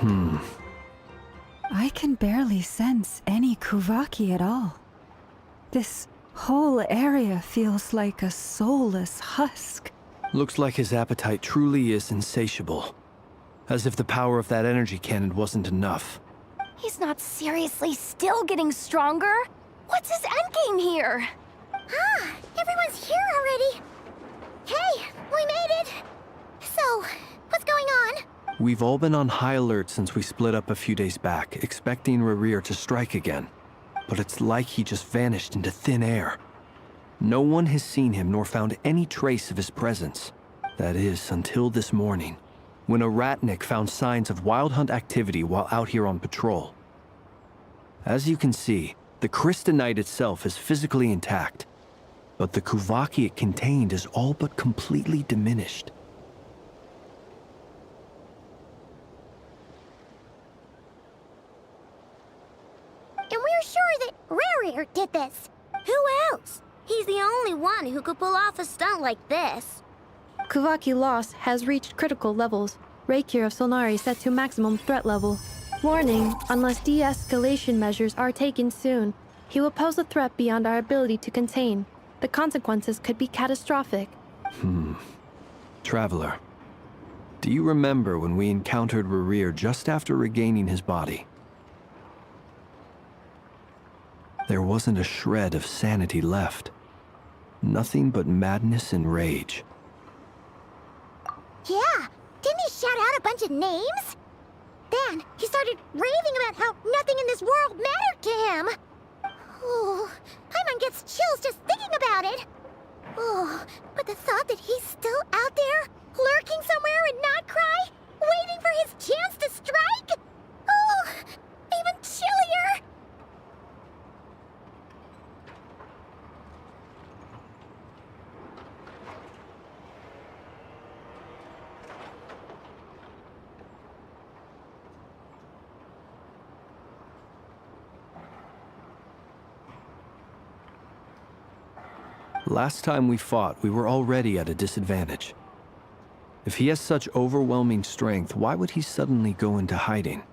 I can barely sense any Kuvaki at all. This whole area feels like a soulless husk. Looks like his appetite truly is insatiable. As if the power of that energy cannon wasn't enough. He's not seriously still getting stronger? What's his endgame here? Ah, everyone's here already. Hey, we made it. So, what's going on? We've all been on high alert since we split up a few days back, expecting Rerir to strike again. But it's like he just vanished into thin air. No one has seen him nor found any trace of his presence. That is, until this morning, when a ratnik found signs of wild hunt activity while out here on patrol. As you can see, the crystalline itself is physically intact, but the Kuvaki it contained is all but completely diminished. And we're sure that Rerir did this. Who else? He's the only one who could pull off a stunt like this. Kuvaki loss has reached critical levels. Reikir of Solnari set to maximum threat level. Warning, unless de-escalation measures are taken soon, he will pose a threat beyond our ability to contain. The consequences could be catastrophic. Traveler, do you remember when we encountered Rerir just after regaining his body? There wasn't a shred of sanity left. Nothing but madness and rage. Yeah, didn't he shout out a bunch of names? Then he started raving about how nothing in this world mattered to him. Oh, Paimon gets chills just thinking about it. Oh, but the thought that he's still out there, lurking somewhere in Not Cry, waiting for his chance to strike? Oh, even chillier. Last time we fought, we were already at a disadvantage. If he has such overwhelming strength, why would he suddenly go into hiding?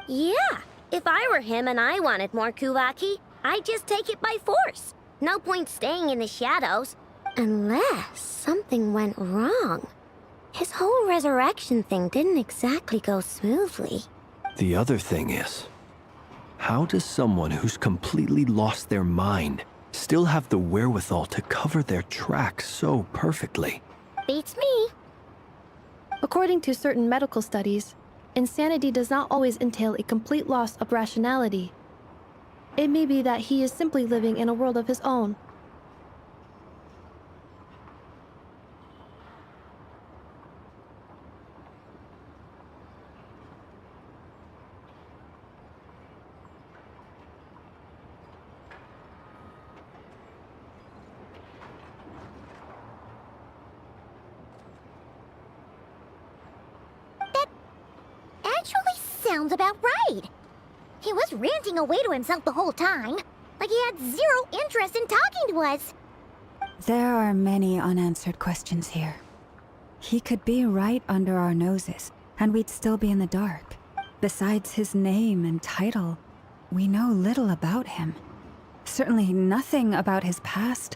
Yeah, if I were him and I wanted more Kuvaki, I'd just take it by force. No point staying in the shadows. Unless something went wrong. His whole resurrection thing didn't exactly go smoothly. The other thing is, how does someone who's completely lost their mind still have the wherewithal to cover their tracks so perfectly? Beats me. According to certain medical studies, insanity does not always entail a complete loss of rationality. It may be that he is simply living in a world of his own. Sounds about right. He was ranting away to himself the whole time, like he had zero interest in talking to us. There are many unanswered questions here. He could be right under our noses, and we'd still be in the dark. Besides his name and title, we know little about him. Certainly nothing about his past,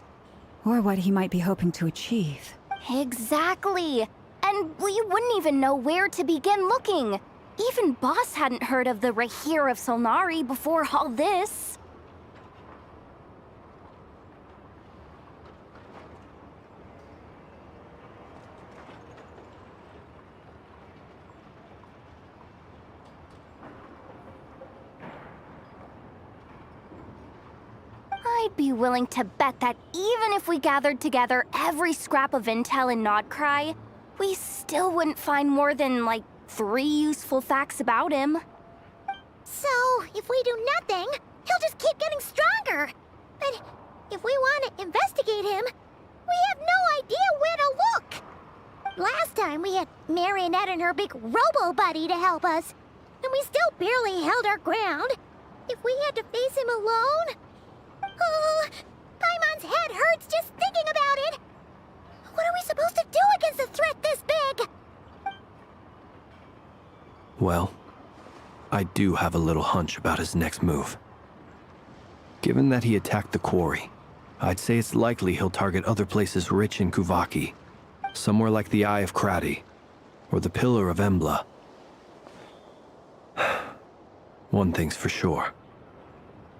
or what he might be hoping to achieve. Exactly. And we wouldn't even know where to begin looking. Even Boss hadn't heard of the Reikir of Solnari before all this. I'd be willing to bet that even if we gathered together every scrap of intel in Nodcry, we still wouldn't find more than, like, 3 useful facts about him. So, if we do nothing, he'll just keep getting stronger. But if we want to investigate him, we have no idea where to look. Last time we had Marionette and her big robo-buddy to help us, and we still barely held our ground. If we had to face him alone... Oh, Paimon's head hurts just thinking about it. What are we supposed to do against a threat this big? Well, I do have a little hunch about his next move. Given that he attacked the quarry, I'd say it's likely he'll target other places rich in Kuvaki. Somewhere like the Eye of Krati, or the Pillar of Embla. One thing's for sure.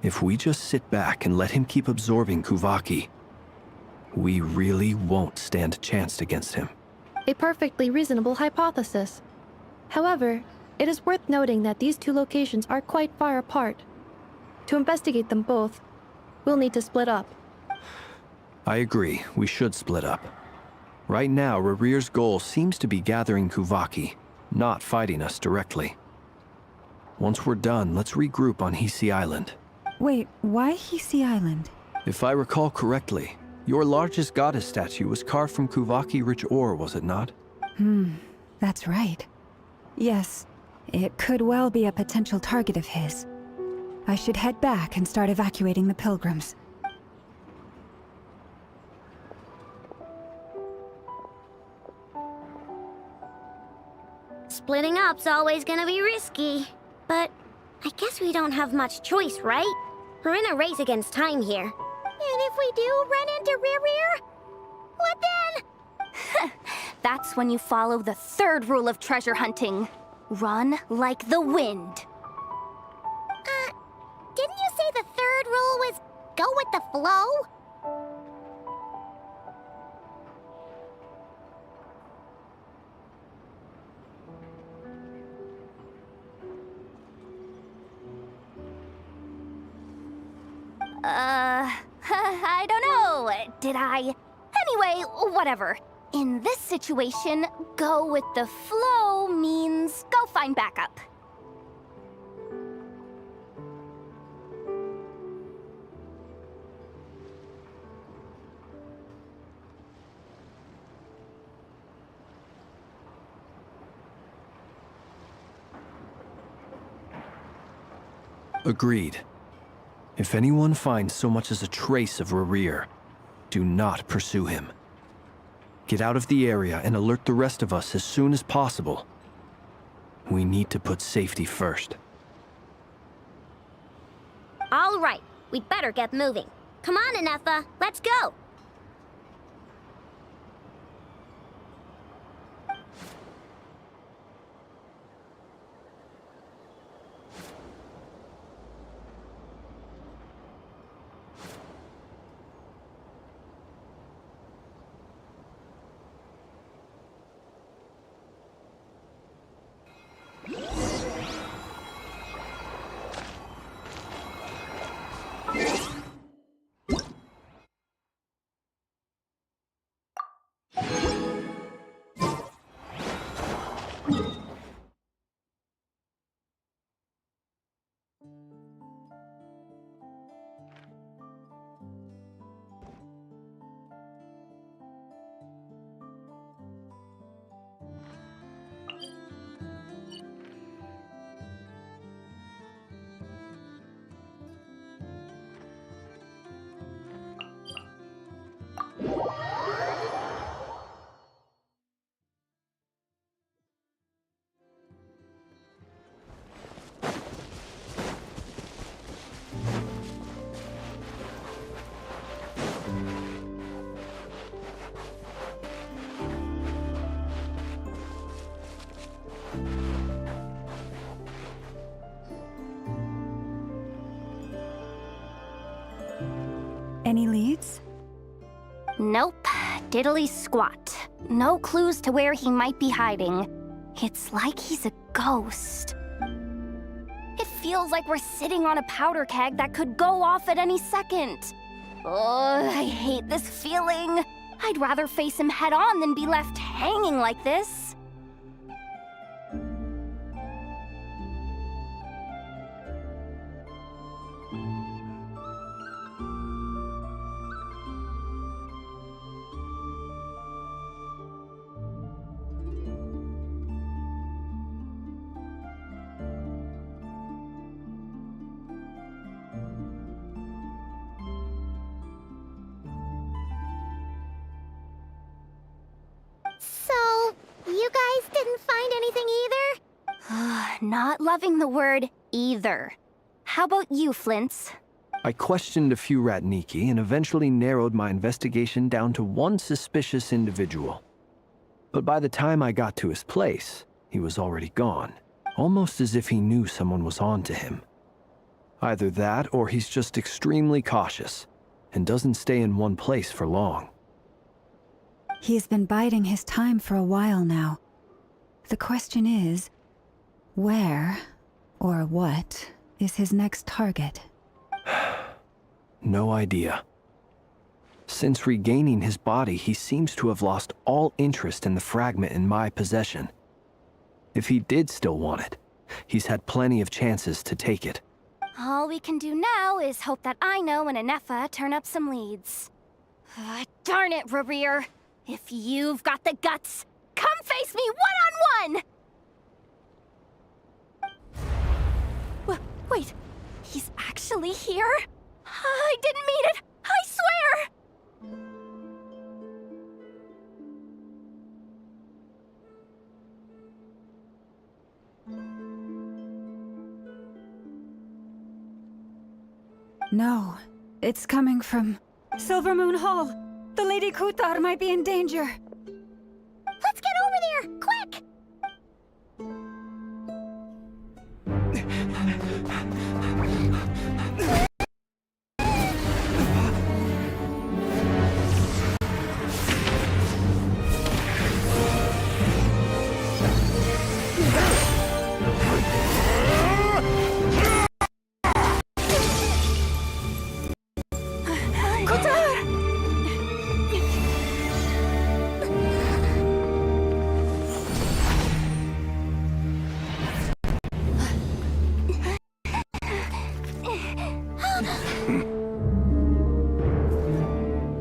If we just sit back and let him keep absorbing Kuvaki, we really won't stand a chance against him. A perfectly reasonable hypothesis. However, it is worth noting that these two locations are quite far apart. To investigate them both, we'll need to split up. I agree, we should split up. Right now, Rarir's goal seems to be gathering Kuvaki, not fighting us directly. Once we're done, let's regroup on Hisi Island. Wait, why Hisi Island? If I recall correctly, your largest goddess statue was carved from Kuvaki-rich ore, was it not? That's right. Yes, it could well be a potential target of his. I should head back and start evacuating the pilgrims. Splitting up's always gonna be risky. But I guess we don't have much choice, right? We're in a race against time here. And if we do run into Rear, what then? That's when you follow the third rule of treasure hunting. Run like the wind. Didn't you say the third rule was go with the flow? I don't know. Did I? Anyway, whatever. In this situation, go with the flow means go find backup. Agreed. If anyone finds so much as a trace of Rarir, do not pursue him. Get out of the area and alert the rest of us as soon as possible. We need to put safety first. All right, we'd better get moving. Come on, Anefa, let's go. Any leads? Nope. Diddly squat. No clues to where he might be hiding. It's like he's a ghost. It feels like we're sitting on a powder keg that could go off at any second. Ugh, I hate this feeling. I'd rather face him head on than be left hanging like this. not loving the word either. How about you, Flint's? I questioned a few Ratniki and eventually narrowed my investigation down to one suspicious individual. But by the time I got to his place, he was already gone, almost as if he knew someone was on to him. Either that or he's just extremely cautious and doesn't stay in one place for long. He's been biding his time for a while now. The question is, where or what is his next target? No idea. Since regaining his body, he seems to have lost all interest in the fragment in my possession. If he did still want it, he's had plenty of chances to take it. All we can do now is hope that Ino and Anefa turn up some leads. Darn it, Rereer. If you've got the guts, come face me one-on-one! Wait, he's actually here? I didn't mean it! I swear! No, it's coming from Silver Moon Hall. The Lady Kutar might be in danger. Let's get over there, quick!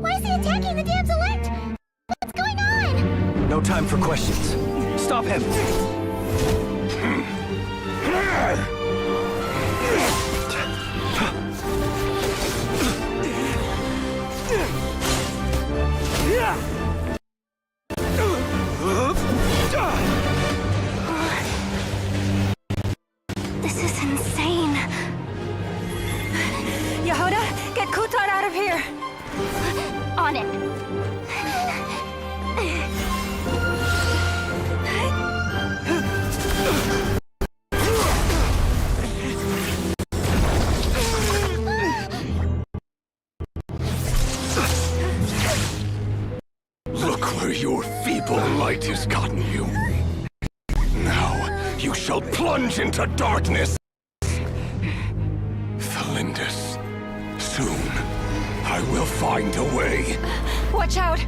Why is he attacking the damsel elect? What's going on? No time for questions. Stop him! This is insane. Yehuda, get Kutar out of here! On it. Look where your feeble light has gotten you. Now you shall plunge into darkness. Felindus, soon I will find a way. Watch out!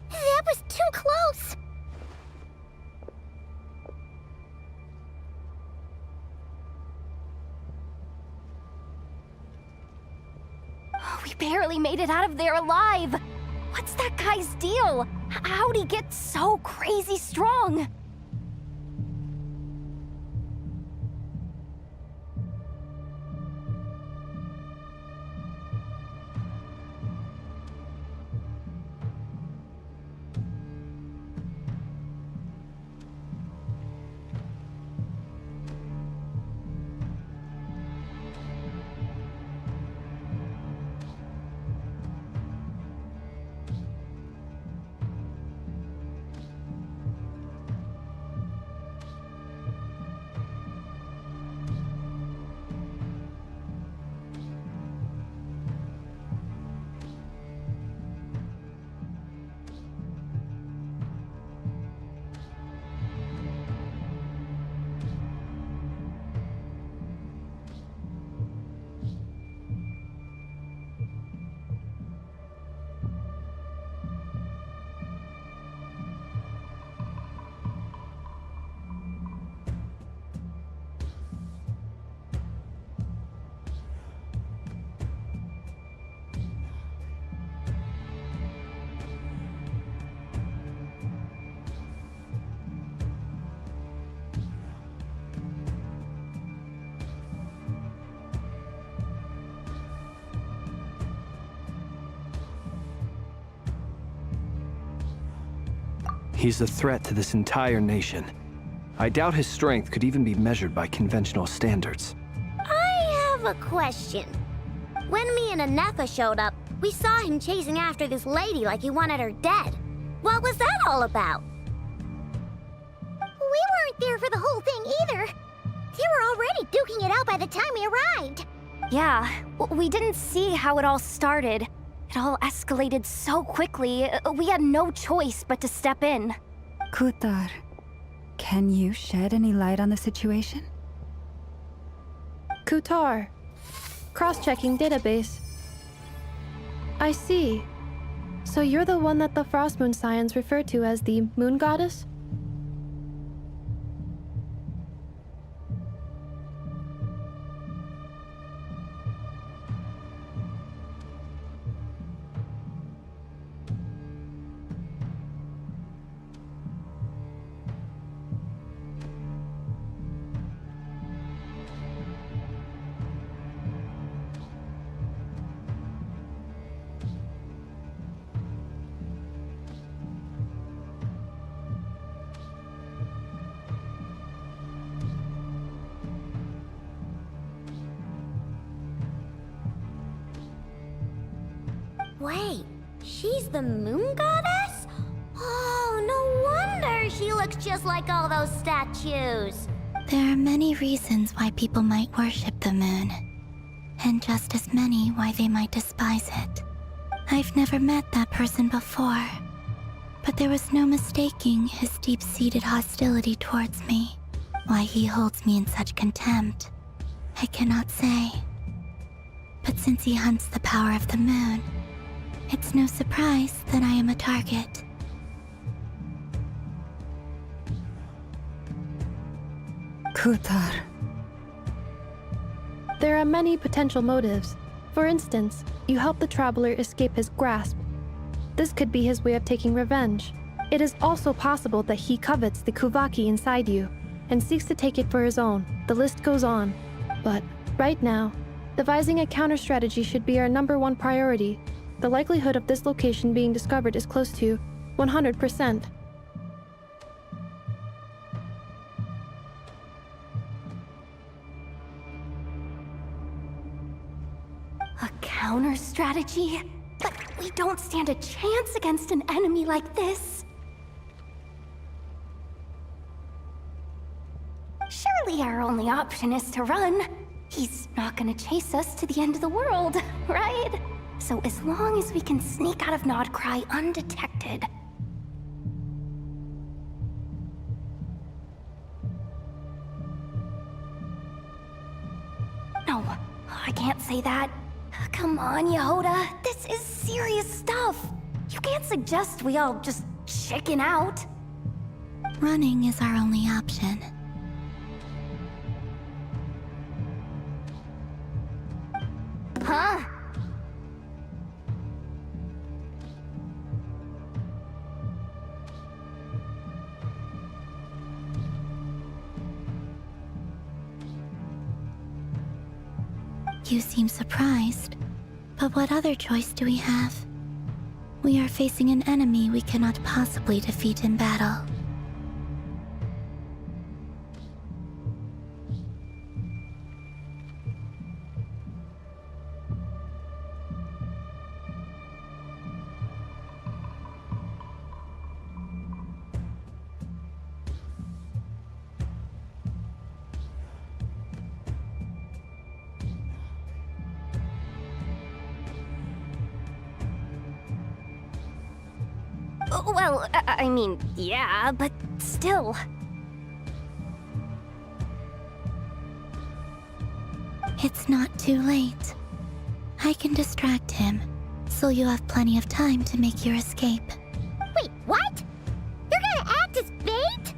That was too close! We barely made it out of there alive. What's that guy's deal? How'd he get so crazy strong? He's a threat to this entire nation. I doubt his strength could even be measured by conventional standards. I have a question. When me and Anefa showed up, we saw him chasing after this lady like he wanted her dead. What was that all about? We weren't there for the whole thing either. They were already duking it out by the time we arrived. Yeah, we didn't see how it all started. It all escalated so quickly, we had no choice but to step in. Kutar, can you shed any light on the situation? Kutar. Cross-checking database. I see. So you're the one that the Frost Moon Scions refer to as the Moon Goddess? Wait, she's the moon goddess? Oh, no wonder she looks just like all those statues. There are many reasons why people might worship the moon, and just as many why they might despise it. I've never met that person before, but there was no mistaking his deep-seated hostility towards me. Why he holds me in such contempt, I cannot say. But since he hunts the power of the moon, it's no surprise that I am a target. Kutar. There are many potential motives. For instance, you help the traveler escape his grasp. This could be his way of taking revenge. It is also possible that he covets the Kuvaki inside you and seeks to take it for his own. The list goes on. But right now, devising a counter-strategy should be our #1 priority. The likelihood of this location being discovered is close to 100%. A counter strategy? But we don't stand a chance against an enemy like this. Surely our only option is to run. He's not gonna chase us to the end of the world, right? So as long as we can sneak out of Nodcry undetected. No, I can't say that. Come on, Yehoda. This is serious stuff. You can't suggest we all just chicken out. Running is our only option. Huh? You seem surprised, but what other choice do we have? We are facing an enemy we cannot possibly defeat in battle. Well, I mean, yeah, but still. It's not too late. I can distract him, so you have plenty of time to make your escape. Wait, what? You're gonna act as bait?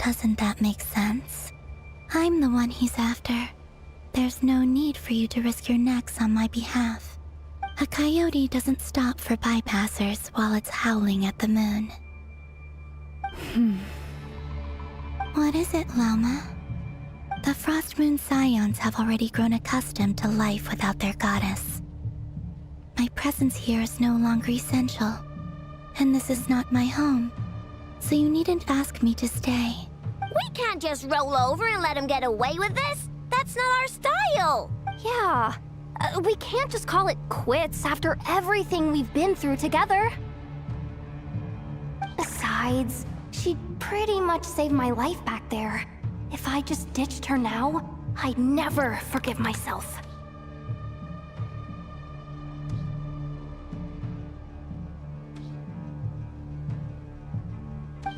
Doesn't that make sense? I'm the one he's after. There's no need for you to risk your necks on my behalf. A coyote doesn't stop for bypassers while it's howling at the moon. What is it, Loma? The Frost Moon Scions have already grown accustomed to life without their goddess. My presence here is no longer essential, and this is not my home, so you needn't ask me to stay. We can't just roll over and let him get away with this. That's not our style. Yeah, we can't just call it quits after everything we've been through together. Besides, she'd pretty much saved my life back there. If I just ditched her now, I'd never forgive myself.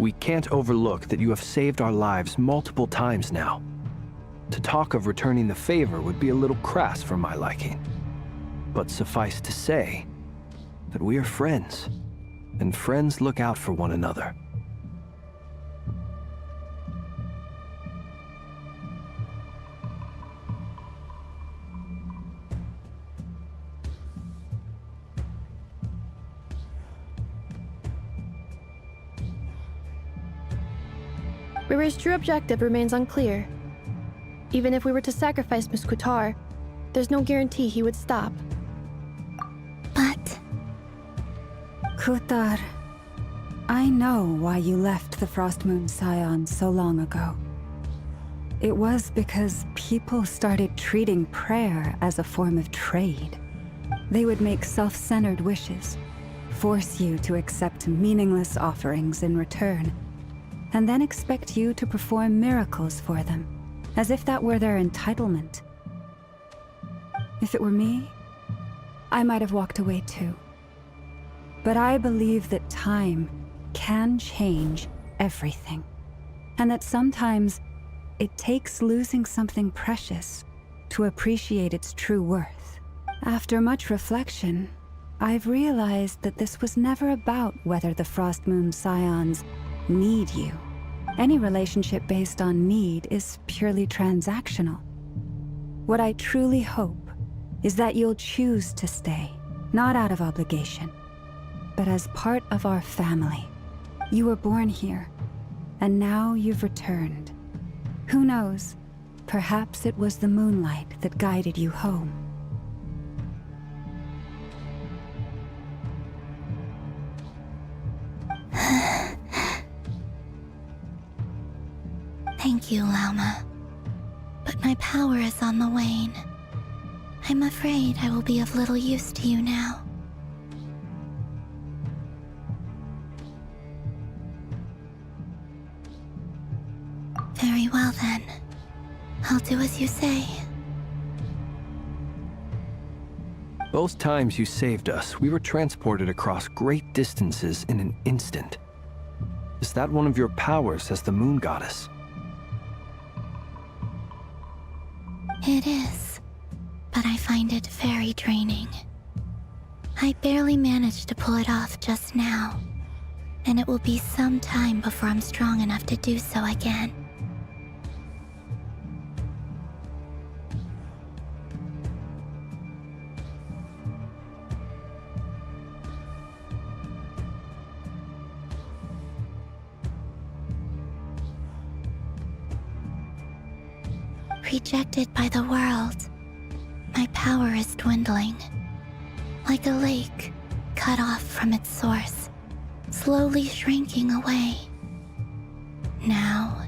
We can't overlook that you have saved our lives multiple times now. To talk of returning the favor would be a little crass for my liking. But suffice to say that we are friends, and friends look out for one another. Riri's true objective remains unclear. Even if we were to sacrifice Miss Kutar, there's no guarantee he would stop. But Kutar, I know why you left the Frost Moon Scions so long ago. It was because people started treating prayer as a form of trade. They would make self-centered wishes, force you to accept meaningless offerings in return, and then expect you to perform miracles for them, as if that were their entitlement. If it were me, I might have walked away too. But I believe that time can change everything, and that sometimes it takes losing something precious to appreciate its true worth. After much reflection, I've realized that this was never about whether the Frost Moon Scions need you. Any relationship based on need is purely transactional. What I truly hope is that you'll choose to stay, not out of obligation, but as part of our family. You were born here, and now you've returned. Who knows? Perhaps it was the moonlight that guided you home. thank you, Lauma. But my power is on the wane. I'm afraid I will be of little use to you now. Very well then. I'll do as you say. Both times you saved us, we were transported across great distances in an instant. Is that one of your powers as the Moon Goddess? It is, but I find it very draining. I barely managed to pull it off just now. and it will be some time before I'm strong enough to do so again. Rejected by the world, my power is dwindling. Like a lake cut off from its source, slowly shrinking away. Now,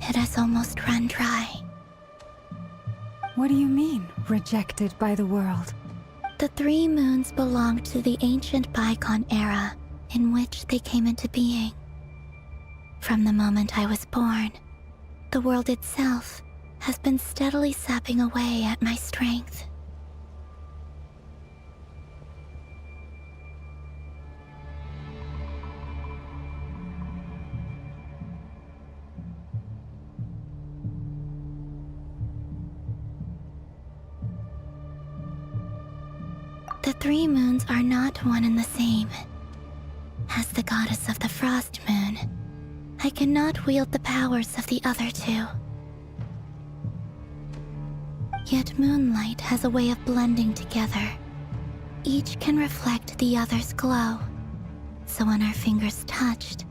it has almost run dry. What do you mean, rejected by the world? The 3 moons belonged to the ancient bygone era in which they came into being. From the moment I was born, the world itself has been steadily sapping away at my strength. The 3 moons are not one and the same. As the goddess of the Frost Moon, I cannot wield the powers of the other 2. Yet moonlight has a way of blending together. Each can reflect the other's glow. So when our fingers touched,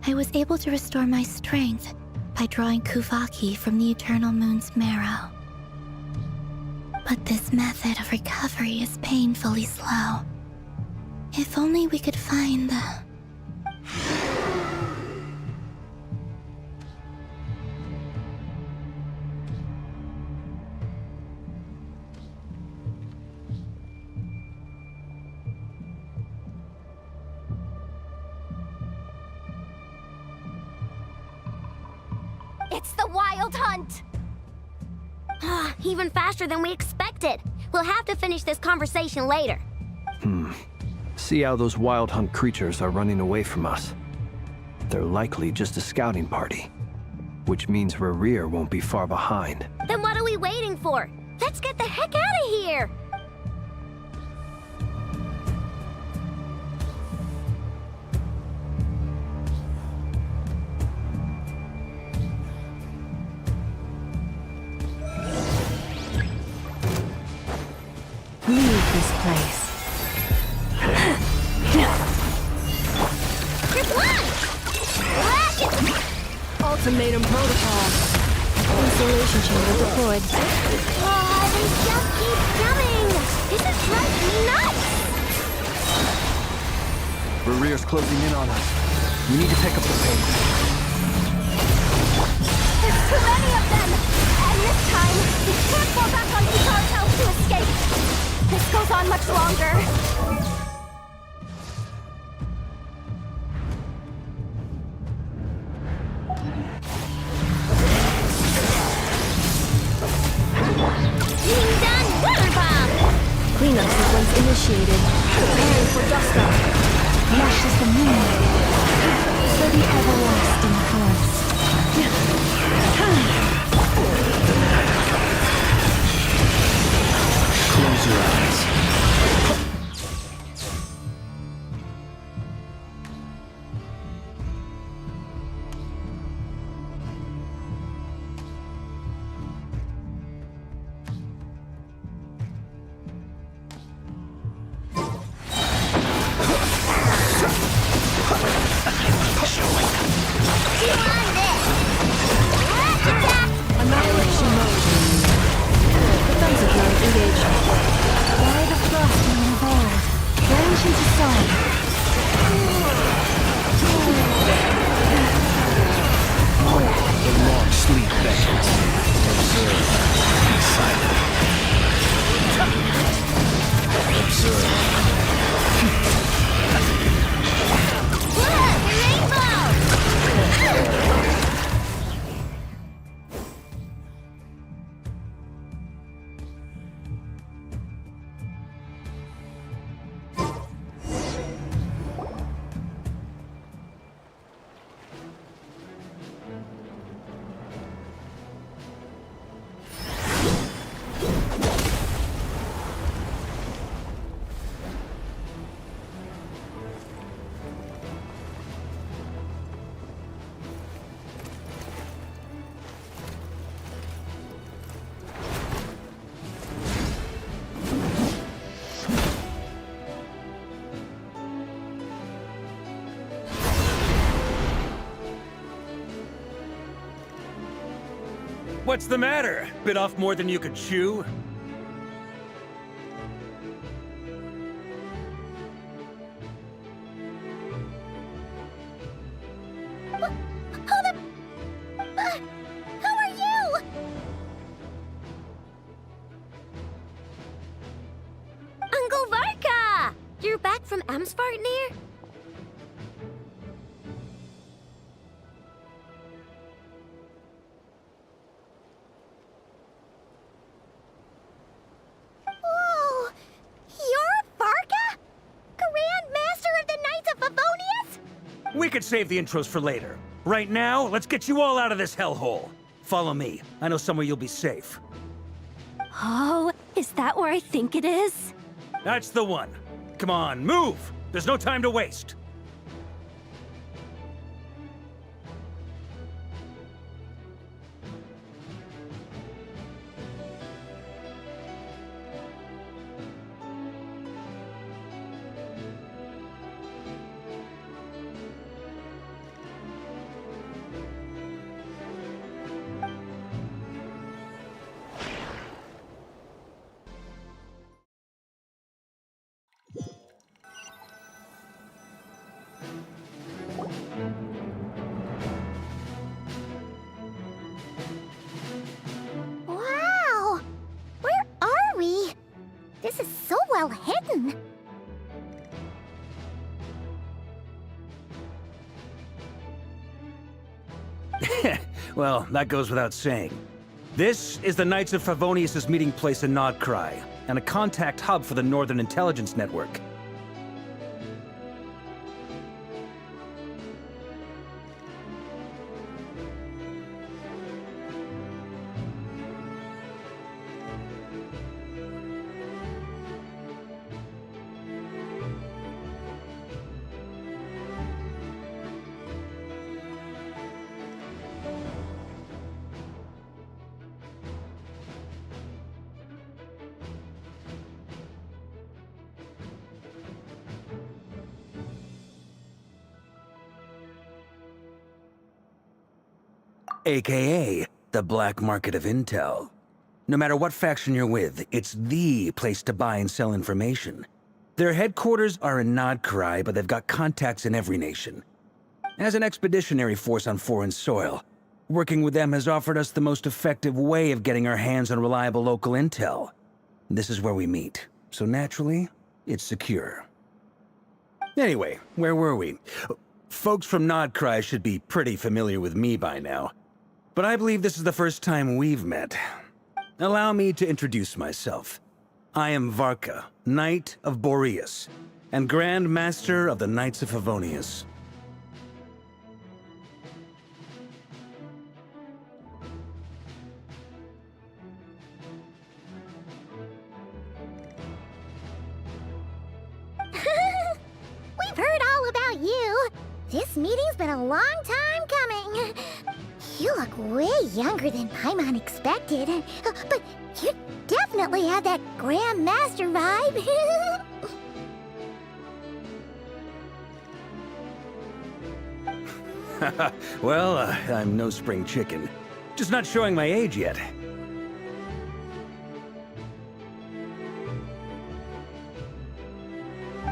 I was able to restore my strength by drawing Kuvaki from the eternal moon's marrow. But this method of recovery is painfully slow. If only we could find the... It's the Wild Hunt! Even faster than we expected. We'll have to finish this conversation later. See how those Wild Hunt creatures are running away from us. They're likely just a scouting party, which means Rerir won't be far behind. Then what are we waiting for? Let's get the heck out of here! Leave this place. Ultimatum protocol. Installation chamber deployed. They just keep coming! This is driving me nuts! Rerir's closing in on us. We need to pick up the pace. There's too many of them! And this time, we can't fall back on Kikar's health to escape! This goes on much longer. Being done! Water bomb! Cleanup sequence initiated. Preparing for dust up. Lush as the moonlight. For the everlasting forest. Close your eyes. What's the matter? Bit off more than you could chew? Who are you? Uncle Varka! You're back from Amsvartnir? Whoa! You're Varka? Grand Master of the Knights of Favonius? We could save the intros for later. Right now, let's get you all out of this hellhole. Follow me. I know somewhere you'll be safe. Oh, is that where I think it is? That's the one. Come on, move! There's no time to waste. Wow! Where are we? This is so well hidden. Well, that goes without saying. This is the Knights of Favonius' meeting place in Nodcry, and a contact hub for the Northern Intelligence Network. AKA the black market of intel. No matter what faction you're with, it's the place to buy and sell information. Their headquarters are in Nodcry, but they've got contacts in every nation. As an expeditionary force on foreign soil, working with them has offered us the most effective way of getting our hands on reliable local intel. This is where we meet, so naturally, it's secure. Anyway, where were we? Folks from Nodcry should be pretty familiar with me by now. But I believe this is the first time we've met. Allow me to introduce myself. I am Varka, Knight of Boreas, and Grand Master of the Knights of Favonius. We've heard all about you. This meeting's been a long time coming. You look way younger than Paimon expected, but you definitely have that Grand Master vibe. Well, I'm no spring chicken. Just not showing my age yet.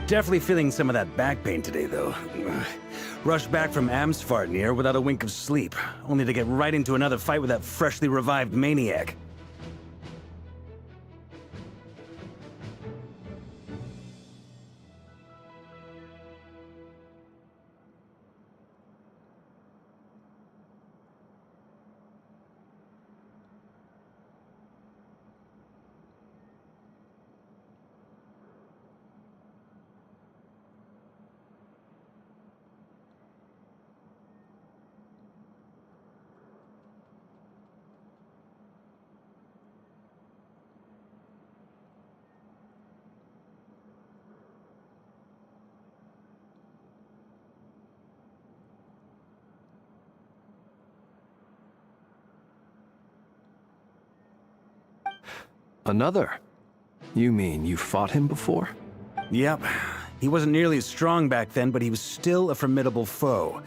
Definitely feeling some of that back pain today, though. Rushed back from Amsvartnir without a wink of sleep, only to get right into another fight with that freshly revived maniac. Another? You mean you fought him before? Yep. He wasn't nearly as strong back then, but he was still a formidable foe.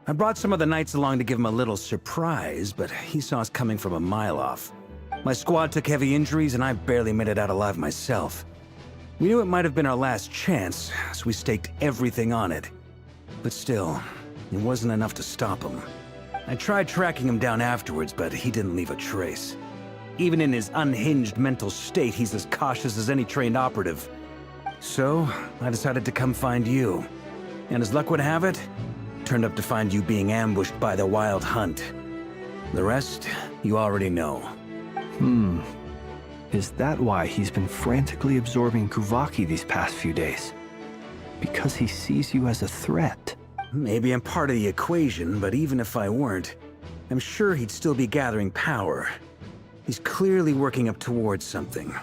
I brought some of the knights along to give him a little surprise, but he saw us coming from a mile off. My squad took heavy injuries, and I barely made it out alive myself. We knew it might have been our last chance, so we staked everything on it. But still, it wasn't enough to stop him. I tried tracking him down afterwards, but he didn't leave a trace. Even in his unhinged mental state, he's as cautious as any trained operative. So, I decided to come find you. And as luck would have it, turned up to find you being ambushed by the Wild Hunt. The rest, you already know. Is that why he's been frantically absorbing Kuvaki these past few days? Because he sees you as a threat? Maybe I'm part of the equation, but even if I weren't, I'm sure he'd still be gathering power. He's clearly working up towards something.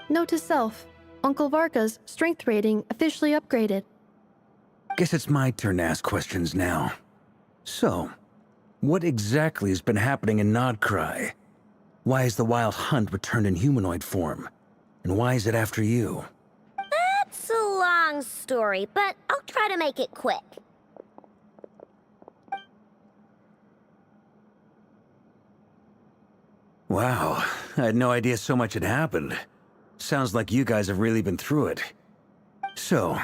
Note to self, Uncle Varka's strength rating officially upgraded. Guess it's my turn to ask questions now. So, what exactly has been happening in Nodcry? Why is the Wild Hunt returned in humanoid form? And why is it after you? That's a long story, but I'll try to make it quick. Wow, I had no idea so much had happened. Sounds like you guys have really been through it. So,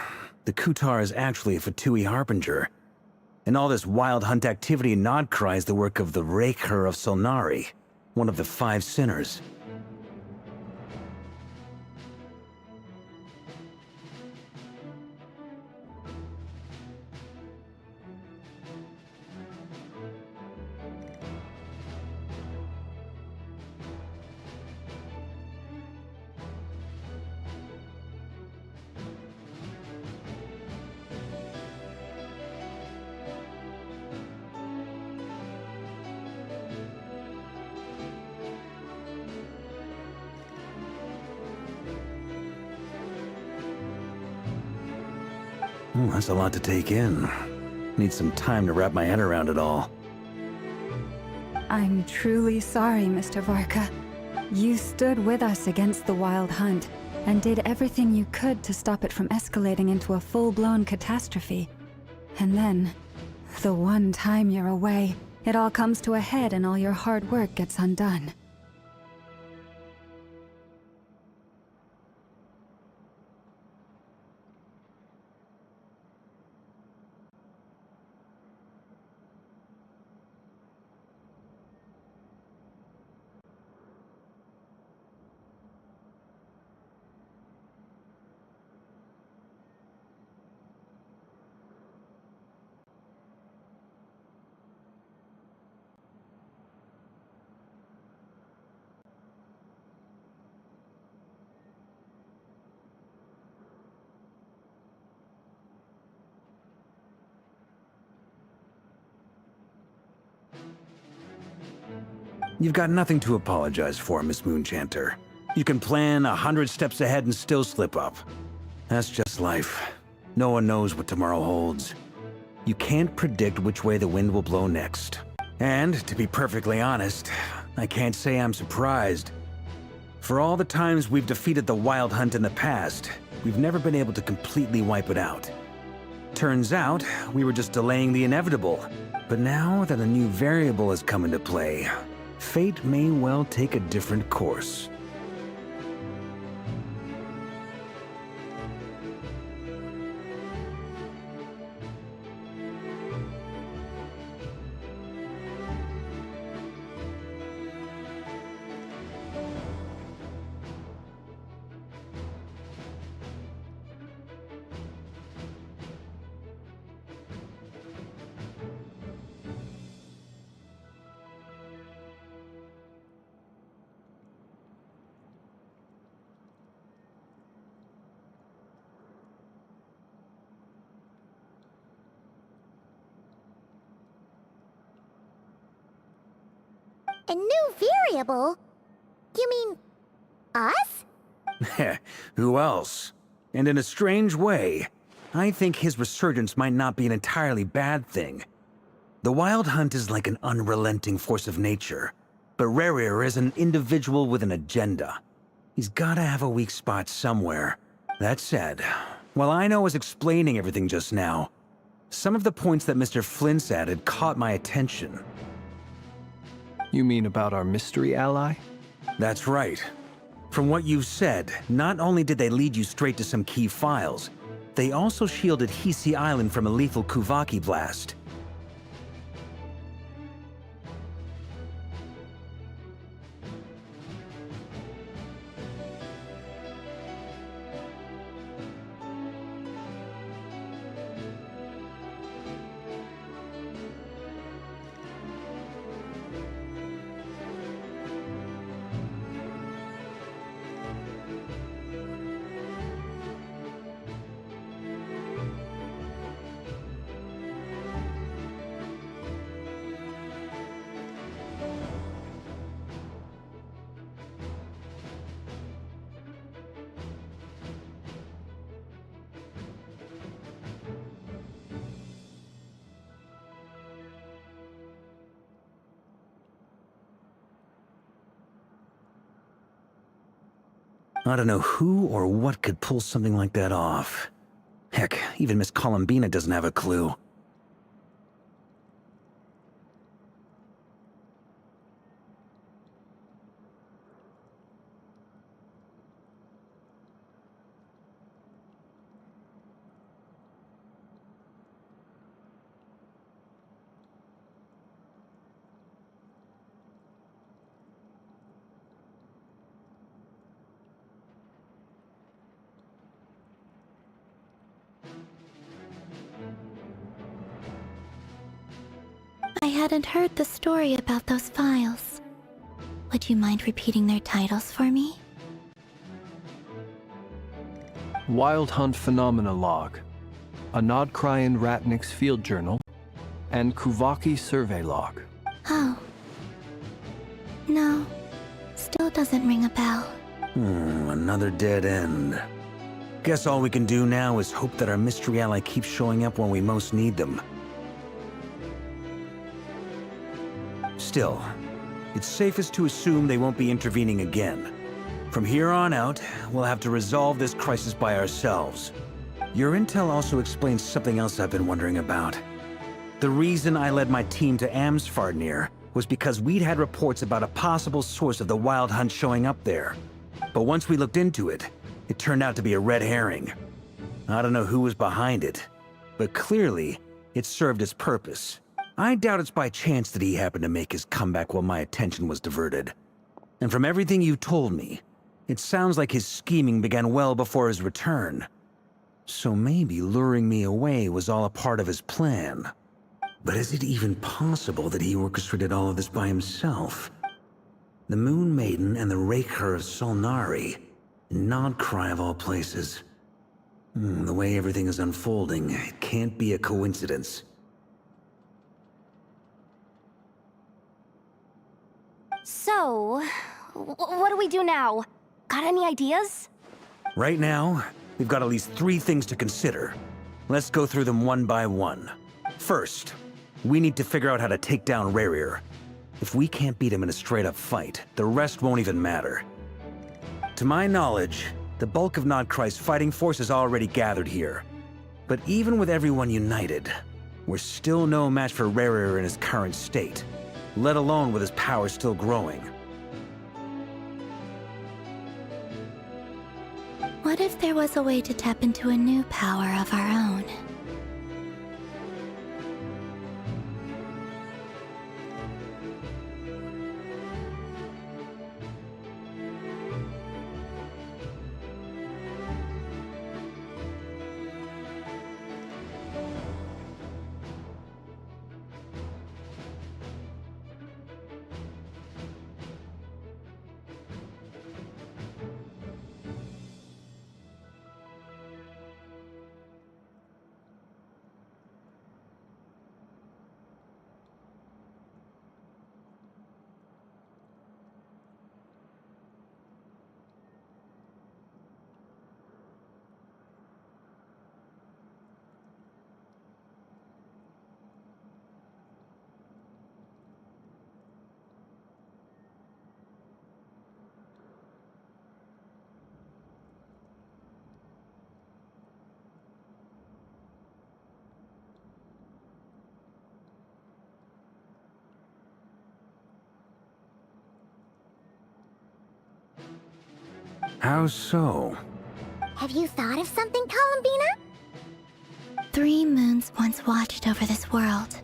the Kutar is actually a Fatui Harbinger. And all this Wild Hunt activity in Nodcry is the work of the Raker of Solnari, one of the 5 sinners. That's a lot to take in. Need some time to wrap my head around it all. I'm truly sorry, Mr. Varka. You stood with us against the Wild Hunt and did everything you could to stop it from escalating into a full-blown catastrophe. And then, the one time you're away, it all comes to a head and all your hard work gets undone. You've got nothing to apologize for, Miss Moonchanter. You can plan 100 steps ahead and still slip up. That's just life. No one knows what tomorrow holds. You can't predict which way the wind will blow next. And, to be perfectly honest, I can't say I'm surprised. For all the times we've defeated the Wild Hunt in the past, we've never been able to completely wipe it out. Turns out, we were just delaying the inevitable. But now that a new variable has come into play, fate may well take a different course. A new variable? You mean... us? Who else? And in a strange way, I think his resurgence might not be an entirely bad thing. The Wild Hunt is like an unrelenting force of nature, but Rerir is an individual with an agenda. He's gotta have a weak spot somewhere. That said, while I know I was explaining everything just now, Some of the points that Mr. Flint's added caught my attention. You mean about our mystery ally? That's right. From what you've said, not only did they lead you straight to some key files, they also shielded Hisi Island from a lethal Kuvaki blast. I don't know who or what could pull something like that off. Heck, even Miss Columbina doesn't have a clue. I hadn't heard the story about those files. Would you mind repeating their titles for me? Wild Hunt Phenomena Log, a Nodcryan Ratnik's Field Journal, and Kuvaki Survey Log. Oh. No. Still doesn't ring a bell. Another dead end. Guess all we can do now is hope that our mystery ally keeps showing up when we most need them. Still, it's safest to assume they won't be intervening again. From here on out, we'll have to resolve this crisis by ourselves. Your intel also explains something else I've been wondering about. The reason I led my team to Amsfardnir was because we'd had reports about a possible source of the Wild Hunt showing up there. But once we looked into it, it turned out to be a red herring. I don't know who was behind it, but clearly, it served its purpose. I doubt it's by chance that he happened to make his comeback while my attention was diverted. And from everything you've told me, it sounds like his scheming began well before his return. So maybe luring me away was all a part of his plan. But is it even possible that he orchestrated all of this by himself? The Moon Maiden and the Raker of Solnari, Nodcry of all places. The way everything is unfolding, it can't be a coincidence. So, what do we do now? Got any ideas? Right now, we've got at least 3 things to consider. Let's go through them one by one. First, we need to figure out how to take down Rerir. If we can't beat him in a straight-up fight, the rest won't even matter. To my knowledge, the bulk of Nodcry's fighting force is already gathered here. But even with everyone united, we're still no match for Rerir in his current state, let alone with his power still growing. What if there was a way to tap into a new power of our own? How so? Have you thought of something, Columbina? 3 moons once watched over this world.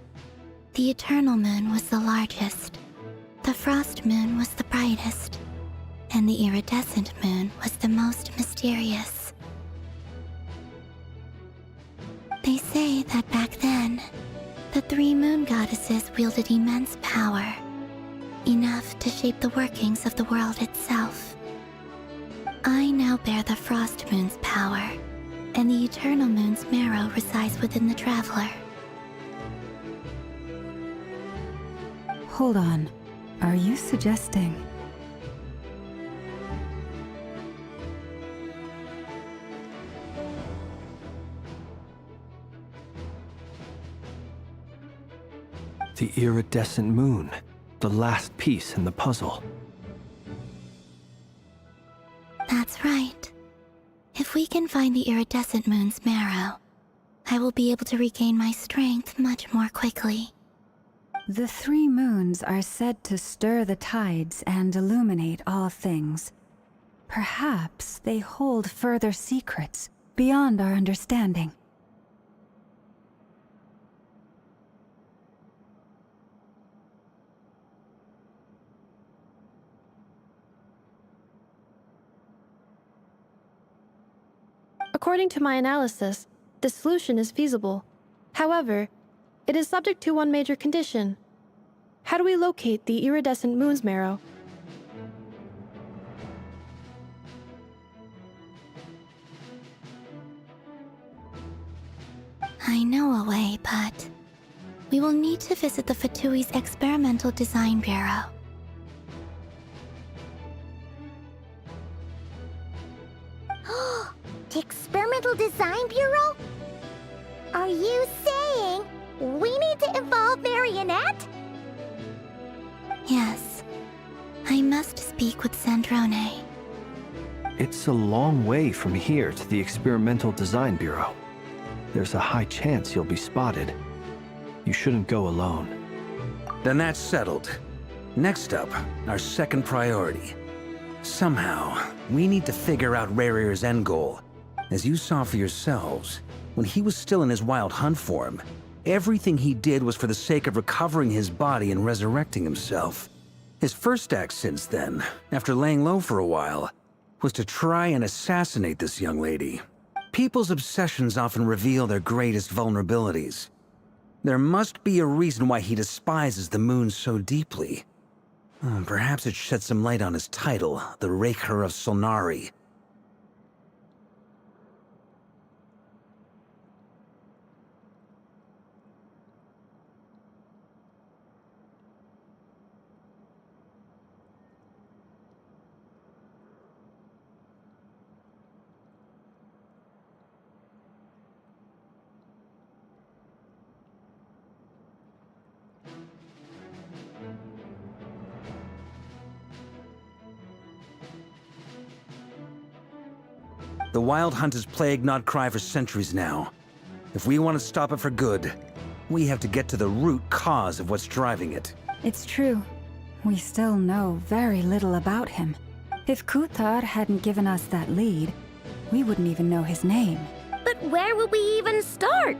The eternal moon was the largest. The frost moon was the brightest. And the iridescent moon was the most mysterious. They say that back then, the 3 moon goddesses wielded immense power, enough to shape the workings of the world itself. I now bear the frost moon's power, and the eternal moon's marrow resides within the traveler. Hold on. Are you suggesting... The iridescent moon, the last piece in the puzzle. That's right. If we can find the iridescent moon's marrow, I will be able to regain my strength much more quickly. The 3 moons are said to stir the tides and illuminate all things. Perhaps they hold further secrets beyond our understanding. According to my analysis, this solution is feasible. However, it is subject to one major condition. How do we locate the iridescent moon's marrow? I know a way, but we will need to visit the Fatui's Experimental Design Bureau. The Experimental Design Bureau? Are you saying we need to involve Marionette? Yes, I must speak with Sandrone. It's a long way from here to the Experimental Design Bureau. There's a high chance you'll be spotted. You shouldn't go alone. Then that's settled. Next up, our second priority. Somehow, we need to figure out Rarir's end goal. As you saw for yourselves, when he was still in his wild hunt form, everything he did was for the sake of recovering his body and resurrecting himself. His first act since then, after laying low for a while, was to try and assassinate this young lady. People's obsessions often reveal their greatest vulnerabilities. There must be a reason why he despises the moon so deeply. Perhaps it sheds some light on his title, the Raker of Solnari. The Wild Hunt has plagued Notcry for centuries now. If we want to stop it for good, we have to get to the root cause of what's driving it. It's true. We still know very little about him. If Kuthar hadn't given us that lead, we wouldn't even know his name. But where would we even start?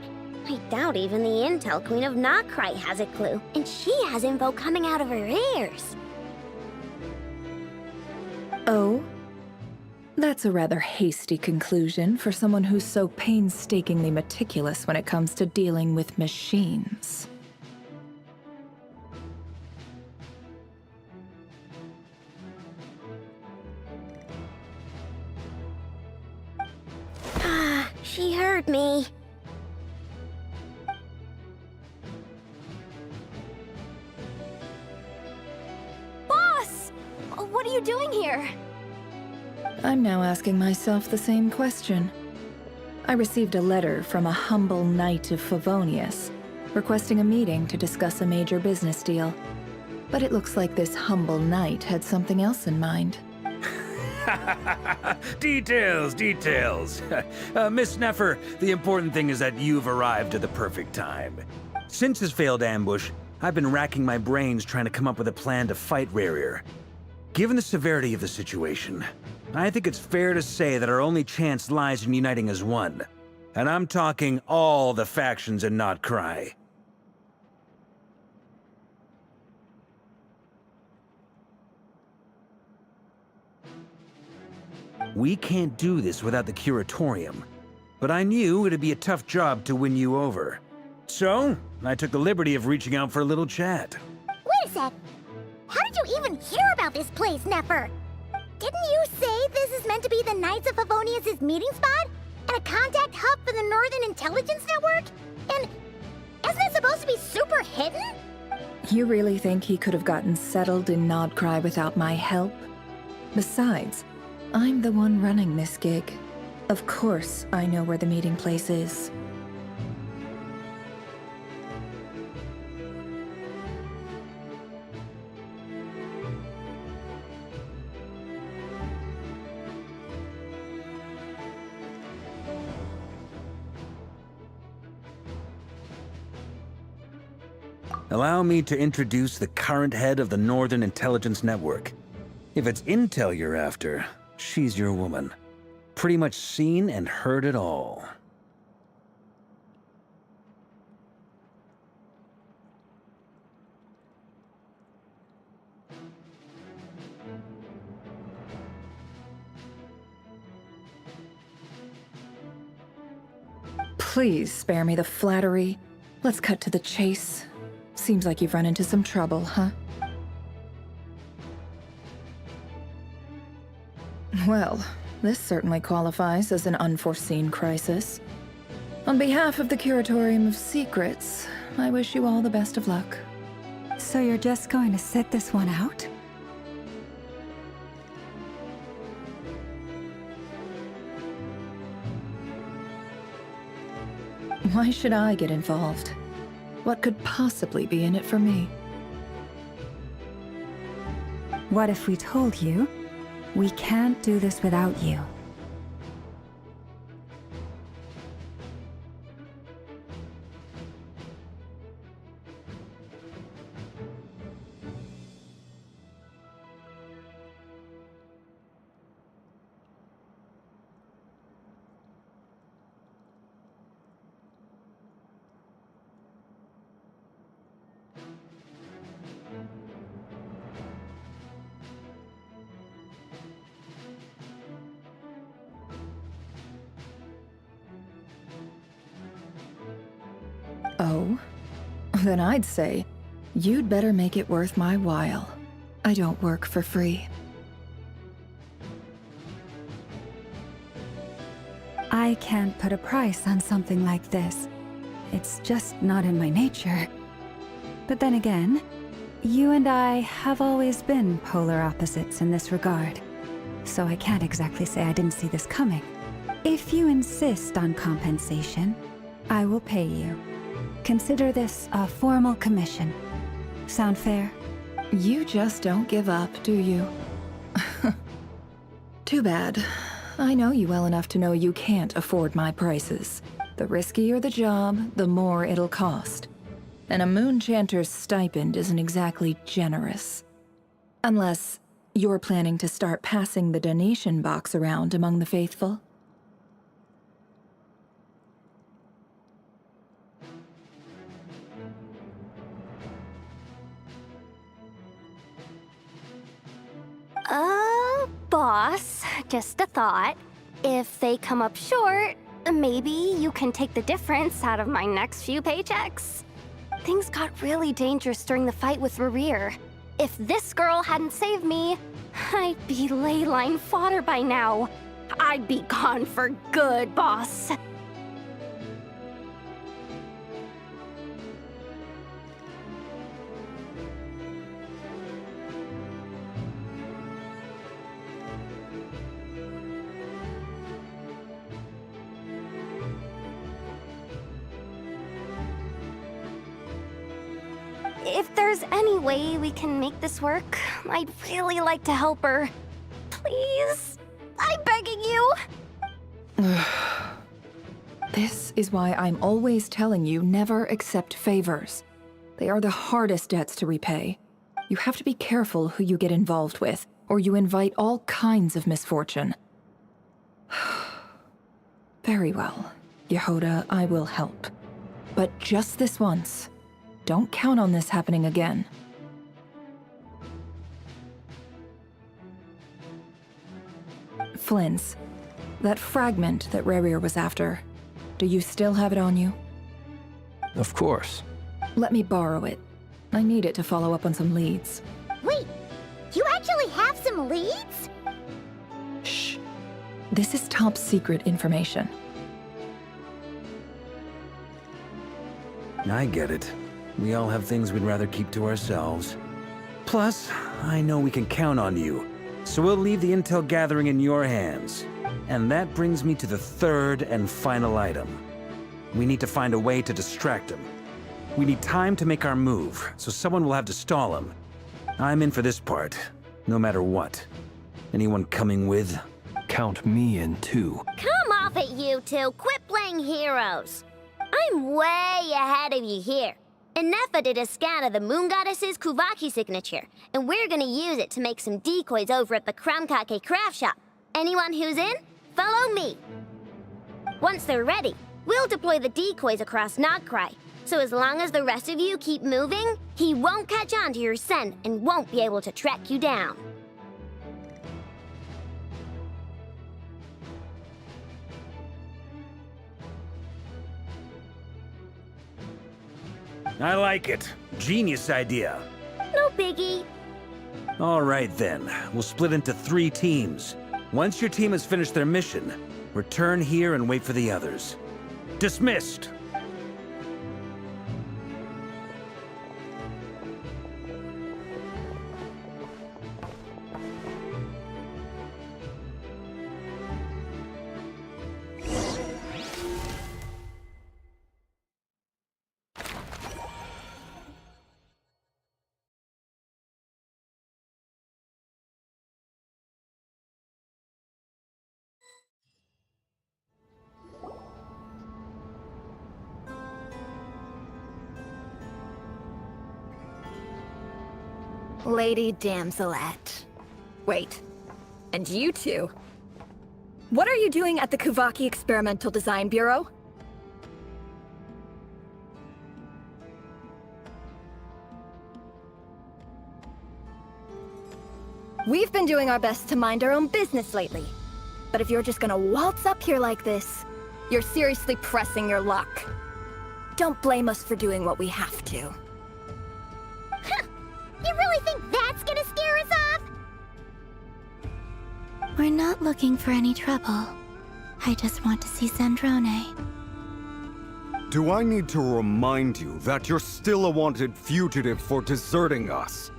I doubt even the Intel Queen of Notcry has a clue, and she has info coming out of her ears. Oh? That's a rather hasty conclusion for someone who's so painstakingly meticulous when it comes to dealing with machines. Ah, she heard me. Boss! What are you doing here? I'm now asking myself the same question. I received a letter from a humble knight of Favonius, requesting a meeting to discuss a major business deal. But it looks like this humble knight had something else in mind. Details, details. Miss Neffer, the important thing is that you've arrived at the perfect time. Since his failed ambush, I've been racking my brains trying to come up with a plan to fight Rarir. Given the severity of the situation, I think it's fair to say that our only chance lies in uniting as one. And I'm talking all the factions in Notcry. We can't do this without the Curatorium, but I knew it'd be a tough job to win you over. So, I took the liberty of reaching out for a little chat. Wait a sec. How did you even hear about this place, Nefer? Didn't you say this is meant to be the Knights of Favonius' meeting spot? And a contact hub for the Northern Intelligence Network? And isn't it supposed to be super hidden? You really think he could have gotten settled in Nodcry without my help? Besides, I'm the one running this gig. Of course I know where the meeting place is. Allow me to introduce the current head of the Northern Intelligence Network. If it's intel you're after, she's your woman. Pretty much seen and heard it all. Please spare me the flattery. Let's cut to the chase. Seems like you've run into some trouble, huh? Well, this certainly qualifies as an unforeseen crisis. On behalf of the Curatorium of Secrets, I wish you all the best of luck. So you're just going to sit this one out? Why should I get involved? What could possibly be in it for me? What if we told you we can't do this without you? Oh? Then I'd say, you'd better make it worth my while. I don't work for free. I can't put a price on something like this. It's just not in my nature. But then again, you and I have always been polar opposites in this regard. So I can't exactly say I didn't see this coming. If you insist on compensation, I will pay you. Consider this a formal commission. Sound fair? You just don't give up, do you? Too bad. I know you well enough to know you can't afford my prices. The riskier the job, the more it'll cost. And a Moonchanter's stipend isn't exactly generous. Unless you're planning to start passing the donation box around among the faithful. Boss, just a thought. If they come up short, maybe you can take the difference out of my next few paychecks. Things got really dangerous during the fight with Rerir. If this girl hadn't saved me, I'd be ley line fodder by now. I'd be gone for good, boss. If there's any way we can make this work, I'd really like to help her. Please? I'm begging you. This is why I'm always telling you never accept favors. They are the hardest debts to repay. You have to be careful who you get involved with, or you invite all kinds of misfortune. Very well. Yehoda, I will help. But just this once. Don't count on this happening again. Flynn's. That fragment that Rerir was after. Do you still have it on you? Of course. Let me borrow it. I need it to follow up on some leads. Wait, you actually have some leads? Shh. This is top secret information. I get it. We all have things we'd rather keep to ourselves. Plus, I know we can count on you, so we'll leave the intel gathering in your hands. And that brings me to the third and final item. We need to find a way to distract him. We need time to make our move, so someone will have to stall him. I'm in for this part, no matter what. Anyone coming with? Count me in too. Come off it, you two. Quit playing heroes. I'm way ahead of you here. Inefa did a scan of the Moon Goddess's Kuvaki signature, and we're gonna use it to make some decoys over at the Krumkake craft shop. Anyone who's in, follow me. Once they're ready, we'll deploy the decoys across Nagcry. So as long as the rest of you keep moving, he won't catch on to your scent and won't be able to track you down. I like it. Genius idea. No biggie. All right then, we'll split into 3 teams. Once your team has finished their mission, return here and wait for the others. Dismissed! Lady Damselette. Wait, and you two? What are you doing at the Kuvaki Experimental Design Bureau? We've been doing our best to mind our own business lately. But if you're just gonna waltz up here like this, you're seriously pressing your luck. Don't blame us for doing what we have to. You really think that's gonna scare us off? We're not looking for any trouble. I just want to see Zandrone. Do I need to remind you that you're still a wanted fugitive for deserting us?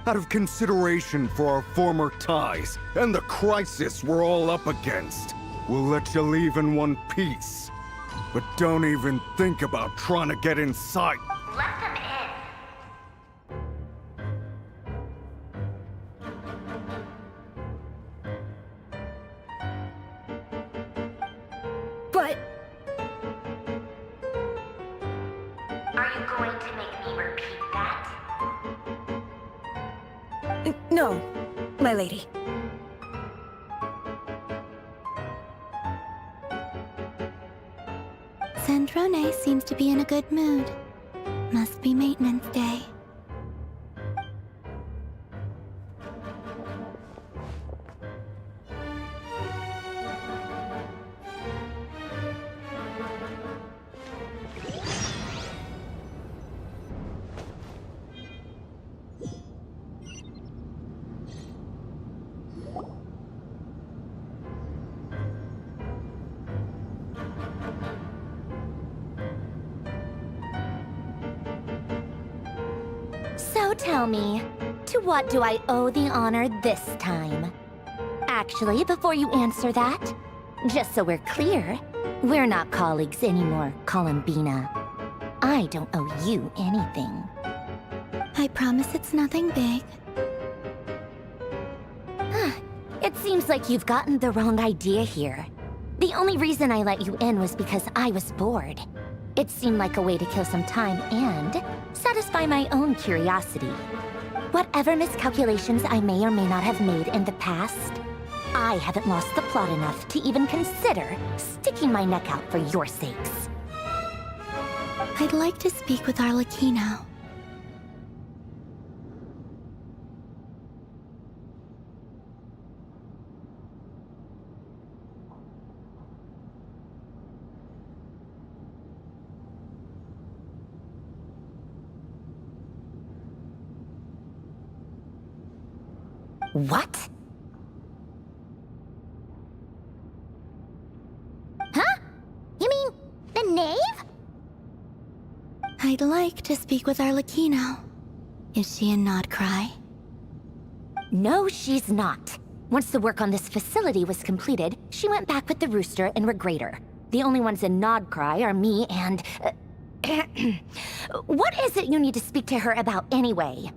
Out of consideration for our former ties and the crisis we're all up against, we'll let you leave in one piece. But don't even think about trying to get inside. Let them in. But... Are you going to make me repeat that? no, my lady. Zandrone seems to be in a good mood. Must be maintenance day. So tell me, to what do I owe the honor this time? Actually, before you answer that, just so we're clear, We're not colleagues anymore, Columbina. I don't owe you anything. I promise it's nothing big. It seems like you've gotten the wrong idea here. The only reason I let you in was because I was bored. It seemed like a way to kill some time and satisfy my own curiosity. Whatever miscalculations I may or may not have made in the past, I haven't lost the plot enough to even consider sticking my neck out for your sakes. I'd like to speak with Arlecchino. What? Huh? You mean the knave? I'd like to speak with Arlecchino. Is she in Nodcry? No, she's not. Once the work on this facility was completed, she went back with the Rooster and Regrator. The only ones in Nodcry are me and... What is it you need to speak to her about anyway?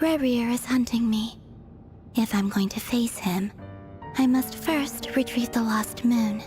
Rerir is hunting me. If I'm going to face him, I must first retrieve the lost moon.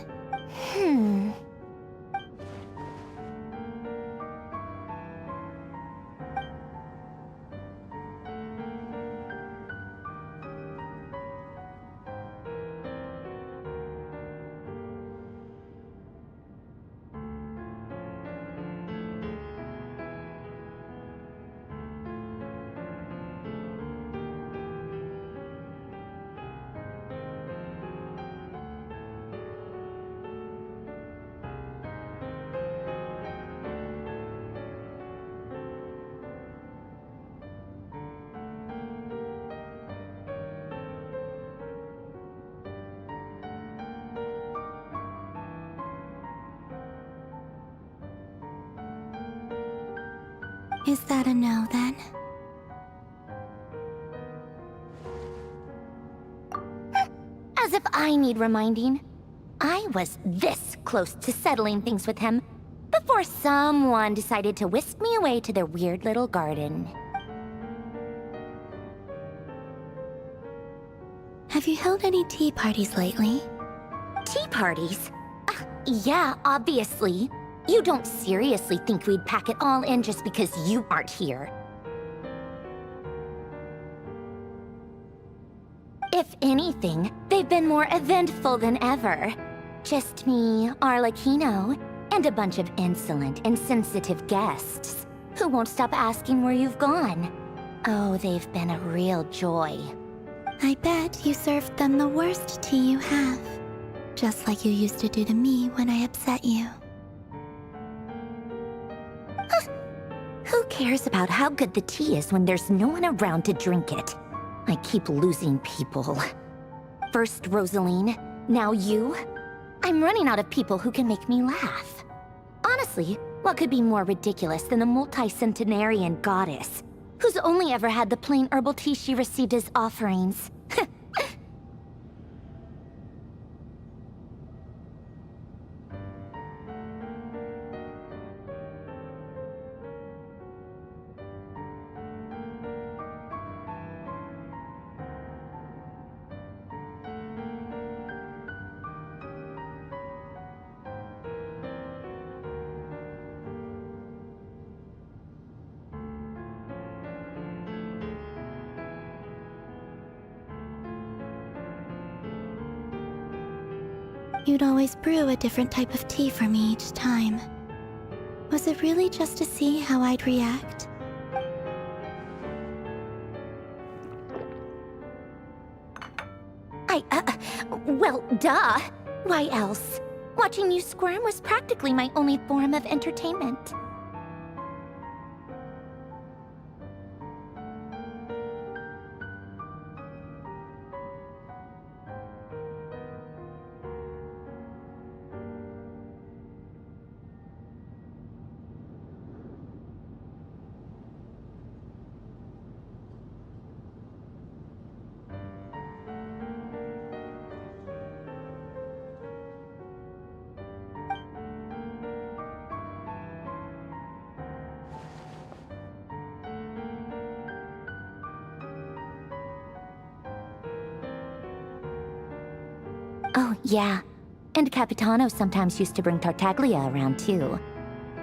Is that a no, then? As if I need reminding. I was this close to settling things with him before someone decided to whisk me away to their weird little garden. Have you held any tea parties lately? Tea parties? Yeah, obviously. You don't seriously think we'd pack it all in just because you aren't here. If anything, they've been more eventful than ever. Just me, Arlecchino, and a bunch of insolent and sensitive guests who won't stop asking where you've gone. Oh, they've been a real joy. I bet you served them the worst tea you have. Just like you used to do to me when I upset you. Who cares about how good the tea is when there's no one around to drink it? I keep losing people. First Rosaline, now you. I'm running out of people who can make me laugh. Honestly, what could be more ridiculous than a multi-centenarian goddess who's only ever had the plain herbal tea she received as offerings? You'd always brew a different type of tea for me each time. Was it really just to see how I'd react? Well, duh. Why else? Watching you squirm was practically my only form of entertainment. Oh, yeah. And Capitano sometimes used to bring Tartaglia around, too.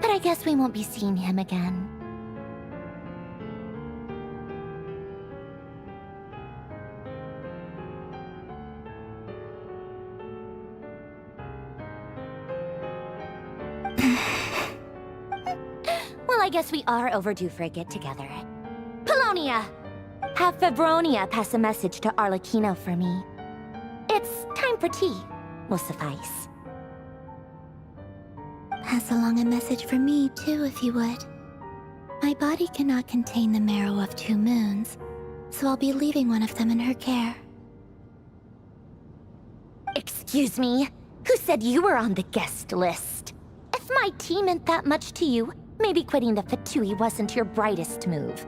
But I guess we won't be seeing him again. Well, I guess we are overdue for a get-together. Polonia! Have Febronia pass a message to Arlecchino for me. It's time for tea. Will suffice. Pass along a message for me, too, if you would. My body cannot contain the marrow of 2 moons, so I'll be leaving one of them in her care. Excuse me? Who said you were on the guest list? If my tea meant that much to you, maybe quitting the Fatui wasn't your brightest move.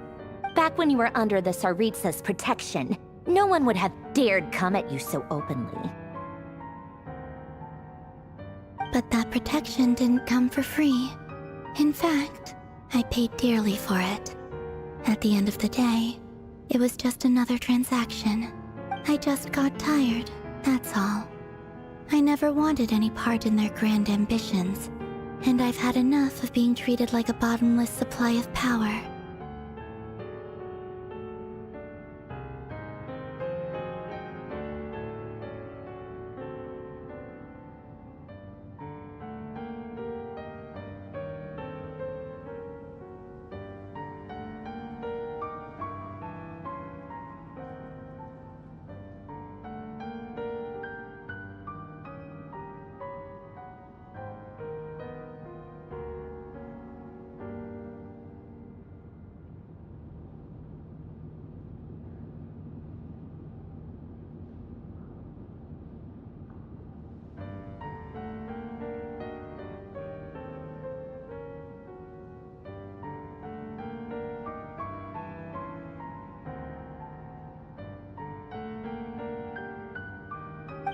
Back when you were under the Tsaritsa's protection, no one would have dared come at you so openly. But that protection didn't come for free. In fact, I paid dearly for it. At the end of the day, it was just another transaction. I just got tired, that's all. I never wanted any part in their grand ambitions, and I've had enough of being treated like a bottomless supply of power.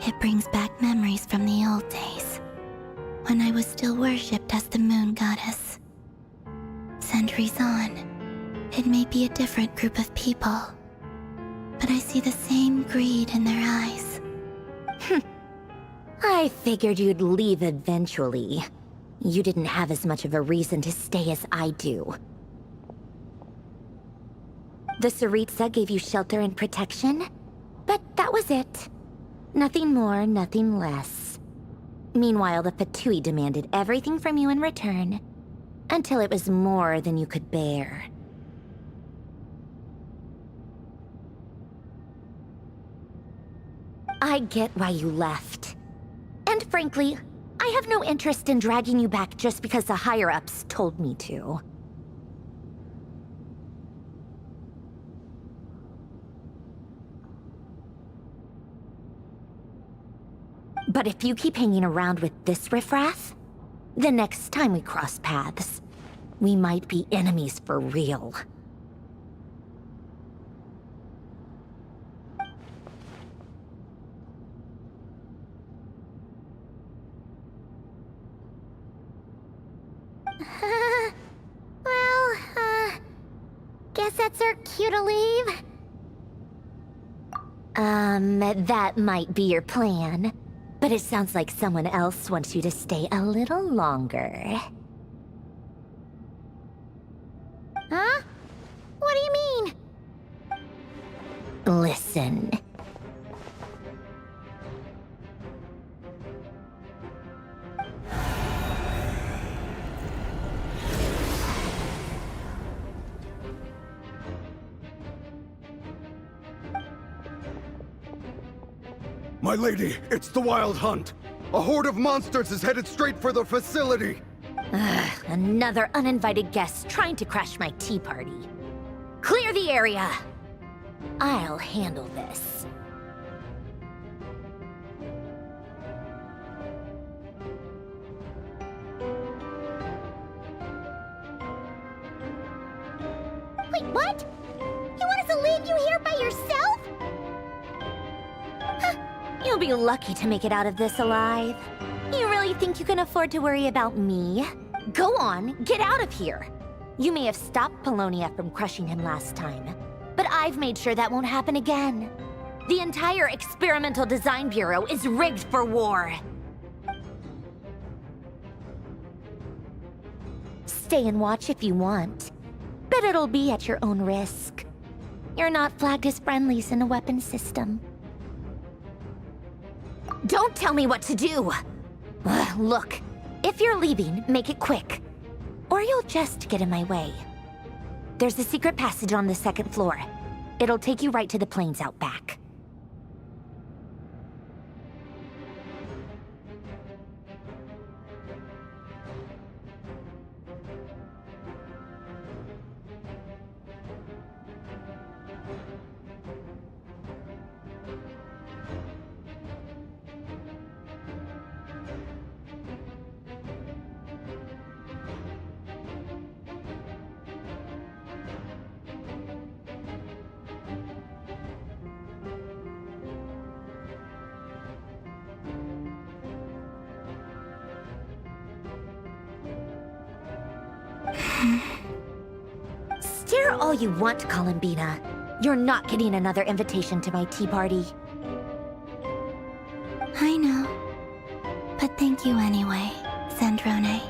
It brings back memories from the old days, when I was still worshipped as the moon goddess. Centuries on, it may be a different group of people, but I see the same greed in their eyes. I figured you'd leave eventually. You didn't have as much of a reason to stay as I do. The Tsaritsa gave you shelter and protection, but that was it. Nothing more, nothing less. Meanwhile, the Fatui demanded everything from you in return, until it was more than you could bear. I get why you left. And frankly, I have no interest in dragging you back just because the higher-ups told me to. But if you keep hanging around with this riffraff, the next time we cross paths, we might be enemies for real. Guess that's our cue to leave. That might be your plan. But it sounds like someone else wants you to stay a little longer. Huh? What do you mean? Listen. My lady, it's the Wild Hunt. A horde of monsters is headed straight for the facility. Ugh, another uninvited guest trying to crash my tea party. Clear the area! I'll handle this. Wait, what? You want us to leave you here by yourself? You'll be lucky to make it out of this alive. You really think you can afford to worry about me? Go on, get out of here. You may have stopped Polonia from crushing him last time, but I've made sure that won't happen again. The entire Experimental Design Bureau is rigged for war. Stay and watch if you want, but it'll be at your own risk. You're not flagged as friendlies in the weapons system. Don't tell me what to do! Look, if you're leaving, make it quick. Or you'll just get in my way. There's a secret passage on the second floor. It'll take you right to the plains out back. Stare all you want, Columbina. You're not getting another invitation to my tea party. I know. But thank you anyway, Sandrone.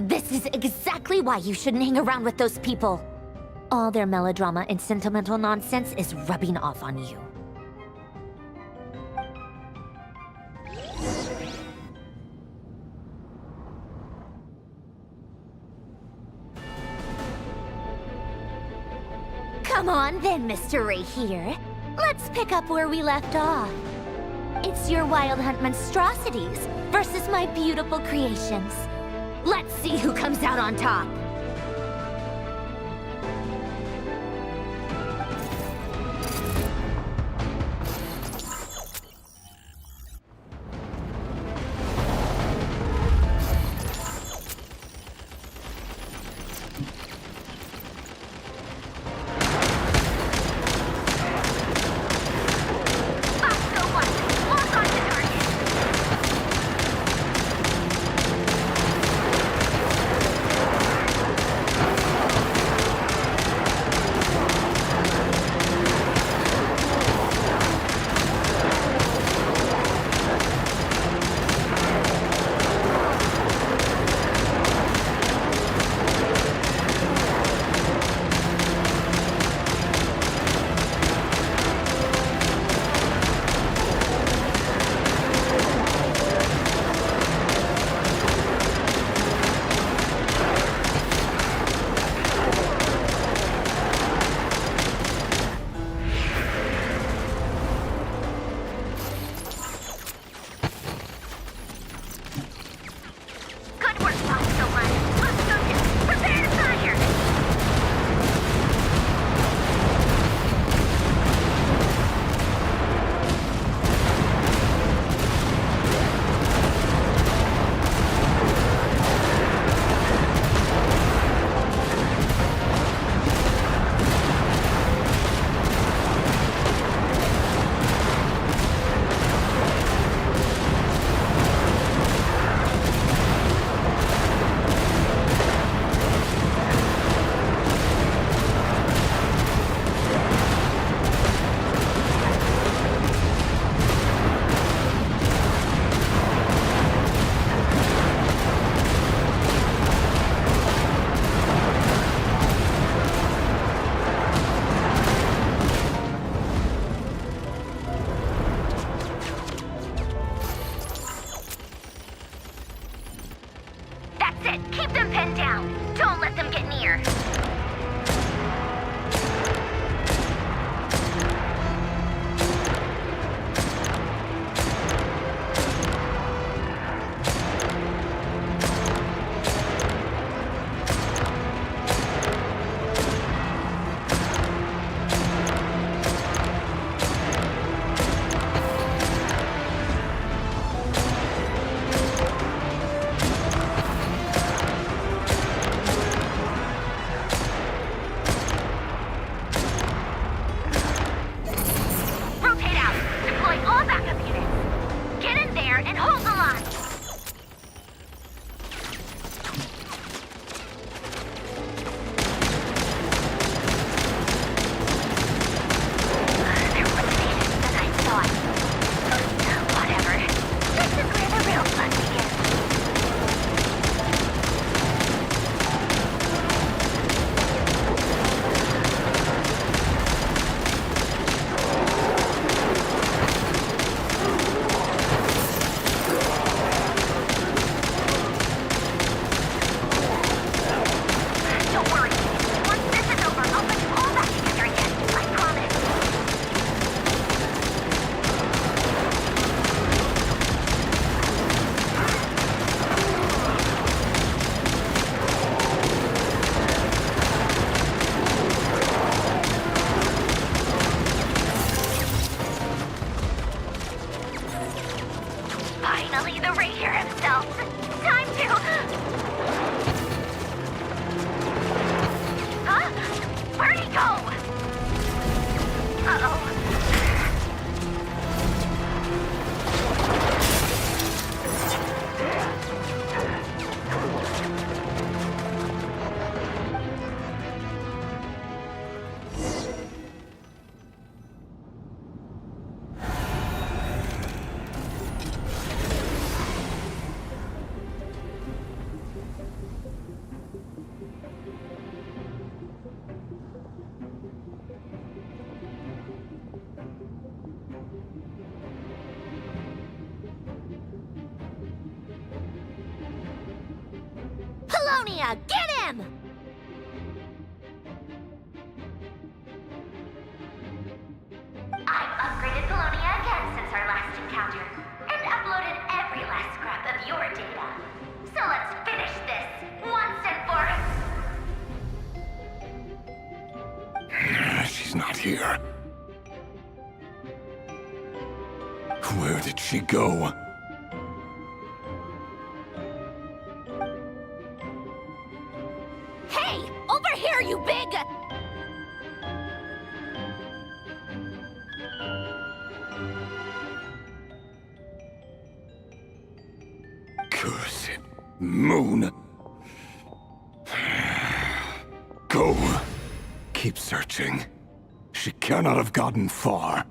This is exactly why you shouldn't hang around with those people. All their melodrama and sentimental nonsense is rubbing off on you. Come on then, Mr. Ray here. Let's pick up where we left off. It's your Wild Hunt monstrosities versus my beautiful creations. Let's see who comes out on top. and hold the line! They're more patient than I thought. Whatever. This is where the real fun begins. Don't worry. Once this is over, I'll put you all back together again. I promise. Finally, the Ranger himself. Time to... Huh? Where'd he go? Uh-oh. Polonia, get him! I've upgraded Polonia again since our last encounter, and uploaded every last scrap of your data. So let's finish this, once and for... She's not here. Where did she go? Hey! Over here, you big... Curse it, Moon. Go. Keep searching. She cannot have gotten far.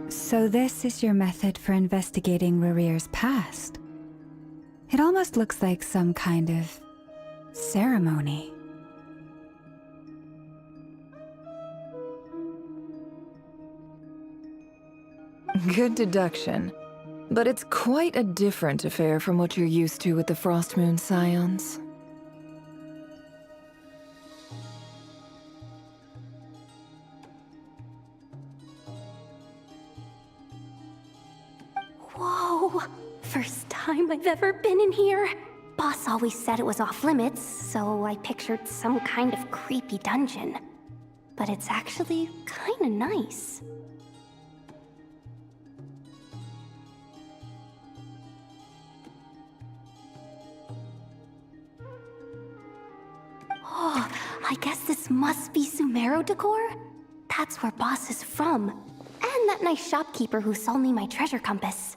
So this is your method for investigating Rarir's past. It almost looks like some kind of ceremony. Good deduction. But it's quite a different affair from what you're used to with the Frost Moon Scions. Whoa! First time I've ever been in here. Boss always said it was off limits, so I pictured some kind of creepy dungeon. But it's actually kinda nice. Oh, I guess this must be Sumeru decor? That's where Boss is from. And that nice shopkeeper who sold me my treasure compass.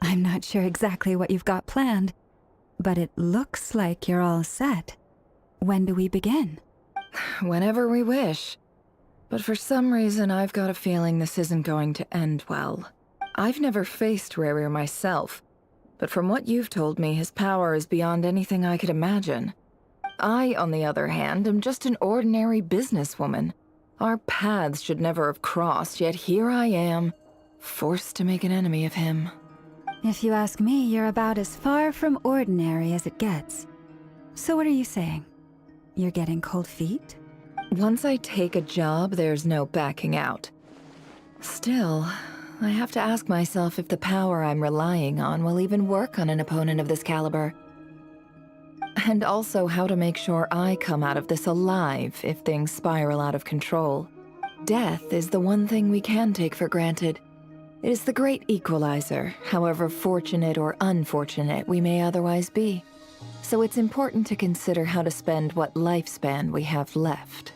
I'm not sure exactly what you've got planned, but it looks like you're all set. When do we begin? Whenever we wish. But for some reason, I've got a feeling this isn't going to end well. I've never faced Rarir myself, but from what you've told me, his power is beyond anything I could imagine. I, on the other hand, am just an ordinary businesswoman. Our paths should never have crossed, yet here I am, Forced to make an enemy of him. If you ask me, you're about as far from ordinary as it gets. So what are you saying? You're getting cold feet? Once I take a job, there's no backing out. Still, I have to ask myself if the power I'm relying on will even work on an opponent of this caliber. And also how to make sure I come out of this alive if things spiral out of control. Death is the one thing we can take for granted. It is the great equalizer, however fortunate or unfortunate we may otherwise be. So it's important to consider how to spend what lifespan we have left.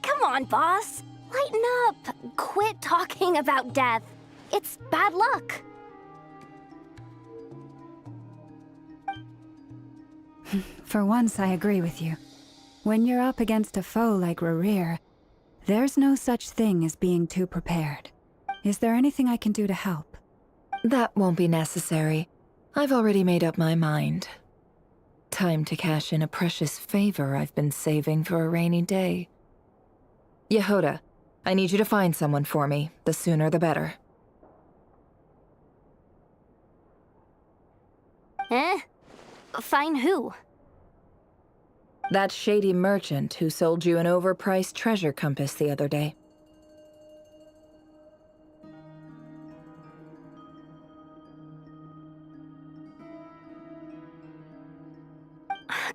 Come on, boss. Lighten up. Quit talking about death. It's bad luck. For once, I agree with you. When you're up against a foe like Rerir, there's no such thing as being too prepared. Is there anything I can do to help? That won't be necessary. I've already made up my mind. Time to cash in a precious favor I've been saving for a rainy day. Yehoda, I need you to find someone for me. The sooner the better. Eh? Find who? That shady merchant who sold you an overpriced treasure compass the other day.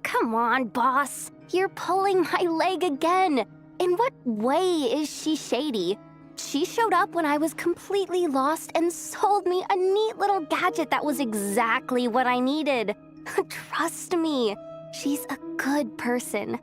Come on, boss. You're pulling my leg again. In what way is she shady? She showed up when I was completely lost and sold me a neat little gadget that was exactly what I needed. Trust me, she's a good person.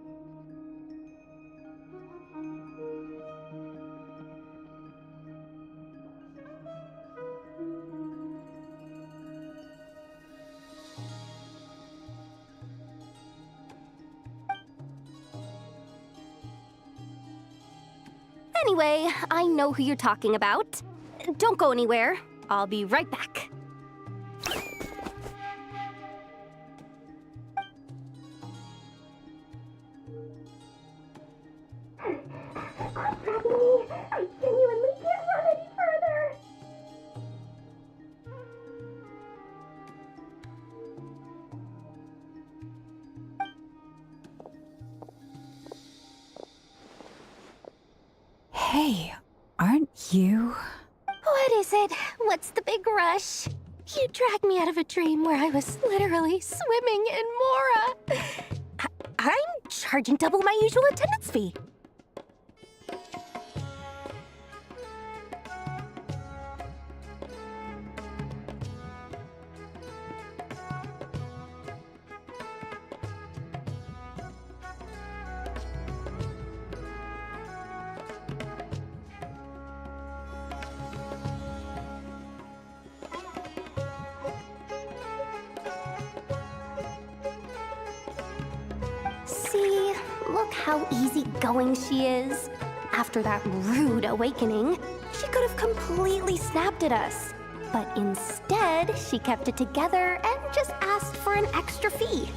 Anyway, I know who you're talking about. Don't go anywhere. I'll be right back. Quit grabbing me! I genuinely can't run any further! Hey, aren't you? What is it? What's the big rush? You dragged me out of a dream where I was literally swimming in Mora. I'm charging double my usual attendance fee. See, look how easygoing she is. After that rude awakening, she could have completely snapped at us. But instead, she kept it together and just asked for an extra fee.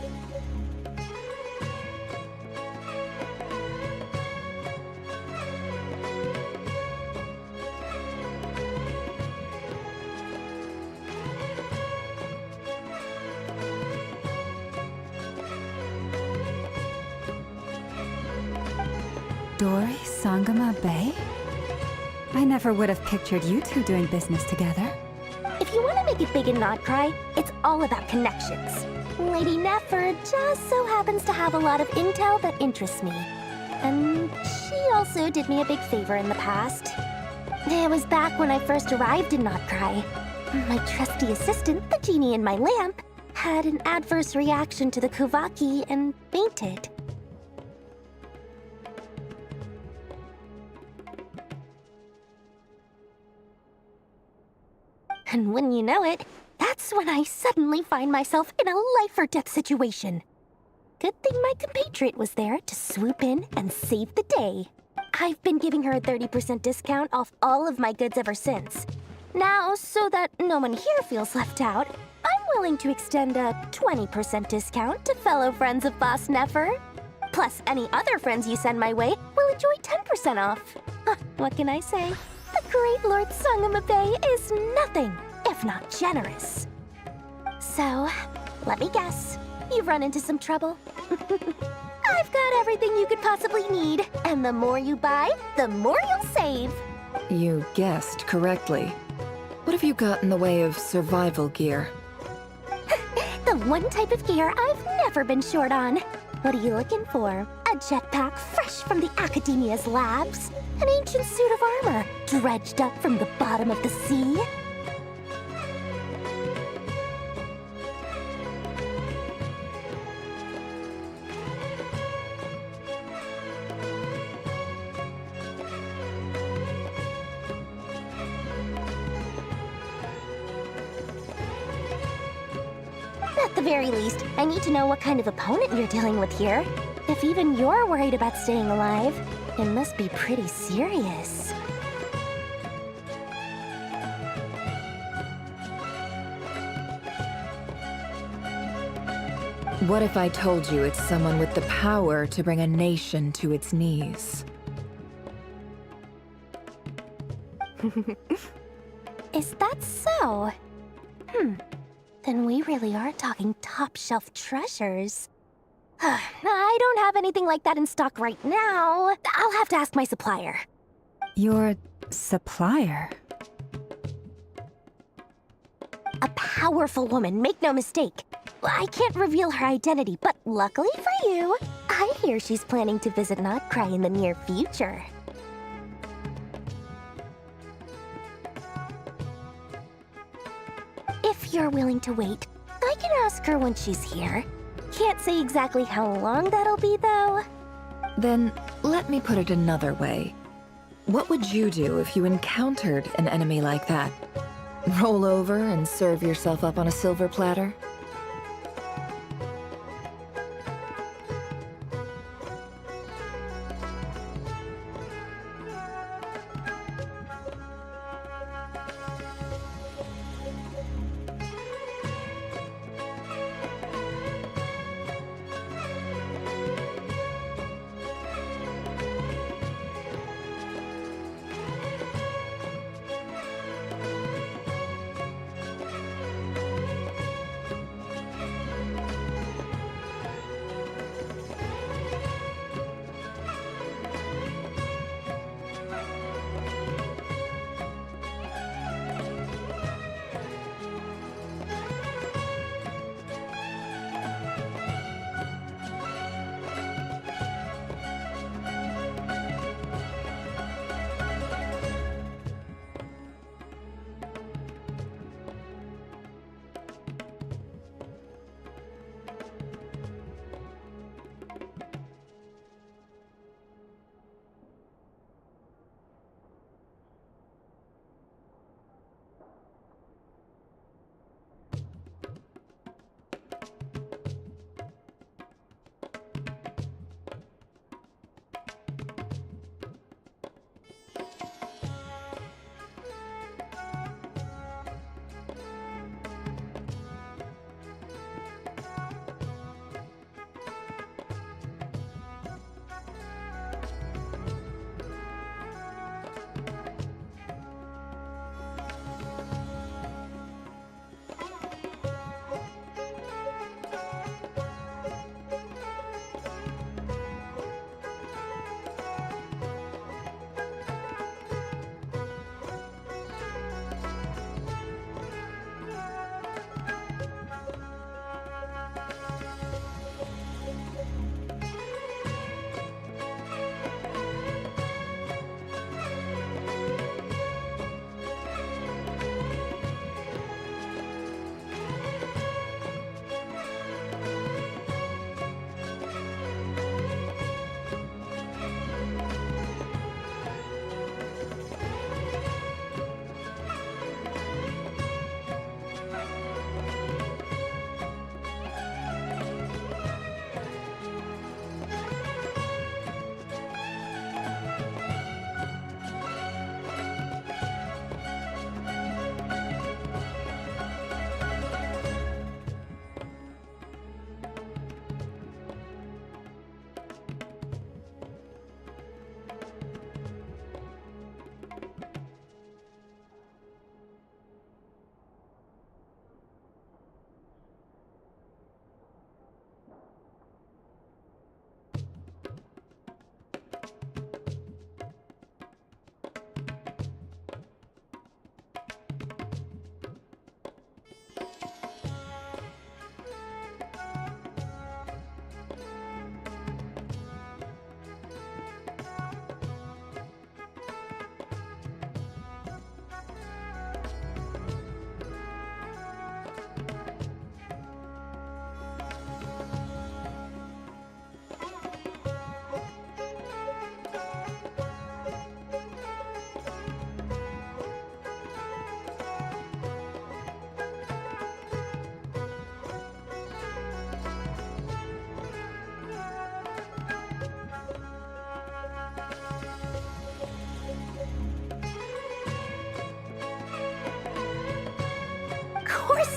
Dori, Sangama, Bay? I never would have pictured you two doing business together. If you want to make it big and not cry, it's all about connections. Lady Nefer just so happens to have a lot of intel that interests me. And she also did me a big favor in the past. It was back when I first arrived in Not Cry. My trusty assistant, the genie in my lamp, had an adverse reaction to the Kuvaki and fainted. And when you know it, that's when I suddenly find myself in a life-or-death situation. Good thing my compatriot was there to swoop in and save the day. I've been giving her a 30% discount off all of my goods ever since. Now, so that no one here feels left out, I'm willing to extend a 20% discount to fellow friends of Boss Nefer. Plus, any other friends you send my way will enjoy 10% off. What can I say? The great Lord Sangama Bay is nothing if not generous. So, let me guess. You've run into some trouble? I've got everything you could possibly need, and the more you buy, the more you'll save. You guessed correctly. What have you got in the way of survival gear? The one type of gear I've never been short on. What are you looking for? A jetpack fresh from the Academia's labs? An ancient suit of armor dredged up from the bottom of the sea? At the very least, I need to know what kind of opponent you're dealing with here. If even you're worried about staying alive, it must be pretty serious. What if I told you it's someone with the power to bring a nation to its knees? Is that so? Then we really are talking top-shelf treasures. I don't have anything like that in stock right now. I'll have to ask my supplier. Your supplier? A powerful woman, make no mistake. I can't reveal her identity, but luckily for you, I hear she's planning to visit Not Cry in the near future. If you're willing to wait, I can ask her when she's here. Can't say exactly how long that'll be, though. Then let me put it another way. What would you do if you encountered an enemy like that? Roll over and serve yourself up on a silver platter?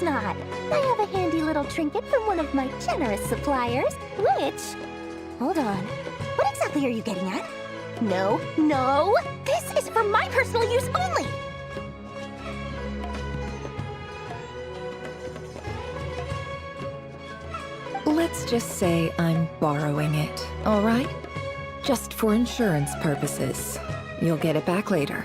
not. I have a handy little trinket from one of my generous suppliers, which... Hold on. What exactly are you getting at? No, no! This is for my personal use only! Let's just say I'm borrowing it, all right? Just for insurance purposes. You'll get it back later.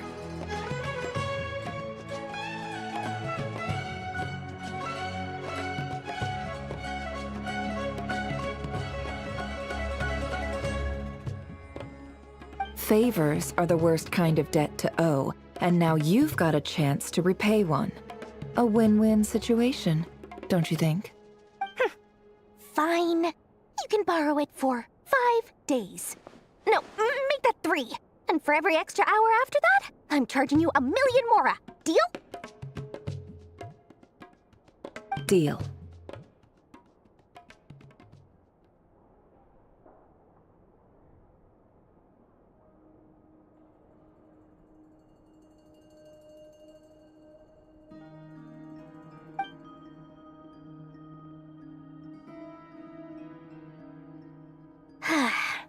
Favors are the worst kind of debt to owe, and now you've got a chance to repay one. A win-win situation, don't you think? Fine. You can borrow it for 5 days. No, make that 3. And for every extra hour after that, I'm charging you 1,000,000 mora. Deal? Deal.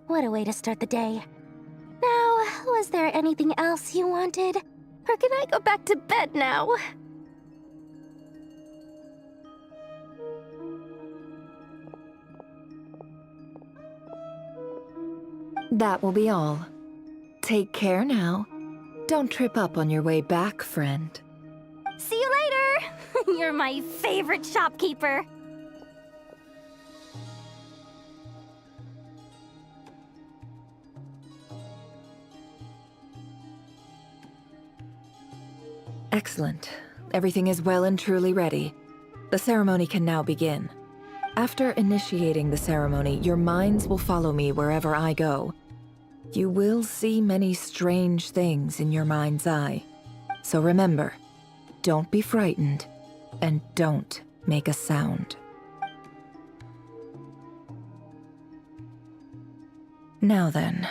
What a way to start the day. Now, was there anything else you wanted? Or can I go back to bed now? That will be all. Take care now. Don't trip up on your way back, friend. See you later! You're my favorite shopkeeper. Excellent. Everything is well and truly ready. The ceremony can now begin. After initiating the ceremony, your minds will follow me wherever I go. You will see many strange things in your mind's eye. So remember, don't be frightened, and don't make a sound. Now then,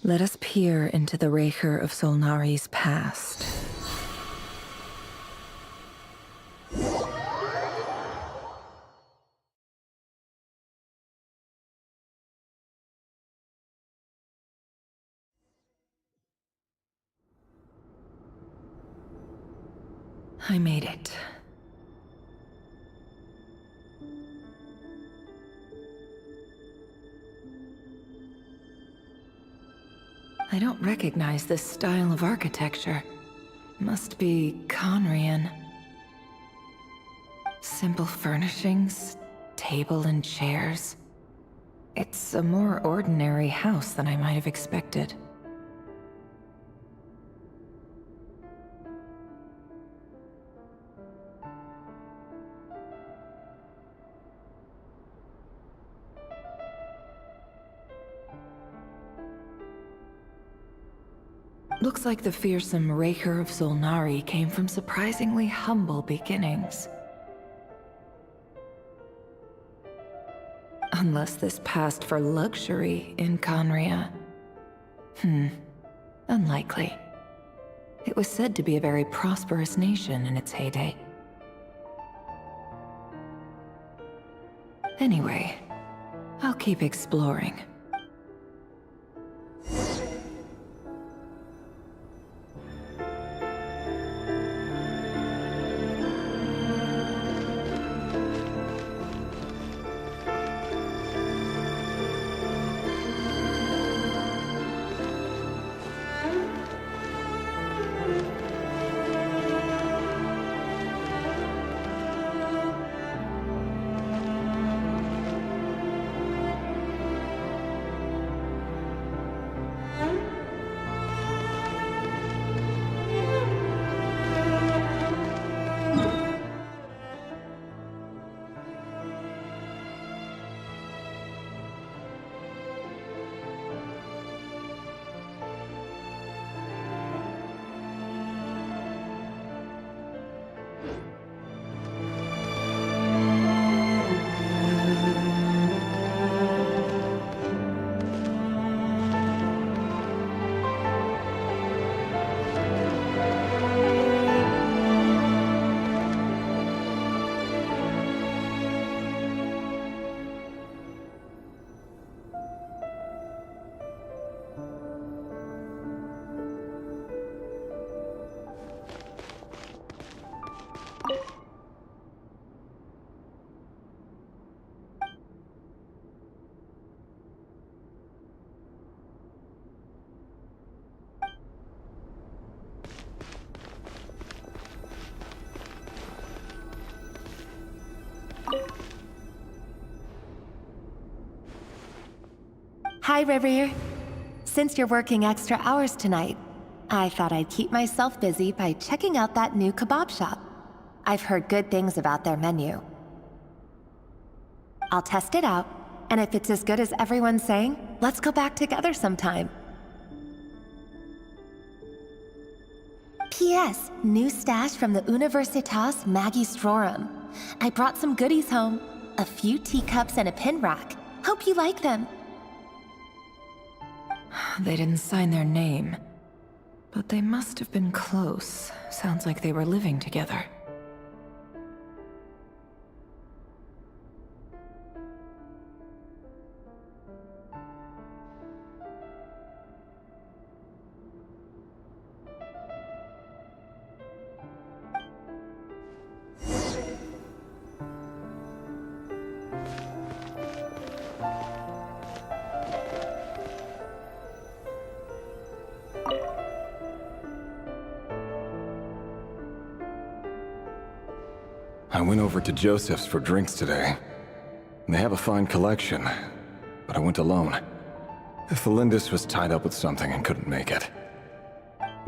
let us peer into the Raker of Solnari's past. I made it. I don't recognize this style of architecture. Must be Conrian. Simple furnishings, table and chairs. It's a more ordinary house than I might have expected. Looks like the fearsome Raker of Solnari came from surprisingly humble beginnings. Unless this passed for luxury in Conria. Unlikely. It was said to be a very prosperous nation in its heyday. Anyway, I'll keep exploring. Hi, River. Since you're working extra hours tonight, I thought I'd keep myself busy by checking out that new kebab shop. I've heard good things about their menu. I'll test it out, and if it's as good as everyone's saying, let's go back together sometime. P.S. New stash from the Universitas Magistrorum. I brought some goodies home. A few teacups and a pin rack. Hope you like them. They didn't sign their name, but they must have been close. Sounds like they were living together. I went over to Joseph's for drinks today. They have a fine collection, but I went alone. Felindis was tied up with something and couldn't make it.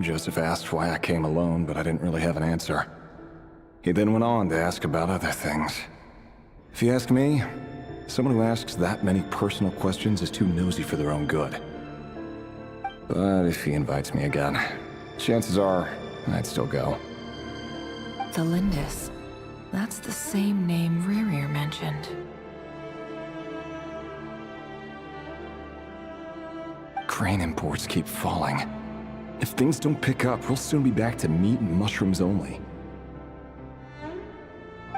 Joseph asked why I came alone, but I didn't really have an answer. He then went on to ask about other things. If you ask me, someone who asks that many personal questions is too nosy for their own good. But if he invites me again, chances are I'd still go. The Lindis. That's the same name Rerir mentioned. Grain imports keep falling. If things don't pick up, we'll soon be back to meat and mushrooms only.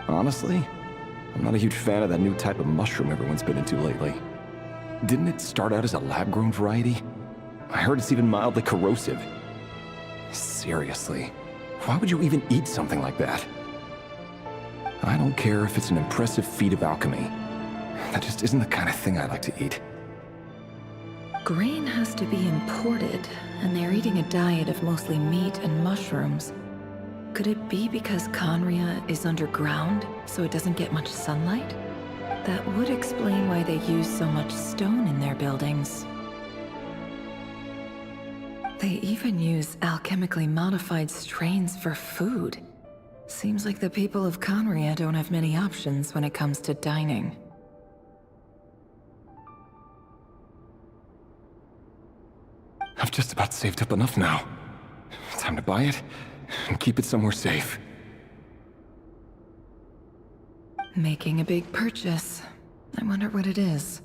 Honestly, I'm not a huge fan of that new type of mushroom everyone's been into lately. Didn't it start out as a lab-grown variety? I heard it's even mildly corrosive. Seriously, why would you even eat something like that? I don't care if it's an impressive feat of alchemy. That just isn't the kind of thing I like to eat. Grain has to be imported, and they're eating a diet of mostly meat and mushrooms. Could it be because Conria is underground, so it doesn't get much sunlight? That would explain why they use so much stone in their buildings. They even use alchemically modified strains for food. Seems like the people of Conria don't have many options when it comes to dining. I've just about saved up enough now. Time to buy it and keep it somewhere safe. Making a big purchase. I wonder what it is.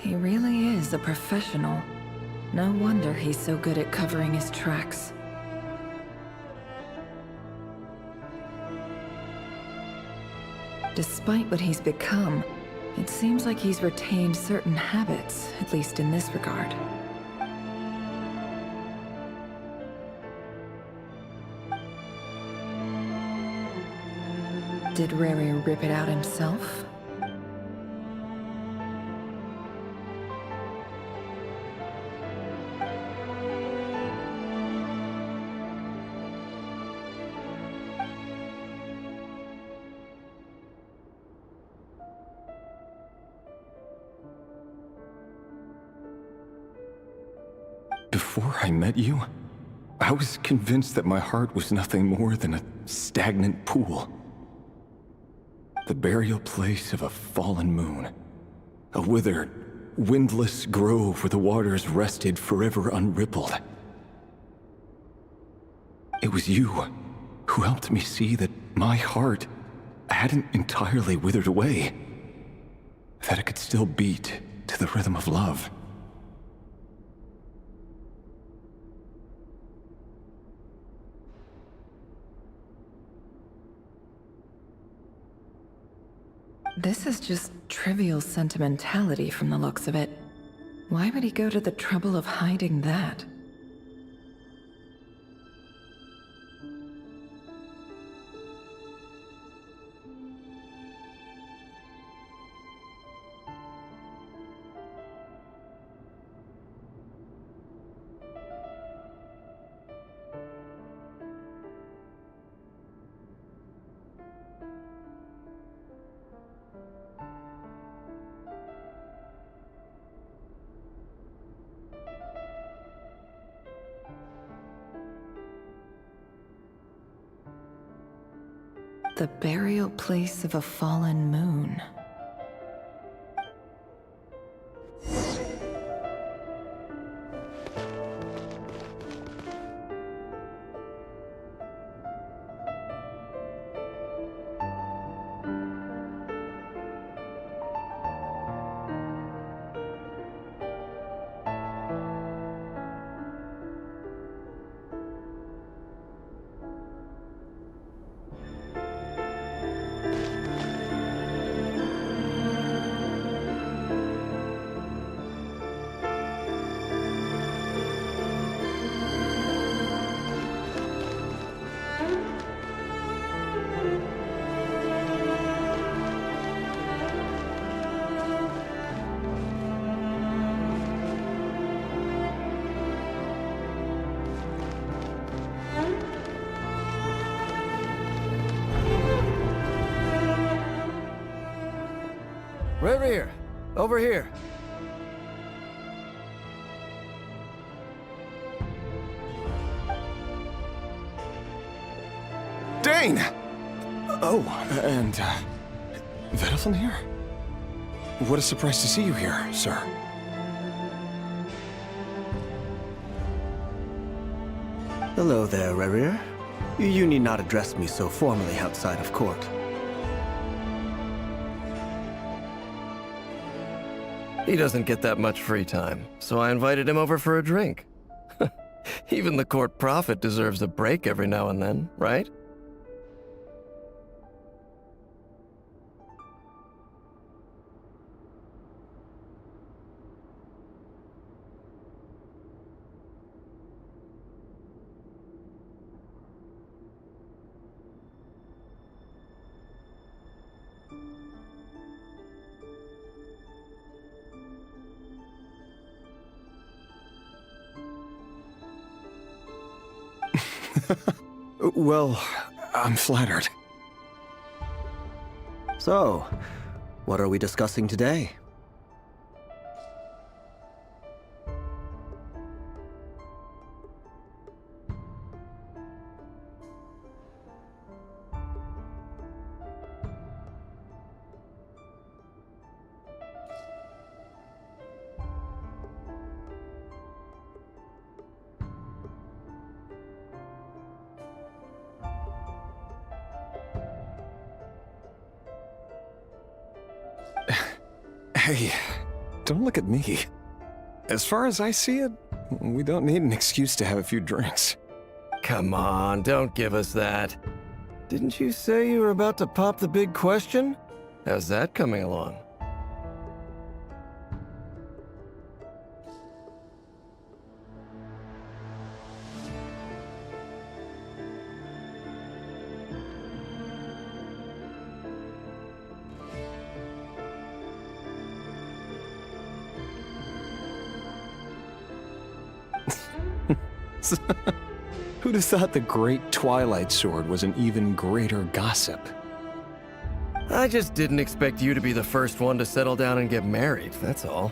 He really is a professional. No wonder he's so good at covering his tracks. Despite what he's become, it seems like he's retained certain habits, at least in this regard. Did Rary rip it out himself? Before I met you, I was convinced that my heart was nothing more than a stagnant pool. The burial place of a fallen moon. A withered, windless grove where the waters rested forever unrippled. It was you who helped me see that my heart hadn't entirely withered away. That it could still beat to the rhythm of love. This is just trivial sentimentality from the looks of it. Why would he go to the trouble of hiding that? The burial place of a fallen moon. Rear, over here. Dane! Oh, and, Vedelson here? What a surprise to see you here, sir. Hello there, Rerir. You need not address me so formally outside of court. He doesn't get that much free time, so I invited him over for a drink. Even the court prophet deserves a break every now and then, right? Well, I'm flattered. So, what are we discussing today? Hey, don't look at me. As far as I see it, we don't need an excuse to have a few drinks. Come on, don't give us that. Didn't you say you were about to pop the big question? How's that coming along? Who'd have thought the Great Twilight Sword was an even greater gossip? I just didn't expect you to be the first one to settle down and get married, that's all.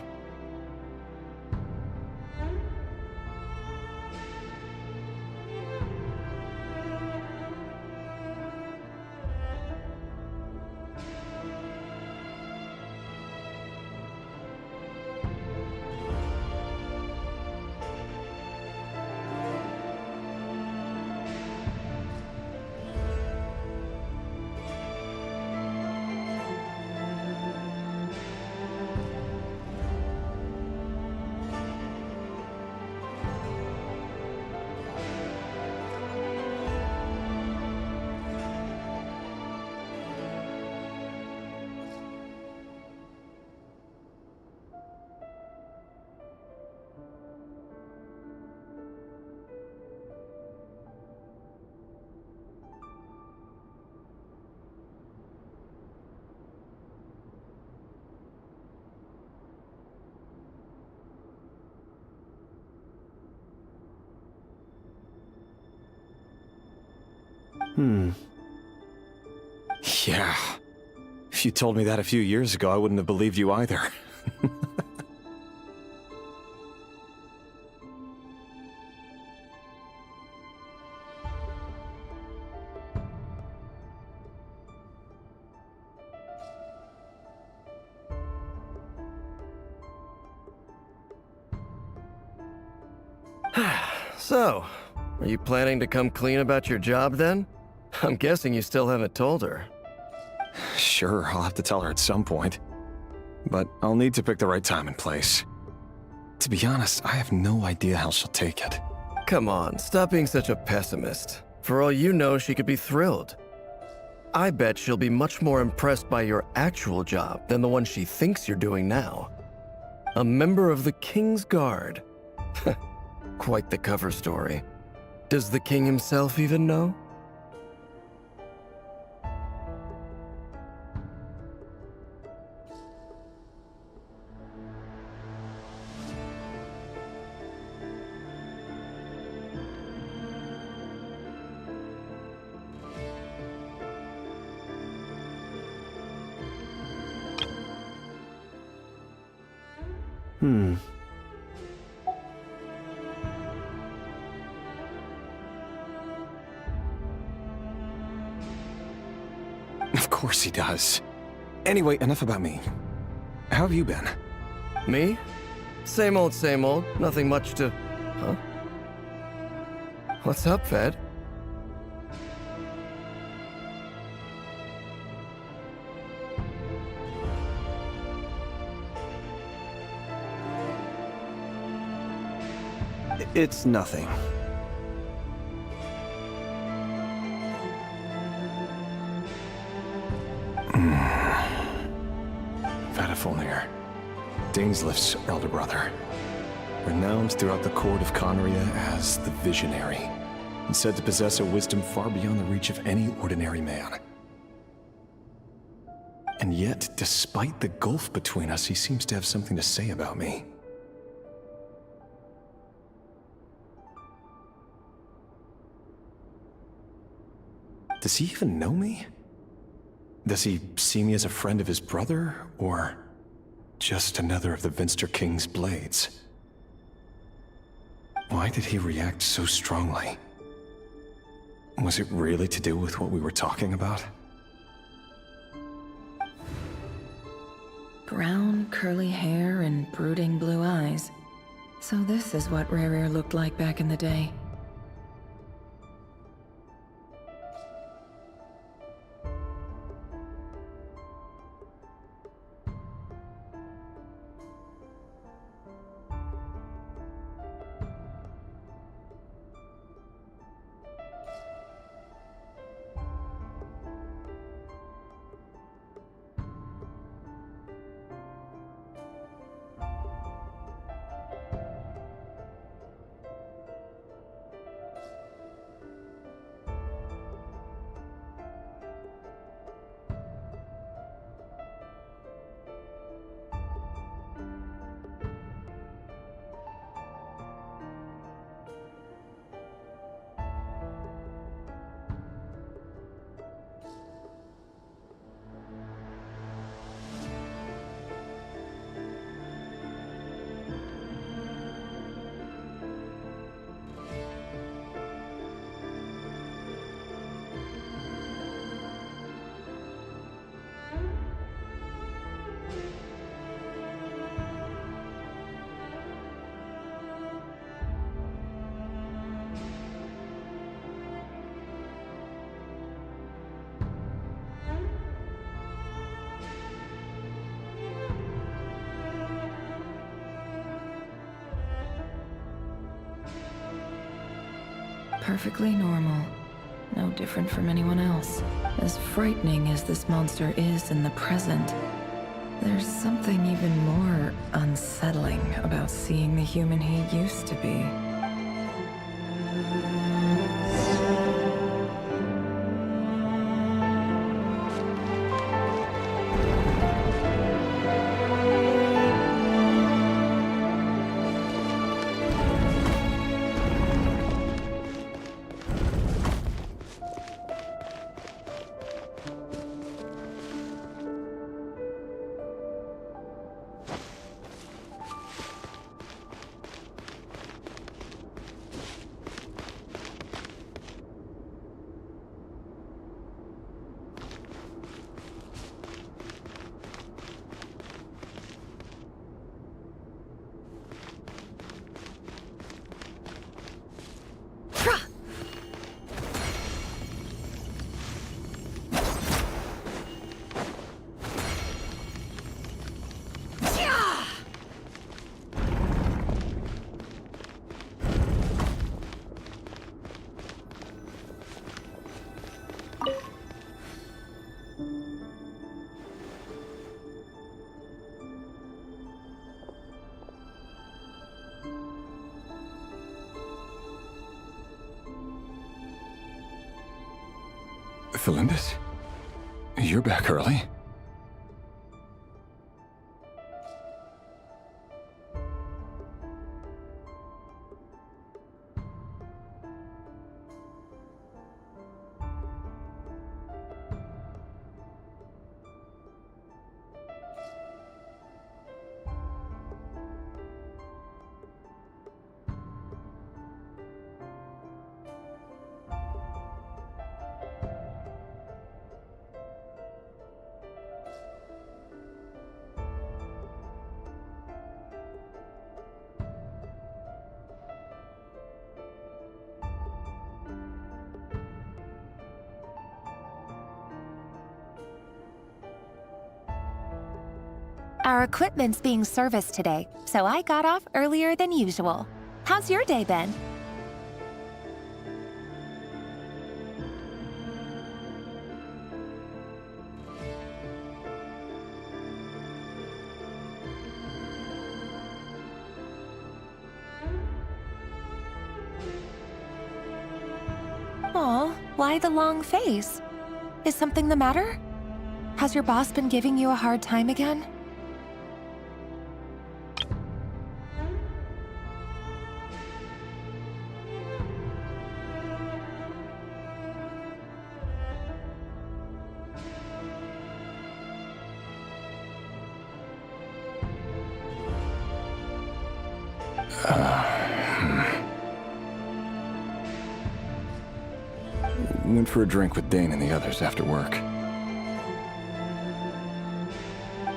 Yeah. If you told me that a few years ago, I wouldn't have believed you either. So, are you planning to come clean about your job then? I'm guessing you still haven't told her. Sure, I'll have to tell her at some point. But I'll need to pick the right time and place. To be honest, I have no idea how she'll take it. Come on, stop being such a pessimist. For all you know, she could be thrilled. I bet she'll be much more impressed by your actual job than the one she thinks you're doing now. A member of the King's Guard. Quite the cover story. Does the king himself even know? Of course he does. Anyway, enough about me. How have you been? Me? Same old, same old. Nothing much to... Huh? What's up, Fed? It's nothing. Vadafolnir, Dainsliff's elder brother. Renowned throughout the court of Conria as the Visionary, and said to possess a wisdom far beyond the reach of any ordinary man. And yet, despite the gulf between us, he seems to have something to say about me. Does he even know me? Does he see me as a friend of his brother, or just another of the Vinster King's blades? Why did he react so strongly? Was it really to do with what we were talking about? Brown, curly hair and brooding blue eyes. So this is what Rerir looked like back in the day. Perfectly normal. No different from anyone else. As frightening as this monster is in the present, there's something even more unsettling about seeing the human he used to be. Felindus? You're back early? Our equipment's being serviced today, so I got off earlier than usual. How's your day been? Aw, why the long face? Is something the matter? Has your boss been giving you a hard time again? Went for a drink with Dane and the others after work.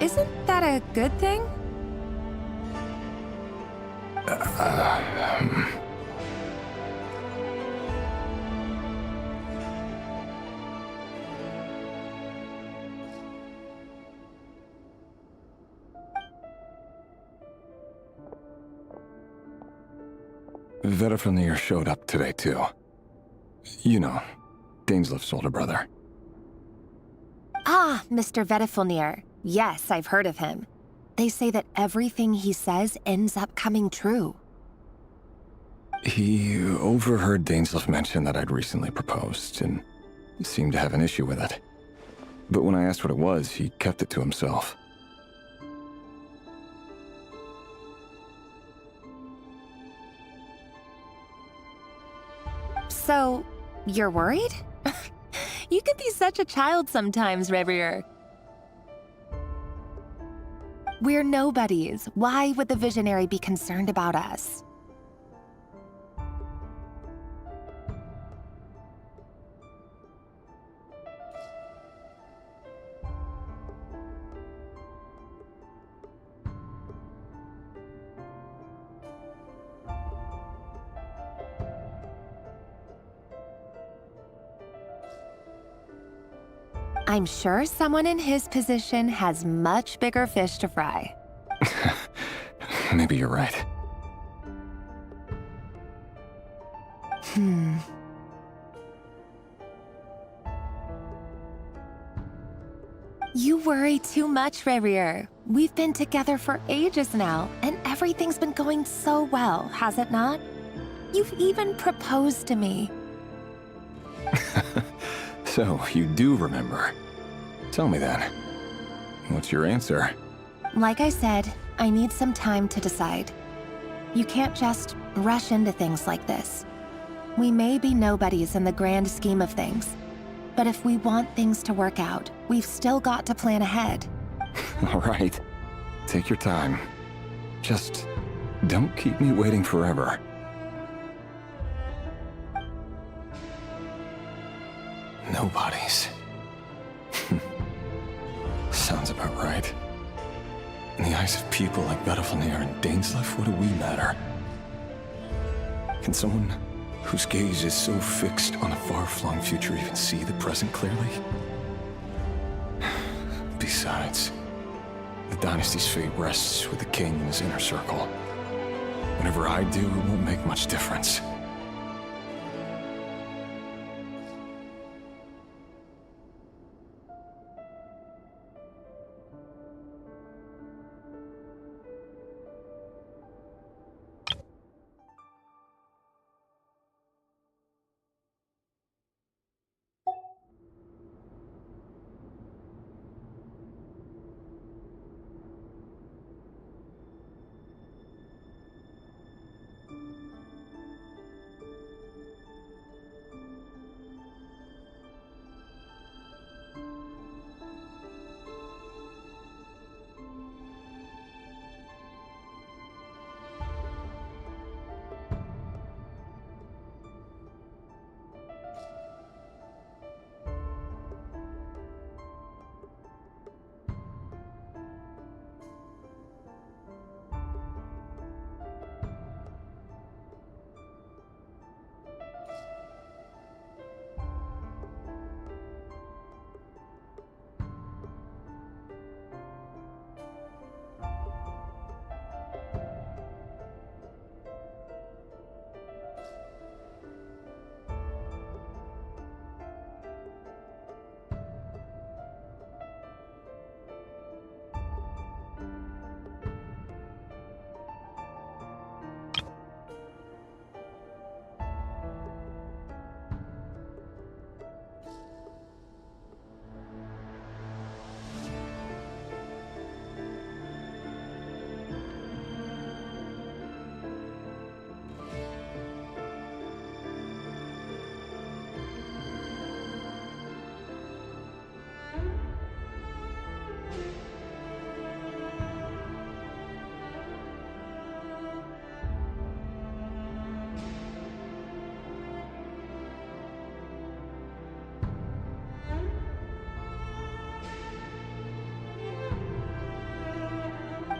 Isn't that a good thing? Vediflnir showed up today, too. You know, Daneslif's older brother. Ah, Mr. Vediflnir. Yes, I've heard of him. They say that everything he says ends up coming true. He overheard Daneslif mention that I'd recently proposed, and seemed to have an issue with it. But when I asked what it was, he kept it to himself. So, you're worried? You can be such a child sometimes, Reverie. We're nobodies. Why would the Visionary be concerned about us? I'm sure someone in his position has much bigger fish to fry. Maybe you're right. You worry too much, Rarier. We've been together for ages now, and everything's been going so well, has it not? You've even proposed to me. So, you do remember. Tell me then. What's your answer? Like I said, I need some time to decide. You can't just rush into things like this. We may be nobodies in the grand scheme of things, but if we want things to work out, we've still got to plan ahead. All right. Take your time. Just don't keep me waiting forever. Nobodies. Sounds about right. In the eyes of people like Bettelfenir and Dainsleif, what do we matter? Can someone whose gaze is so fixed on a far-flung future even see the present clearly? Besides, the dynasty's fate rests with the king and his inner circle. Whatever I do, it won't make much difference.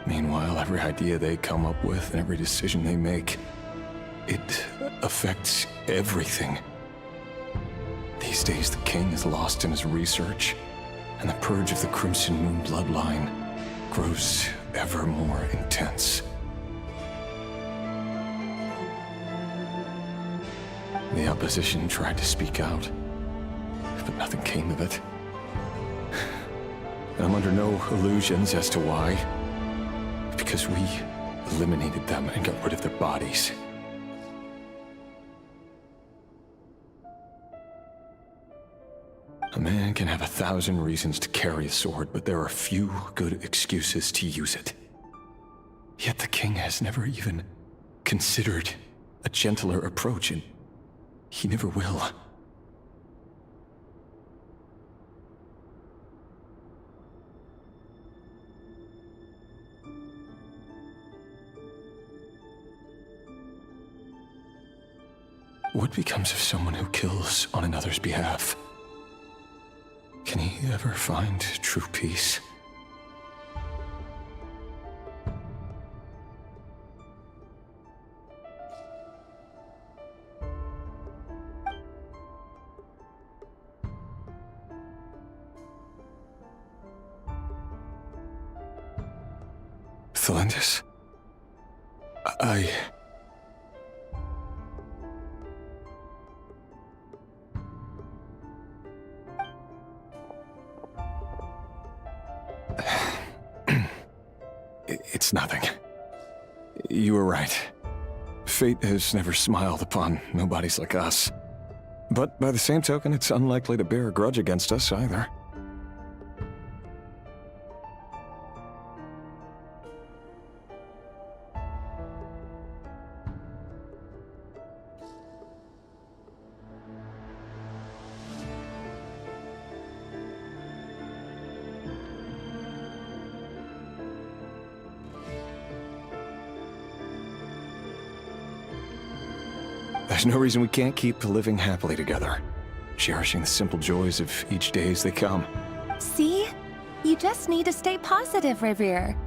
Meanwhile, every idea they come up with and every decision they make, it affects everything. These days, the king is lost in his research, and the purge of the Crimson Moon bloodline grows ever more intense. The opposition tried to speak out, but nothing came of it. I'm under no illusions as to why. Because we eliminated them and got rid of their bodies. A man can have 1,000 reasons to carry a sword, but there are few good excuses to use it. Yet the king has never even considered a gentler approach, and he never will. What becomes of someone who kills on another's behalf? Can he ever find true peace? Thelendis? It's nothing. You were right. Fate has never smiled upon nobodies like us. But by the same token, it's unlikely to bear a grudge against us either. There's no reason we can't keep living happily together, cherishing the simple joys of each day as they come. See? You just need to stay positive, Revere.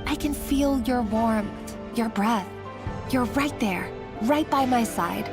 I can feel your warmth, your breath. You're right there, right by my side.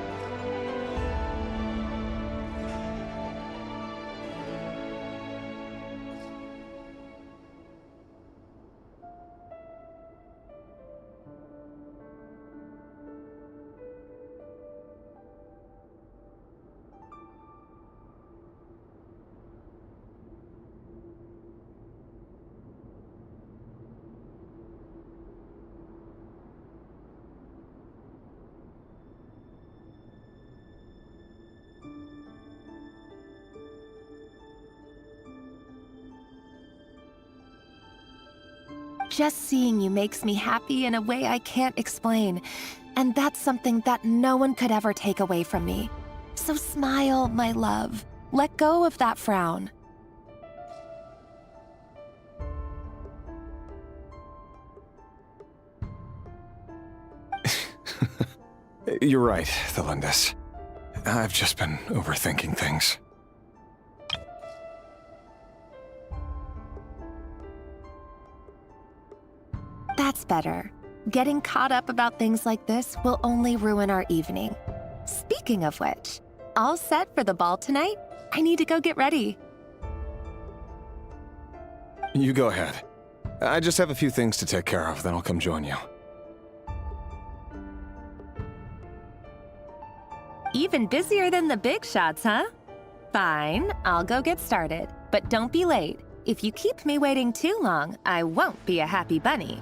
Just seeing you makes me happy in a way I can't explain. And that's something that no one could ever take away from me. So smile, my love. Let go of that frown. You're right, Thelindis. I've just been overthinking things. That's better. Getting caught up about things like this will only ruin our evening. Speaking of which, all set for the ball tonight? I need to go get ready. You go ahead. I just have a few things to take care of, then I'll come join you. Even busier than the big shots, huh? Fine, I'll go get started. But don't be late. If you keep me waiting too long, I won't be a happy bunny.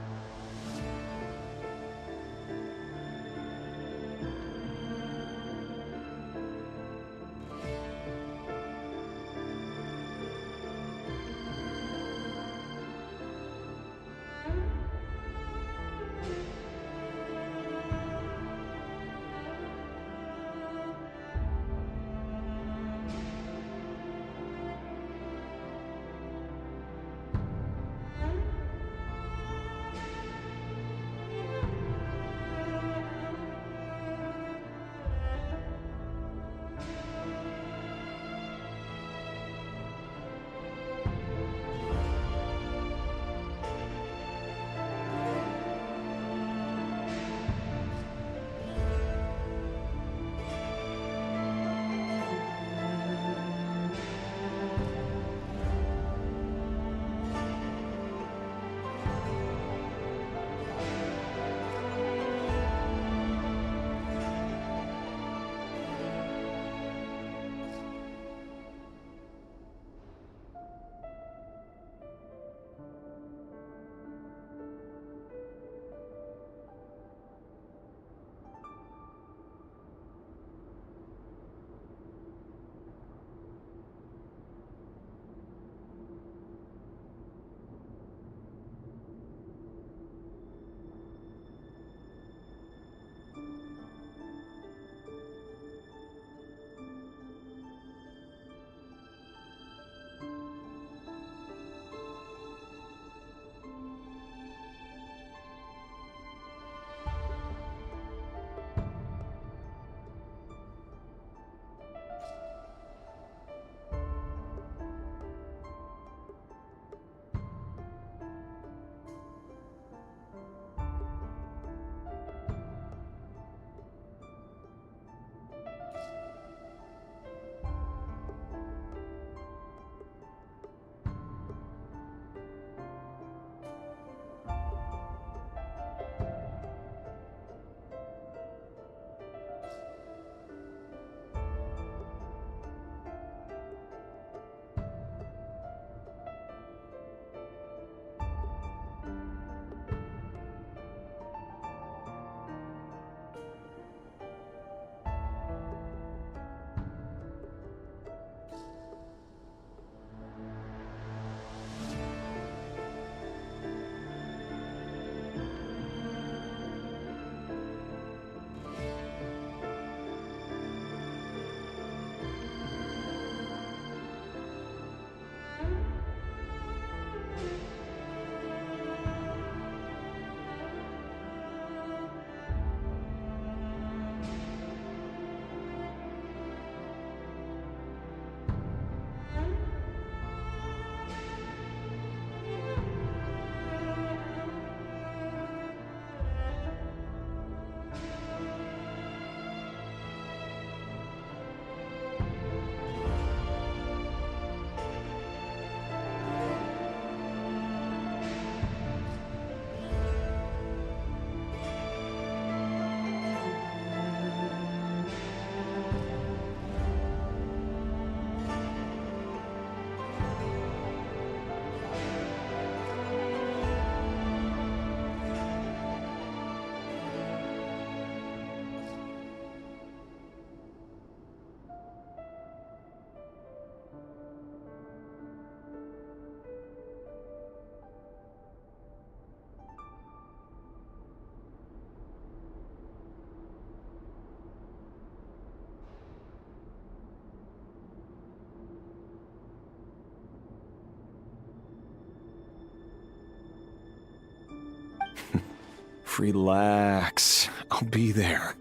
Relax. I'll be there.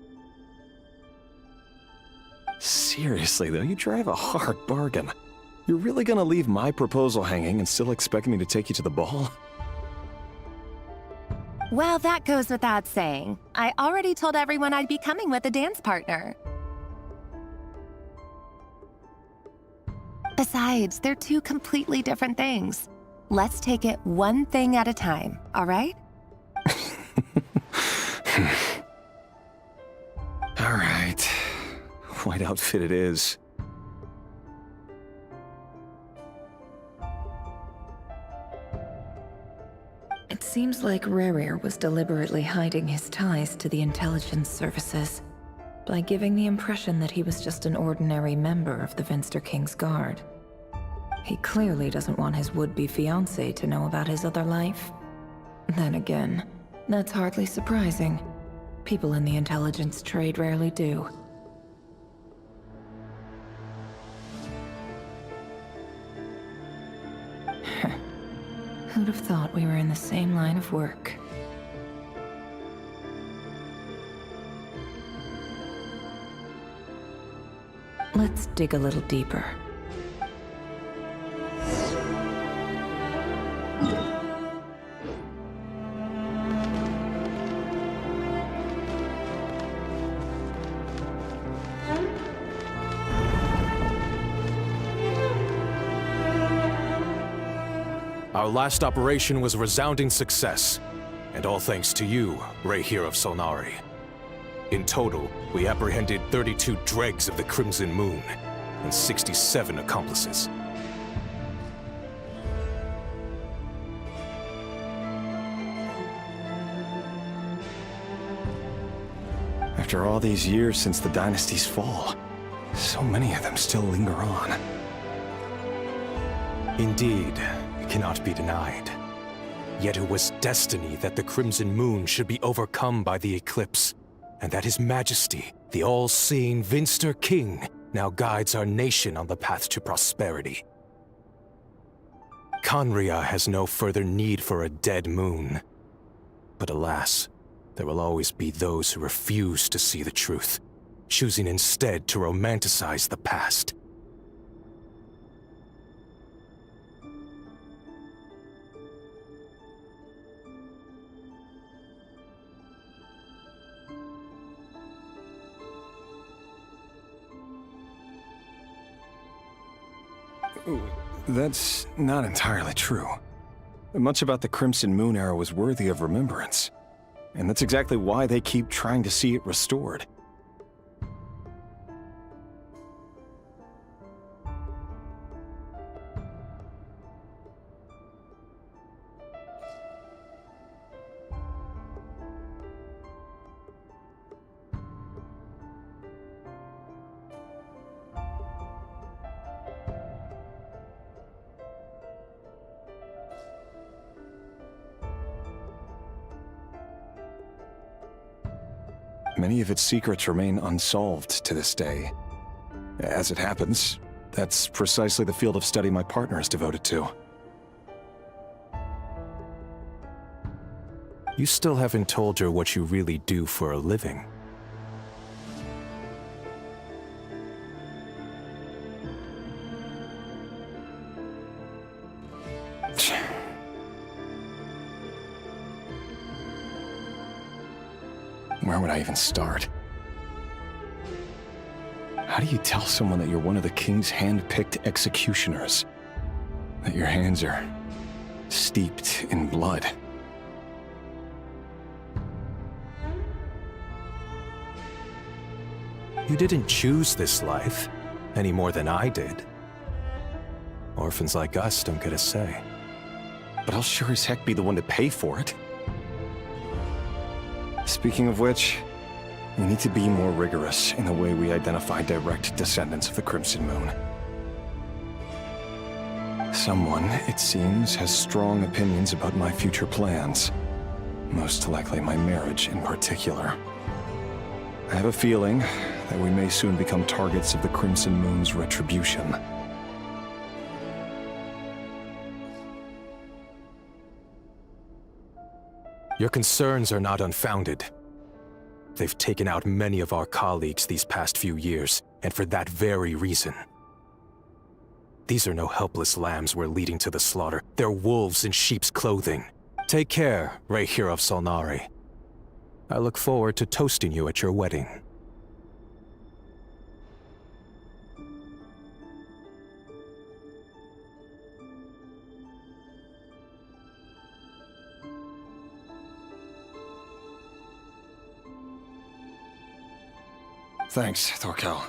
Seriously, though, you drive a hard bargain. You're really gonna leave my proposal hanging and still expect me to take you to the ball? Well, that goes without saying. I already told everyone I'd be coming with a dance partner. Besides, they're two completely different things. Let's take it one thing at a time, all right? All right. White outfit it is. It seems like Rerir was deliberately hiding his ties to the intelligence services by giving the impression that he was just an ordinary member of the Vinster King's Guard. He clearly doesn't want his would-be fiancée to know about his other life. Then again, that's hardly surprising. People in the intelligence trade rarely do. Who'd have thought we were in the same line of work? Let's dig a little deeper. Our last operation was a resounding success, and all thanks to you, Rahier of Solnari. In total, we apprehended 32 dregs of the Crimson Moon, and 67 accomplices. After all these years since the dynasty's fall, so many of them still linger on. Indeed, it cannot be denied. Yet it was destiny that the Crimson Moon should be overcome by the eclipse, and that His Majesty, the all-seeing Vinster King, now guides our nation on the path to prosperity. Khaenri'ah has no further need for a dead moon. But alas, there will always be those who refuse to see the truth, choosing instead to romanticize the past. That's not entirely true. Much about the Crimson Moon era was worthy of remembrance, and that's exactly why they keep trying to see it restored. Many of its secrets remain unsolved to this day. As it happens, that's precisely the field of study my partner is devoted to. You still haven't told her what you really do for a living. Where would I even start? How do you tell someone that you're one of the king's hand-picked executioners? That your hands are steeped in blood? You didn't choose this life, any more than I did. Orphans like us don't get a say. But I'll sure as heck be the one to pay for it. Speaking of which, we need to be more rigorous in the way we identify direct descendants of the Crimson Moon. Someone, it seems, has strong opinions about my future plans. Most likely my marriage in particular. I have a feeling that we may soon become targets of the Crimson Moon's retribution. Your concerns are not unfounded. They've taken out many of our colleagues these past few years, and for that very reason. These are no helpless lambs we're leading to the slaughter. They're wolves in sheep's clothing. Take care, Rayhir of Solnari. I look forward to toasting you at your wedding. Thanks, Thorkel.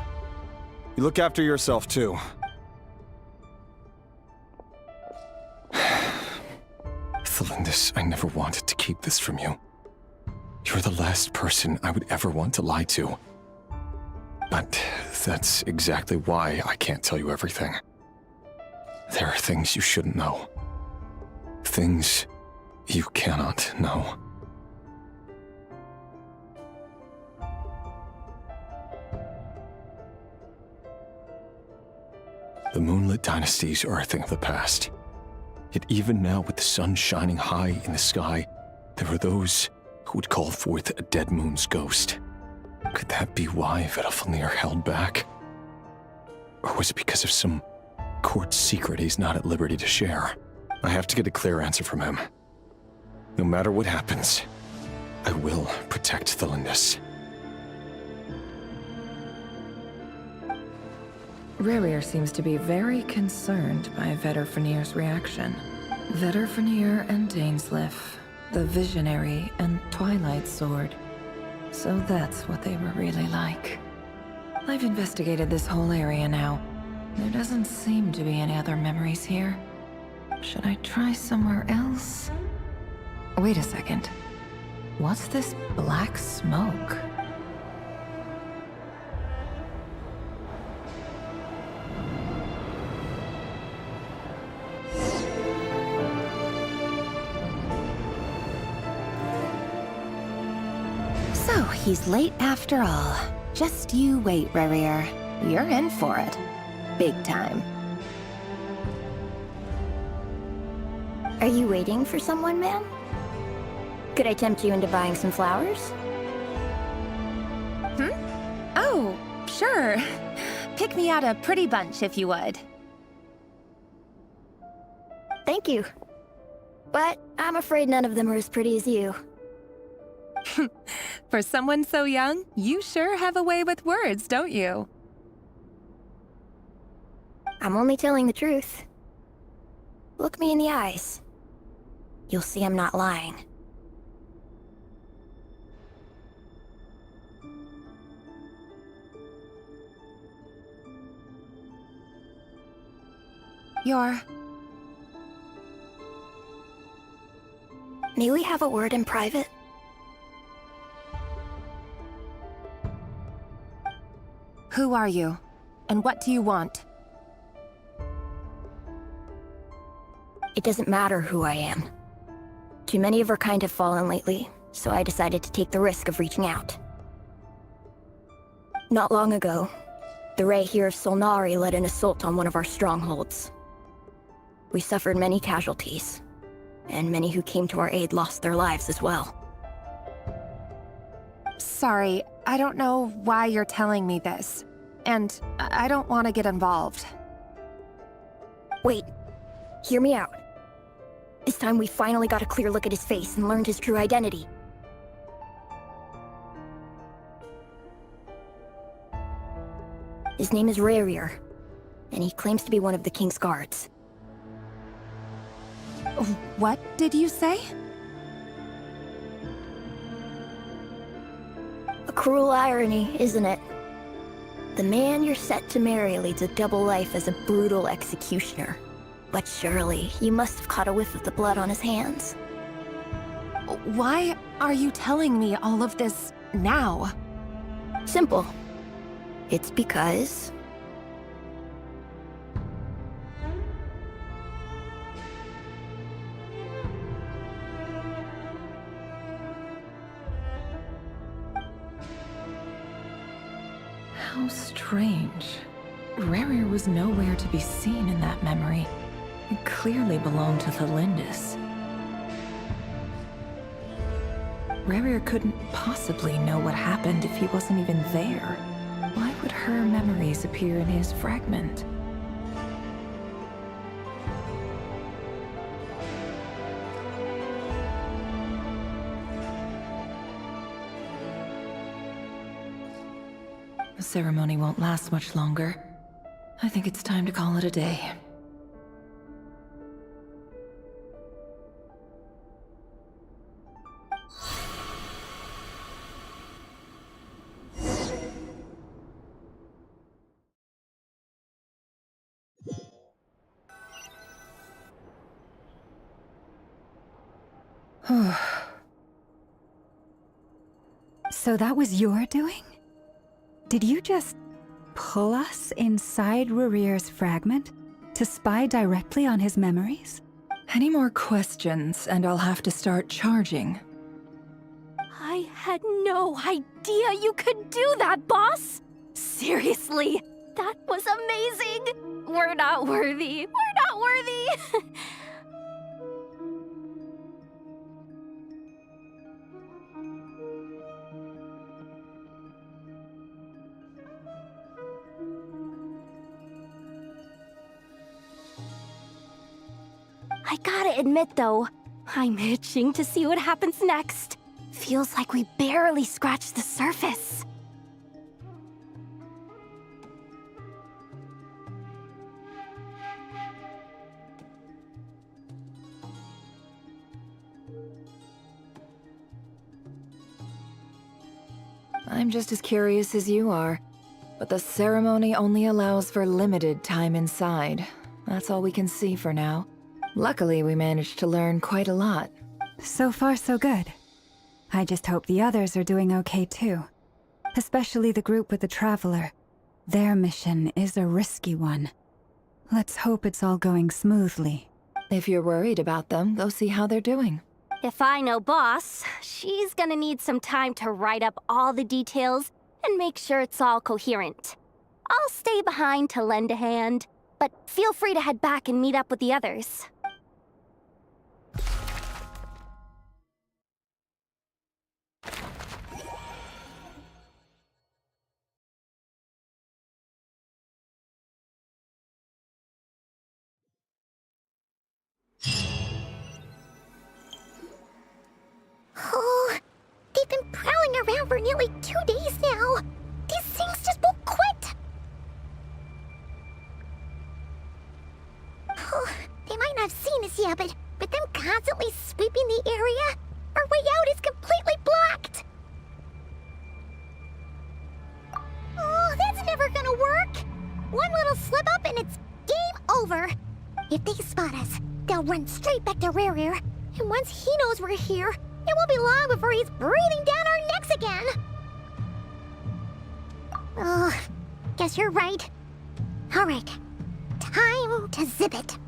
You look after yourself, too. Thelindis, I never wanted to keep this from you. You're the last person I would ever want to lie to. But that's exactly why I can't tell you everything. There are things you shouldn't know. Things you cannot know. The moonlit dynasties are a thing of the past. Yet even now, with the sun shining high in the sky, there are those who would call forth a dead moon's ghost. Could that be why Vedalfnir held back? Or was it because of some court secret he's not at liberty to share? I have to get a clear answer from him. No matter what happens, I will protect Thelindis. Rayhir seems to be very concerned by Vedalfnir's reaction. Vedalfnir and Dainsleif, the Visionary and Twilight Sword. So that's what they were really like. I've investigated this whole area now. There doesn't seem to be any other memories here. Should I try somewhere else? Wait a second. What's this black smoke? So, he's late after all. Just you wait, Rayhir. You're in for it. Big time. Are you waiting for someone, ma'am? Could I tempt you into buying some flowers? Oh, sure. Pick me out a pretty bunch if you would. Thank you. But I'm afraid none of them are as pretty as you. For someone so young, you sure have a way with words, don't you? I'm only telling the truth. Look me in the eyes. You'll see I'm not lying. May we have a word in private? Who are you? And what do you want? It doesn't matter who I am. Too many of our kind have fallen lately, so I decided to take the risk of reaching out. Not long ago, the Rayhir of Solnari led an assault on one of our strongholds. We suffered many casualties, and many who came to our aid lost their lives as well. Sorry, I don't know why you're telling me this. And I don't want to get involved. Wait, hear me out. This time we finally got a clear look at his face and learned his true identity. His name is Rayhir, and he claims to be one of the King's guards. What did you say? A cruel irony, isn't it? The man you're set to marry leads a double life as a brutal executioner. But surely, you must have caught a whiff of the blood on his hands. Why are you telling me all of this now? Simple. It's because... How strange. Rayhir was nowhere to be seen in that memory. It clearly belonged to Thelindis. Rerir couldn't possibly know what happened if he wasn't even there. Why would her memories appear in his fragment? The ceremony won't last much longer. I think it's time to call it a day. So that was your doing? Did you just pull us inside Rerir's fragment to spy directly on his memories? Any more questions, and I'll have to start charging. I had no idea you could do that, boss! Seriously, that was amazing! We're not worthy. We're not worthy! I gotta admit, though, I'm itching to see what happens next. Feels like we barely scratched the surface. I'm just as curious as you are, but the ceremony only allows for limited time inside. That's all we can see for now. Luckily, we managed to learn quite a lot. So far, so good. I just hope the others are doing okay too. Especially the group with the Traveler. Their mission is a risky one. Let's hope it's all going smoothly. If you're worried about them, go see how they're doing. If I know Boss, she's gonna need some time to write up all the details and make sure it's all coherent. I'll stay behind to lend a hand, but feel free to head back and meet up with the others. Oh, they've been prowling around for nearly 2 days now. These things just won't quit. Oh, they might not have seen us yet, but them constantly sweeping the area, our way out is completely blocked. Oh, that's never gonna work. One little slip up and it's game over. If they spot us, they'll run straight back to Rerir, and once he knows we're here, it won't be long before he's breathing down our necks again. Oh, guess you're right. All right, time to zip it.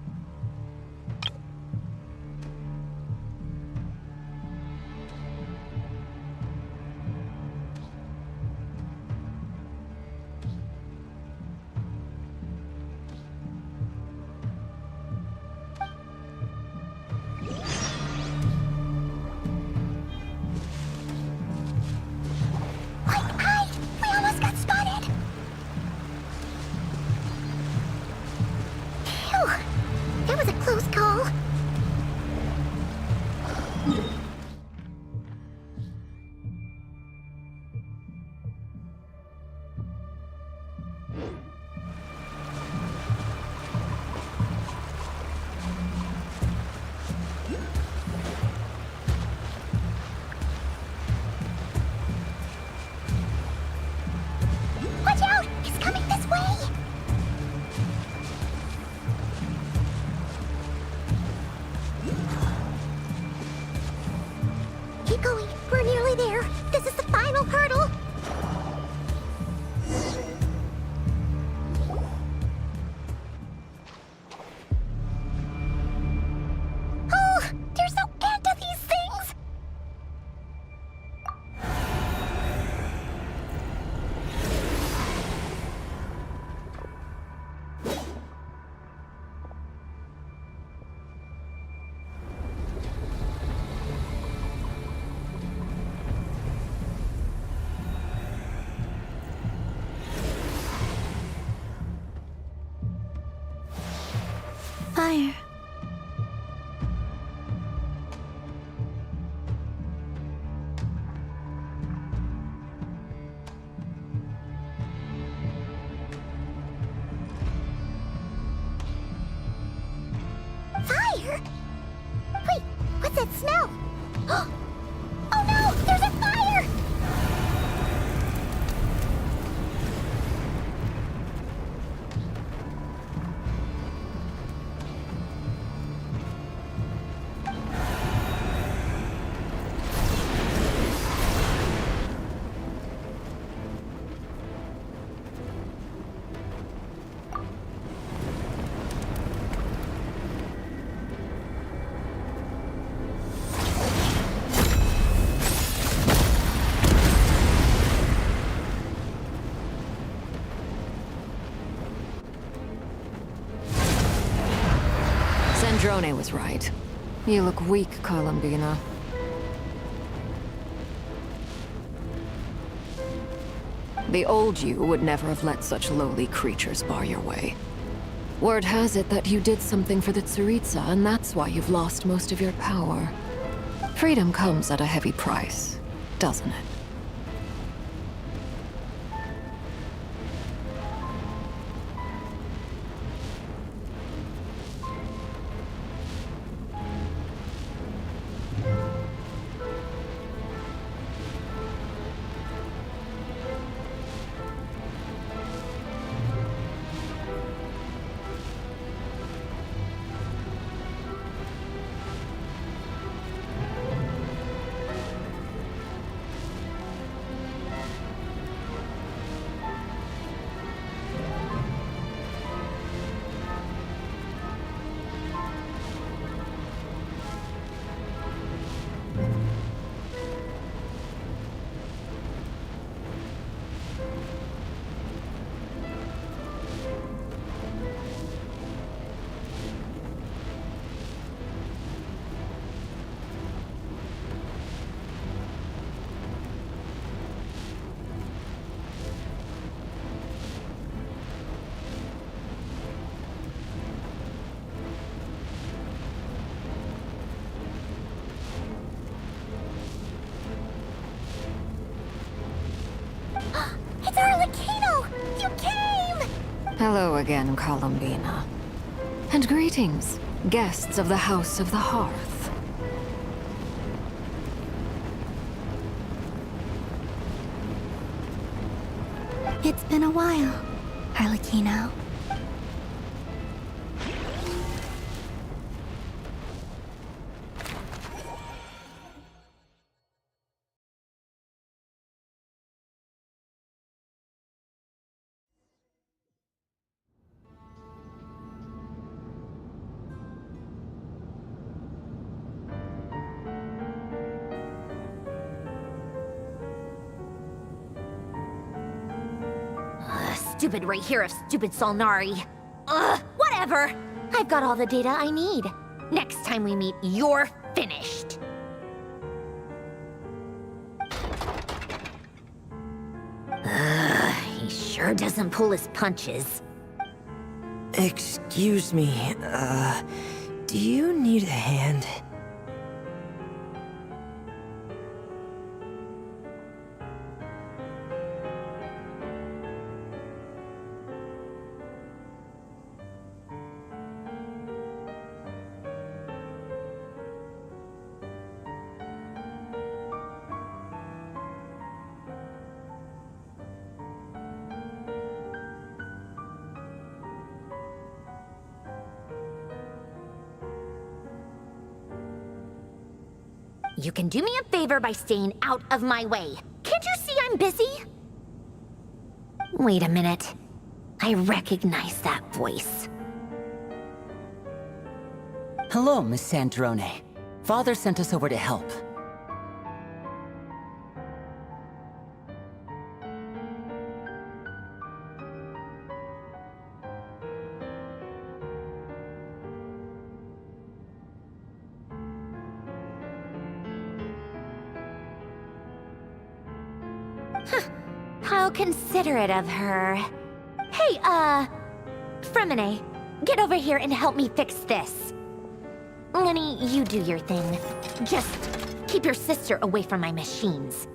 fire. Fire? Wait, what's that smell? Oh no! There's a fire! Sandrone was right. You look weak, Columbina. The old you would never have let such lowly creatures bar your way. Word has it that you did something for the Tsaritsa, and that's why you've lost most of your power. Freedom comes at a heavy price, doesn't it? It's Arlecchino! You came! Hello again, Columbina. And greetings, guests of the House of the Hearth. It's been a while, Arlecchino. Stupid right here of stupid Solnari. Ugh, whatever. I've got all the data I need. Next time we meet, you're finished. He sure doesn't pull his punches. Excuse me, do you need a hand? You can do me a favor by staying out of my way. Can't you see I'm busy? Wait a minute. I recognize that voice. Hello, Miss Sandrone. Father sent us over to help. How considerate of her. Hey, Fremine, get over here and help me fix this. Lenny, you do your thing. Just keep your sister away from my machines.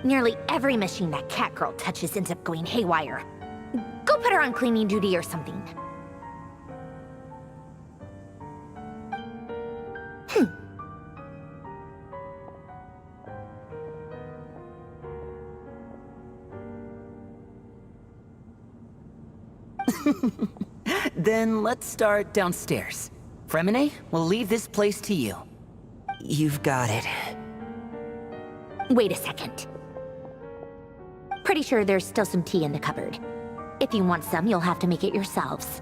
Nearly every machine that Catgirl touches ends up going haywire. Go put her on cleaning duty or something. Then let's start downstairs. Fremine, we'll leave this place to you. You've got it. Wait a second. Pretty sure there's still some tea in the cupboard. If you want some, you'll have to make it yourselves.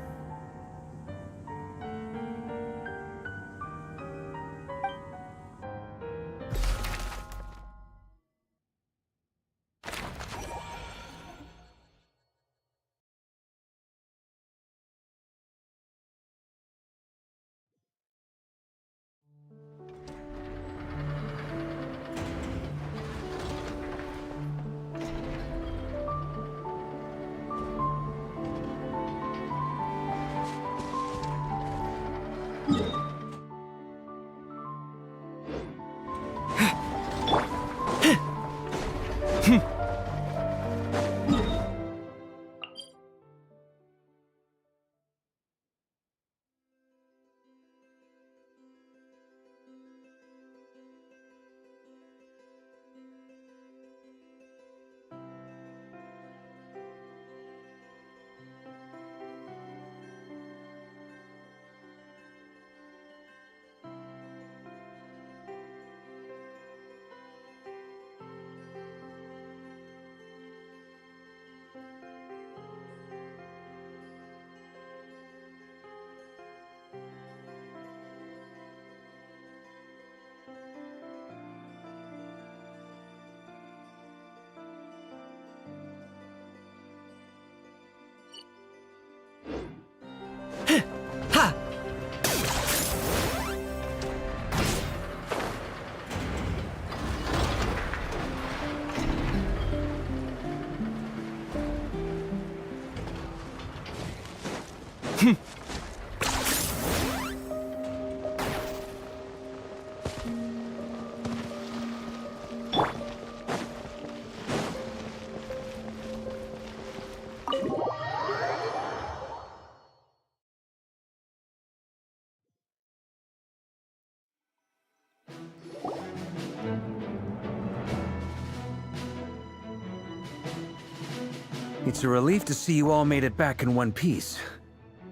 It's a relief to see you all made it back in one piece.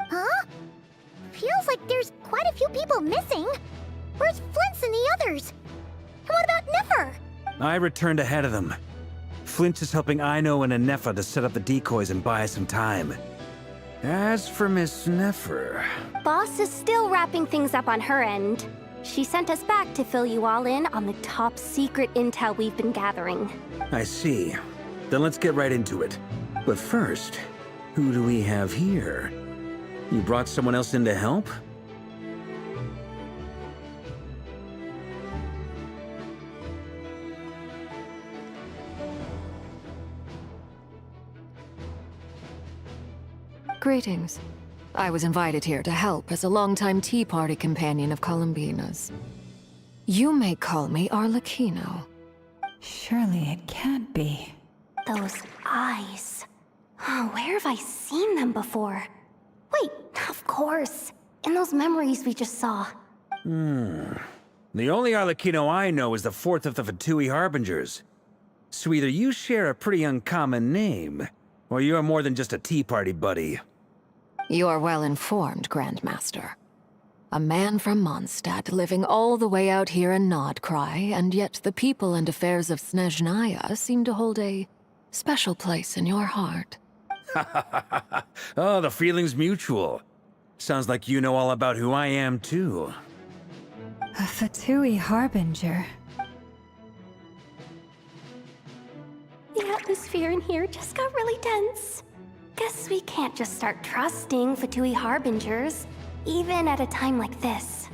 Huh? Feels like there's quite a few people missing. Where's Flint's and the others? And what about Nefer? I returned ahead of them. Flint is helping Ino and Anefa to set up the decoys and buy us some time. As for Miss Nefer... Boss is still wrapping things up on her end. She sent us back to fill you all in on the top secret intel we've been gathering. I see. Then let's get right into it. But first, who do we have here? You brought someone else in to help? Greetings. I was invited here to help as a longtime Tea Party companion of Columbina's. You may call me Arlecchino. Surely it can't be. Those eyes. Oh, where have I seen them before? Wait, of course. In those memories we just saw. The only Arlecchino I know is the fourth of the Fatui Harbingers. So either you share a pretty uncommon name, or you're more than just a Tea Party buddy. You are well informed, Grandmaster. A man from Mondstadt living all the way out here in Nodcry, and yet the people and affairs of Snezhnaya seem to hold a special place in your heart. Oh, the feeling's mutual. Sounds like you know all about who I am, too. A Fatui Harbinger. The atmosphere in here just got really tense. Guess we can't just start trusting Fatui Harbingers, even at a time like this.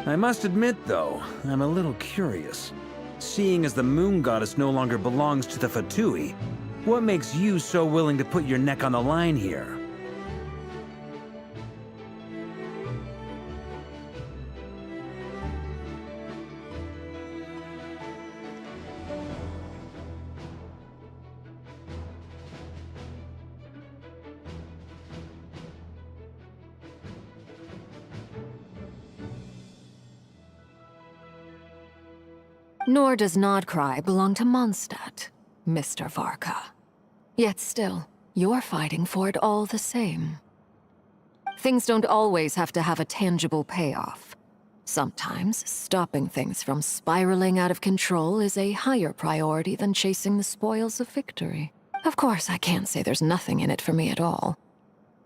I must admit, though, I'm a little curious. Seeing as the moon goddess no longer belongs to the Fatui, what makes you so willing to put your neck on the line here? Nor does Nodcry belong to Mondstadt, Mr. Varka. Yet still, you're fighting for it all the same. Things don't always have to have a tangible payoff. Sometimes, stopping things from spiraling out of control is a higher priority than chasing the spoils of victory. Of course, I can't say there's nothing in it for me at all.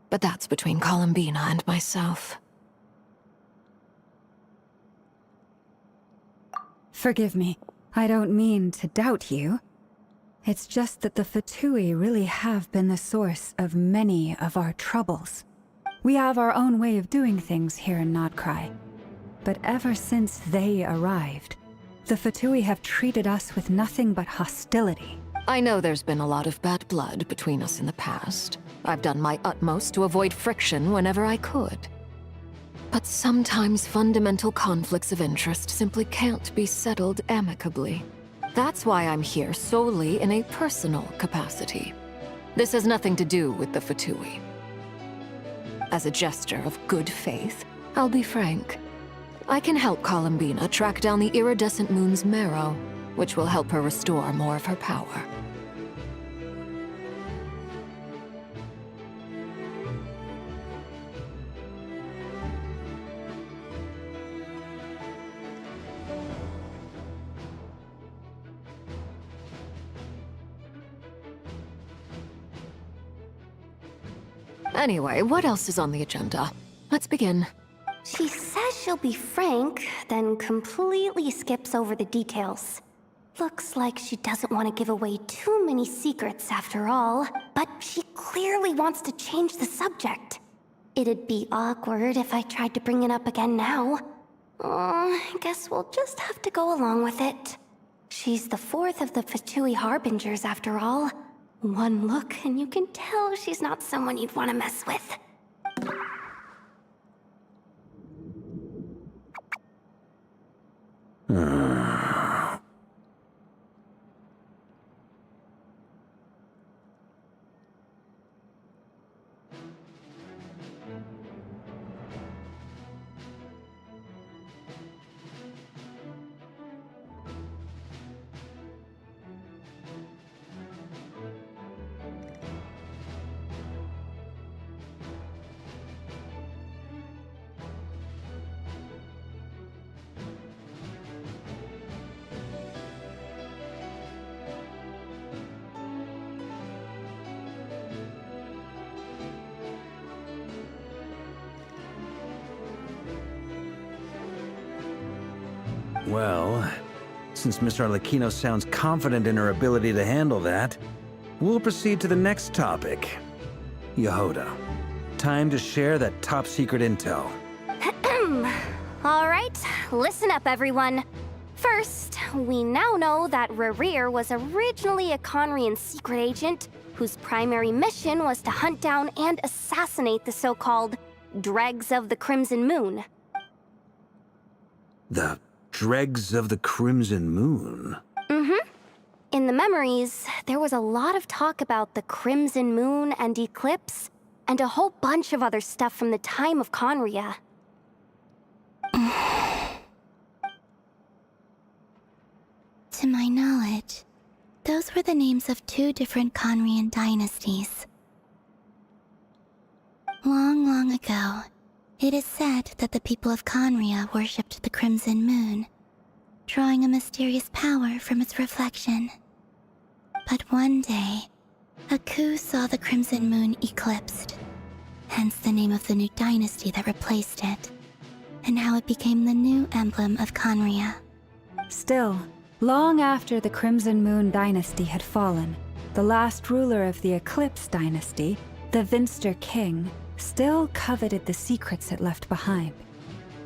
But that's between Columbina and myself. Forgive me. I don't mean to doubt you. It's just that the Fatui really have been the source of many of our troubles. We have our own way of doing things here in Nodcry. But ever since they arrived, the Fatui have treated us with nothing but hostility. I know there's been a lot of bad blood between us in the past. I've done my utmost to avoid friction whenever I could. But sometimes fundamental conflicts of interest simply can't be settled amicably. That's why I'm here solely in a personal capacity. This has nothing to do with the Fatui. As a gesture of good faith, I'll be frank. I can help Columbina track down the iridescent moon's marrow, which will help her restore more of her power. Anyway, what else is on the agenda? Let's begin. She says she'll be frank, then completely skips over the details. Looks like she doesn't want to give away too many secrets after all, but she clearly wants to change the subject. It'd be awkward if I tried to bring it up again now. I guess we'll just have to go along with it. She's the fourth of the Fatui Harbingers after all. One look and you can tell she's not someone you'd want to mess with. Well, since Miss Arlecchino sounds confident in her ability to handle that, we'll proceed to the next topic. Yehoda, time to share that top-secret intel. All right, listen up, everyone. First, we now know that Rerir was originally a Conrian secret agent whose primary mission was to hunt down and assassinate the so-called Dregs of the Crimson Moon. The Dregs of the Crimson Moon? Mm-hmm. In the memories, there was a lot of talk about the Crimson Moon and Eclipse, and a whole bunch of other stuff from the time of Conria. To my knowledge, those were the names of two different Conrian dynasties. Long, long ago, it is said that the people of Conria worshipped the Crimson Moon, drawing a mysterious power from its reflection. But one day, a coup saw the Crimson Moon eclipsed, hence the name of the new dynasty that replaced it, and how it became the new emblem of Conria. Still, long after the Crimson Moon dynasty had fallen, the last ruler of the Eclipse dynasty, the Vinster King, still coveted the secrets it left behind.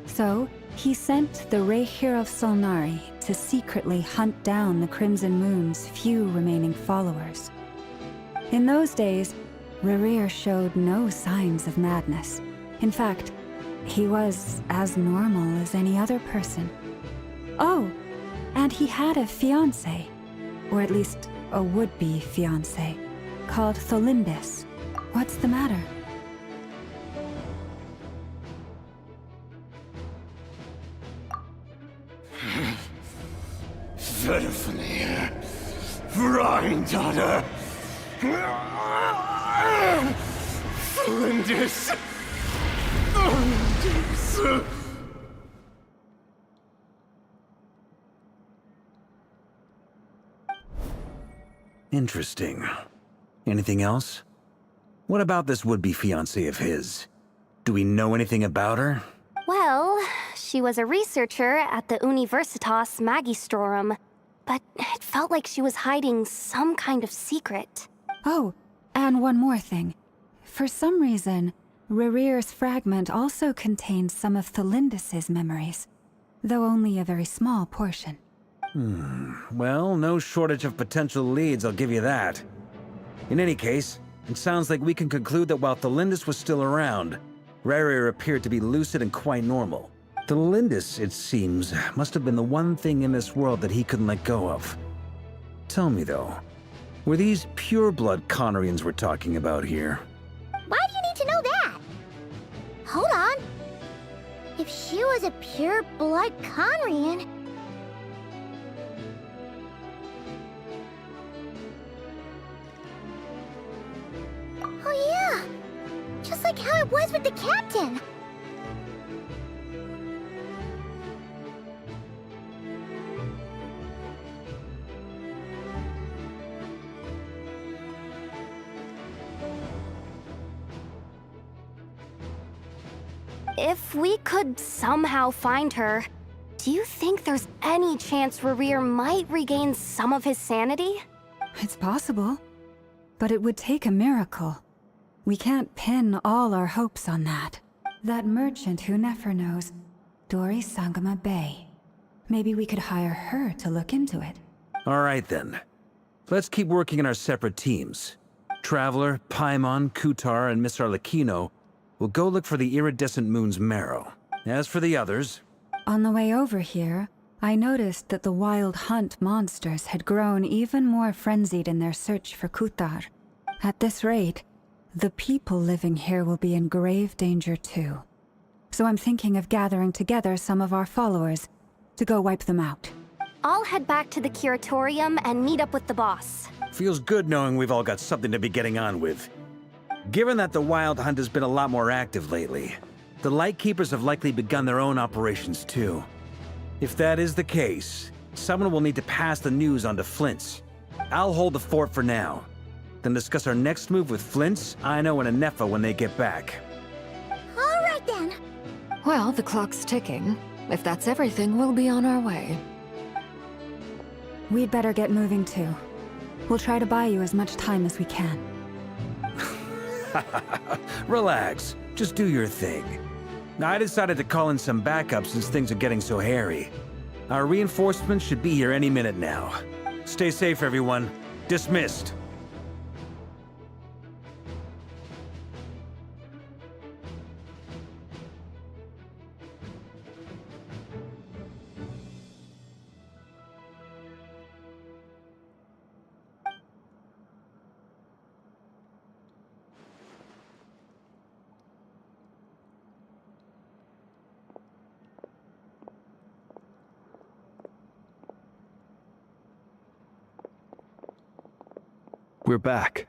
So, He sent the Raihir of Solnari to secretly hunt down the Crimson Moon's few remaining followers. In those days, Rerir showed no signs of madness. In fact, he was as normal as any other person. Oh, and he had a fiancé, or at least a would-be fiancé, called Tholindis. What's the matter? Verfnir, Rheindaughter, Flinders, Interesting. Anything else? What about this would-be fiancé of his? Do we know anything about her? Well, she was a researcher at the Universitas Magistrorum, but it felt like she was hiding some kind of secret. Oh, and one more thing. For some reason, Rerir's fragment also contains some of Tholindis' memories, though only a very small portion. Well, no shortage of potential leads, I'll give you that. In any case, it sounds like we can conclude that while Tholindis was still around, Rerir appeared to be lucid and quite normal. Tholindis, it seems, must have been the one thing in this world that he couldn't let go of. Tell me though, were these pure-blood Conorians we're talking about here? Why do you need to know that? Hold on. If she was a pure-blood Conrian... Oh yeah! Just like how it was with the captain! If we could somehow find her, do you think there's any chance Rerir might regain some of his sanity? It's possible, but it would take a miracle. We can't pin all our hopes on that. That merchant who Nefer knows, Dori Sangama Bay. Maybe we could hire her to look into it. All right then. Let's keep working in our separate teams. Traveler, Paimon, Kutar, and Miss Arlecchino will go look for the iridescent moon's marrow. As for the others... On the way over here, I noticed that the Wild Hunt monsters had grown even more frenzied in their search for Kutar. At this rate, the people living here will be in grave danger too. So I'm thinking of gathering together some of our followers to go wipe them out. I'll head back to the curatorium and meet up with the boss. Feels good knowing we've all got something to be getting on with. Given that the Wild Hunt has been a lot more active lately, the Lightkeepers have likely begun their own operations too. If that is the case, someone will need to pass the news on to Flint's. I'll hold the fort for now, then discuss our next move with Flint's, Aino, and Anefa when they get back. All right then. Well, the clock's ticking. If that's everything, we'll be on our way. We'd better get moving too. We'll try to buy you as much time as we can. Relax. Just do your thing. I decided to call in some backup since things are getting so hairy. Our reinforcements should be here any minute now. Stay safe, everyone. Dismissed. We're back.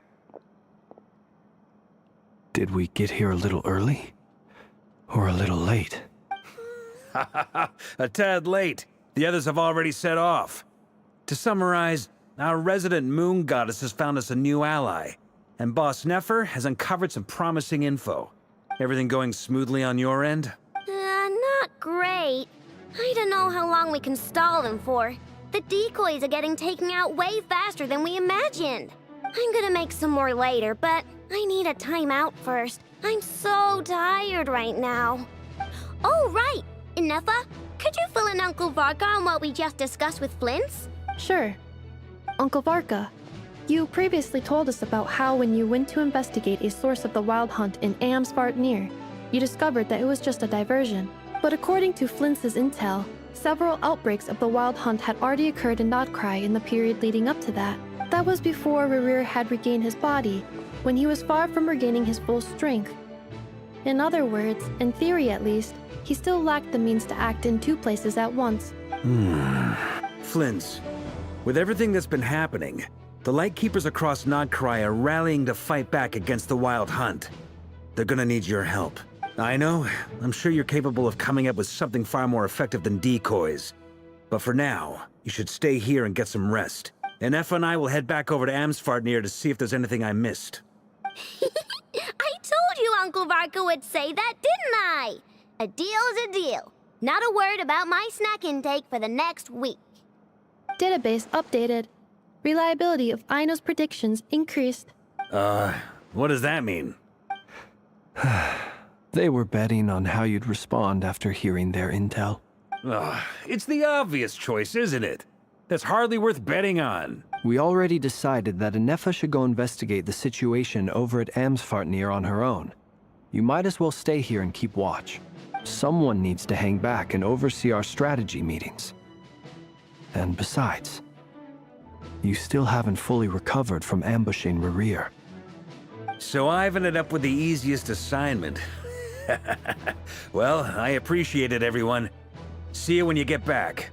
Did we get here a little early? Or a little late? A tad late. The others have already set off. To summarize, our resident moon goddess has found us a new ally, and Boss Nefer has uncovered some promising info. Everything going smoothly on your end? Not great. I don't know how long we can stall them for. The decoys are getting taken out way faster than we imagined. I'm gonna make some more later, but I need a timeout first. I'm so tired right now. Oh, right! Inefa, could you fill in Uncle Varka on what we just discussed with Flint's? Sure. Uncle Varka, you previously told us about how when you went to investigate a source of the Wild Hunt in Amsvartnir, you discovered that it was just a diversion. But according to Flint's intel, several outbreaks of the Wild Hunt had already occurred in Nodcry in the period leading up to that. That was before Rerir had regained his body, when he was far from regaining his full strength. In other words, in theory at least, he still lacked the means to act in two places at once. Flint's, with everything that's been happening, the Lightkeepers across Nodcry are rallying to fight back against the Wild Hunt. They're gonna need your help. I know, I'm sure you're capable of coming up with something far more effective than decoys. But for now, you should stay here and get some rest. And Effa and I will head back over to Amsvartnir to see if there's anything I missed. I told you Uncle Varka would say that, didn't I? A deal's a deal. Not a word about my snack intake for the next week. Database updated. Reliability of Aino's predictions increased. What does that mean? They were betting on how you'd respond after hearing their intel. It's the obvious choice, isn't it? That's hardly worth betting on. We already decided that Inefa should go investigate the situation over at Amsvartnir on her own. You might as well stay here and keep watch. Someone needs to hang back and oversee our strategy meetings. And besides, you still haven't fully recovered from ambushing Rerir. So I've ended up with the easiest assignment. Well, I appreciate it, everyone. See you when you get back.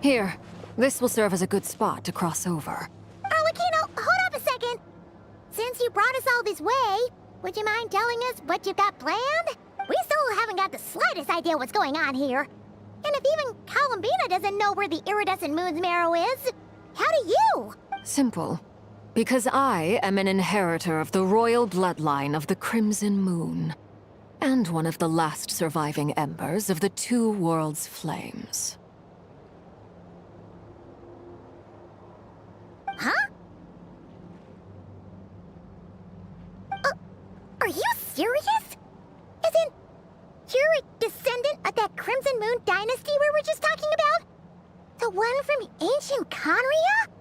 Here, this will serve as a good spot to cross over. Arlecchino, hold up a second. Since you brought us all this way, would you mind telling us what you've got planned? We still haven't got the slightest idea what's going on here. And if even Columbina doesn't know where the iridescent moon's marrow is, how do you? Simple. Because I am an inheritor of the royal bloodline of the Crimson Moon, and one of the last surviving embers of the Two Worlds' flames. Huh? Are you serious? Isn't you're a descendant of that Crimson Moon dynasty we were just talking about? The one from ancient Conria?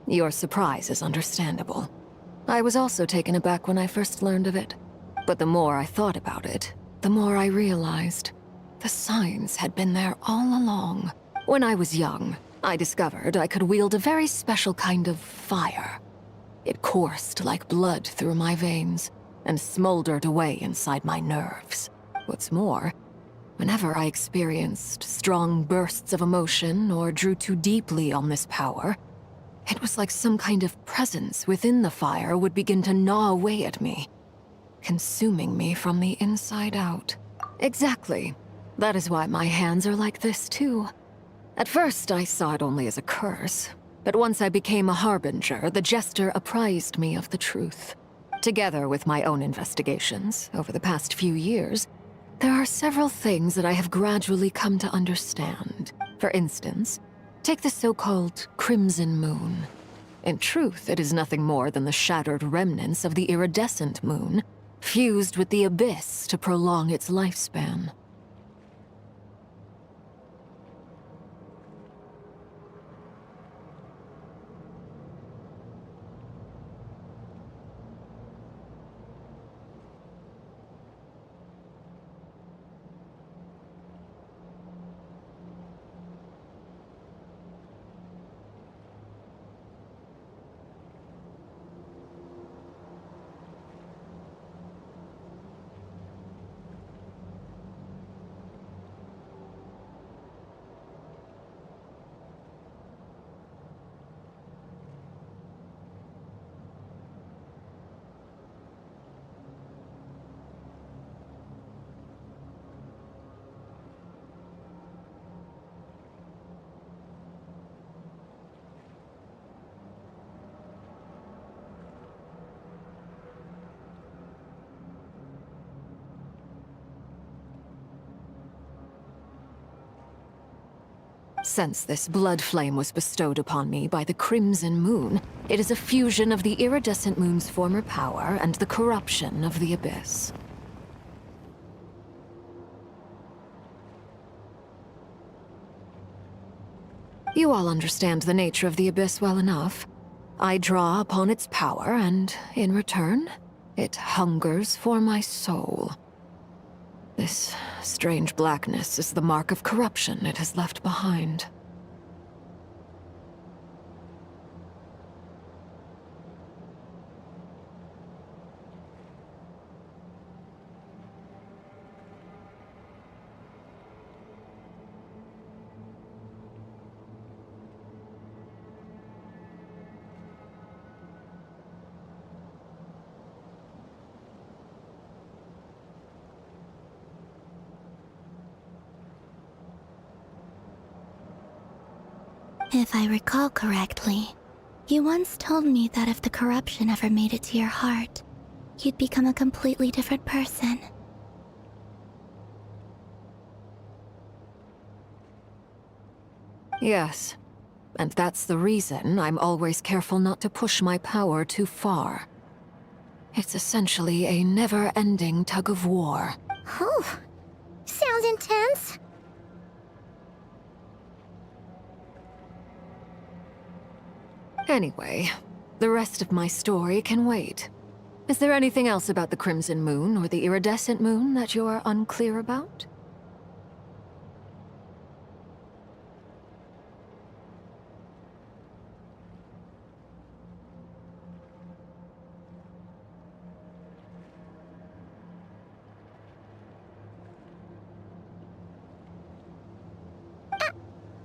Your surprise is understandable. I was also taken aback when I first learned of it. But the more I thought about it, the more I realized the signs had been there all along. When I was young, I discovered I could wield a very special kind of fire. It coursed like blood through my veins and smoldered away inside my nerves. What's more, whenever I experienced strong bursts of emotion or drew too deeply on this power, it was like some kind of presence within the fire would begin to gnaw away at me, consuming me from the inside out. Exactly. That is why my hands are like this, too. At first, I saw it only as a curse, but once I became a harbinger, the jester apprised me of the truth. Together with my own investigations over the past few years, there are several things that I have gradually come to understand. For instance, take the so-called Crimson Moon. In truth, it is nothing more than the shattered remnants of the iridescent moon, fused with the abyss to prolong its lifespan. Since this blood flame was bestowed upon me by the Crimson Moon, it is a fusion of the iridescent moon's former power and the corruption of the abyss. You all understand the nature of the abyss well enough. I draw upon its power, and in return, it hungers for my soul. This strange blackness is the mark of corruption it has left behind. If I recall correctly, you once told me that if the corruption ever made it to your heart, you'd become a completely different person. Yes, and that's the reason I'm always careful not to push my power too far. It's essentially a never-ending tug-of-war. Whew. Sounds intense. Anyway, the rest of my story can wait. Is there anything else about the Crimson Moon or the Iridescent Moon that you're unclear about?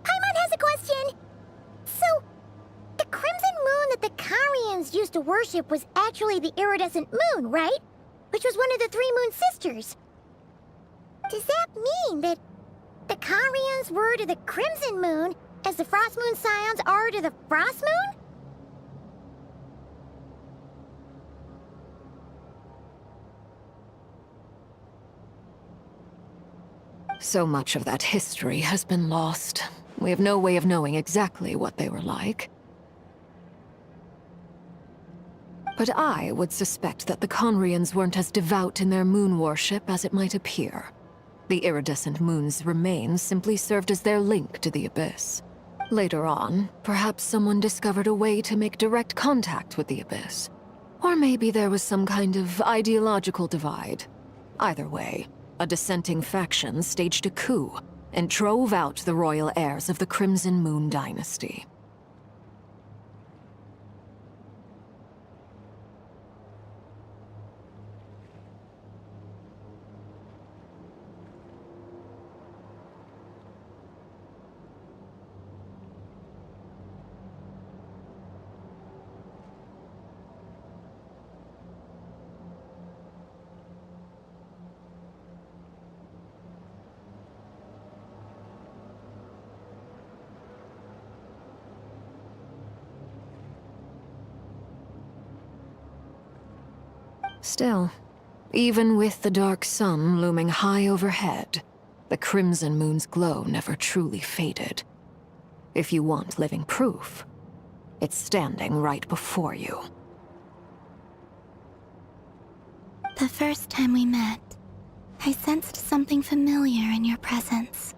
Paimon has a question. So, the Crimson Moon that the Karians used to worship was actually the Iridescent Moon, right? Which was one of the three Moon Sisters. Does that mean that the Karians were to the Crimson Moon as the Frost Moon Scions are to the Frost Moon? So much of that history has been lost. We have no way of knowing exactly what they were like. But I would suspect that the Conrians weren't as devout in their moon worship as it might appear. The iridescent moon's remains simply served as their link to the Abyss. Later on, perhaps someone discovered a way to make direct contact with the Abyss. Or maybe there was some kind of ideological divide. Either way, a dissenting faction staged a coup and drove out the royal heirs of the Crimson Moon dynasty. Still, even with the dark sun looming high overhead, the Crimson Moon's glow never truly faded. If you want living proof, it's standing right before you. The first time we met, I sensed something familiar in your presence.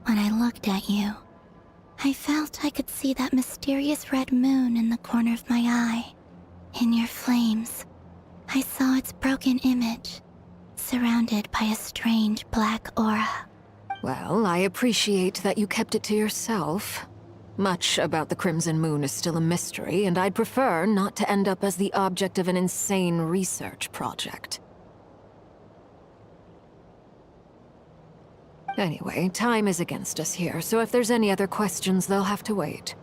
When I looked at you, I felt I could see that mysterious red moon in the corner of my eye. In your flames, I saw its broken image, surrounded by a strange black aura. Well, I appreciate that you kept it to yourself. Much about the Crimson Moon is still a mystery, and I'd prefer not to end up as the object of an insane research project. Anyway, time is against us here, so if there's any other questions, they'll have to wait.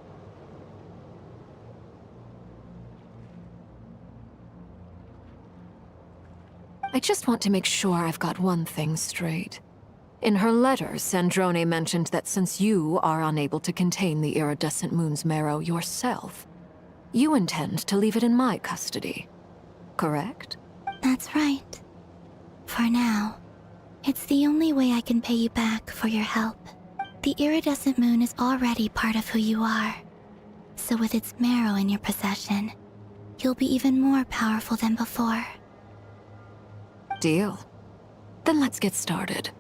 I just want to make sure I've got one thing straight. In her letter, Sandrone mentioned that since you are unable to contain the iridescent moon's marrow yourself, you intend to leave it in my custody. Correct? That's right. For now. It's the only way I can pay you back for your help. The iridescent moon is already part of who you are. So with its marrow in your possession, you'll be even more powerful than before. Deal. Then let's get started.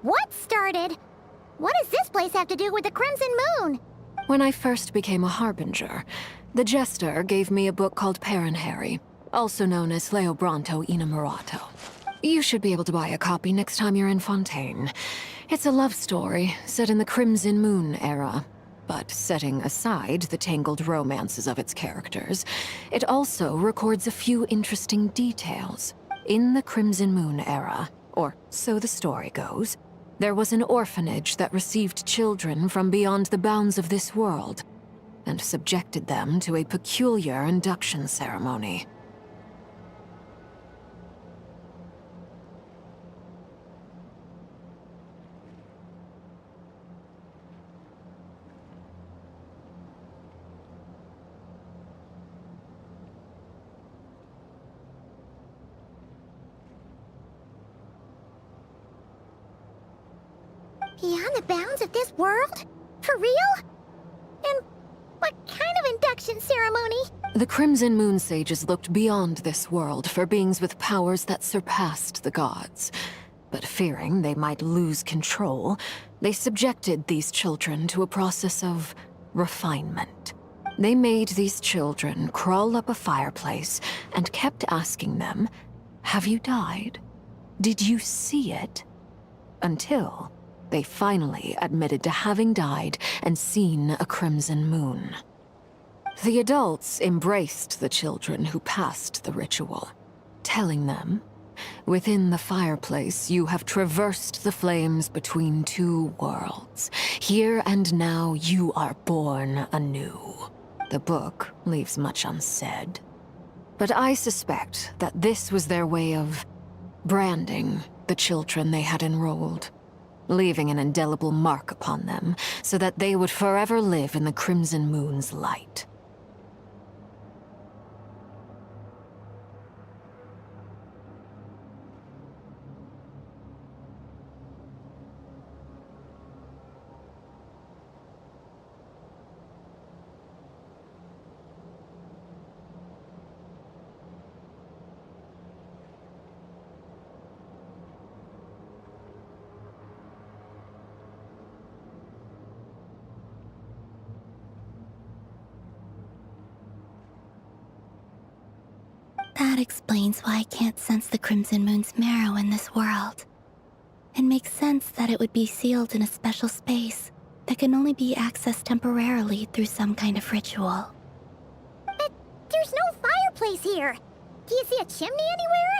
What started? What does this place have to do with the Crimson Moon? When I first became a Harbinger, the Jester gave me a book called Perrin Harry. also known as Leobranto Innamorato. You should be able to buy a copy next time you're in Fontaine. It's a love story set in the Crimson Moon era. But setting aside the tangled romances of its characters, it also records a few interesting details. In the Crimson Moon era, or so the story goes, there was an orphanage that received children from beyond the bounds of this world, and subjected them to a peculiar induction ceremony. Beyond the bounds of this world? For real? And what kind of induction ceremony? The Crimson Moon sages looked beyond this world for beings with powers that surpassed the gods. But fearing they might lose control, they subjected these children to a process of refinement. They made these children crawl up a fireplace and kept asking them, "Have you died? Did you see it?" Until they finally admitted to having died and seen a crimson moon. The adults embraced the children who passed the ritual, telling them, "Within the fireplace, you have traversed the flames between two worlds. Here and now, you are born anew." The book leaves much unsaid, but I suspect that this was their way of branding the children they had enrolled, leaving an indelible mark upon them so that they would forever live in the Crimson Moon's light. That explains why I can't sense the Crimson Moon's marrow in this world. It makes sense that it would be sealed in a special space that can only be accessed temporarily through some kind of ritual. But there's no fireplace here. Do you see a chimney anywhere?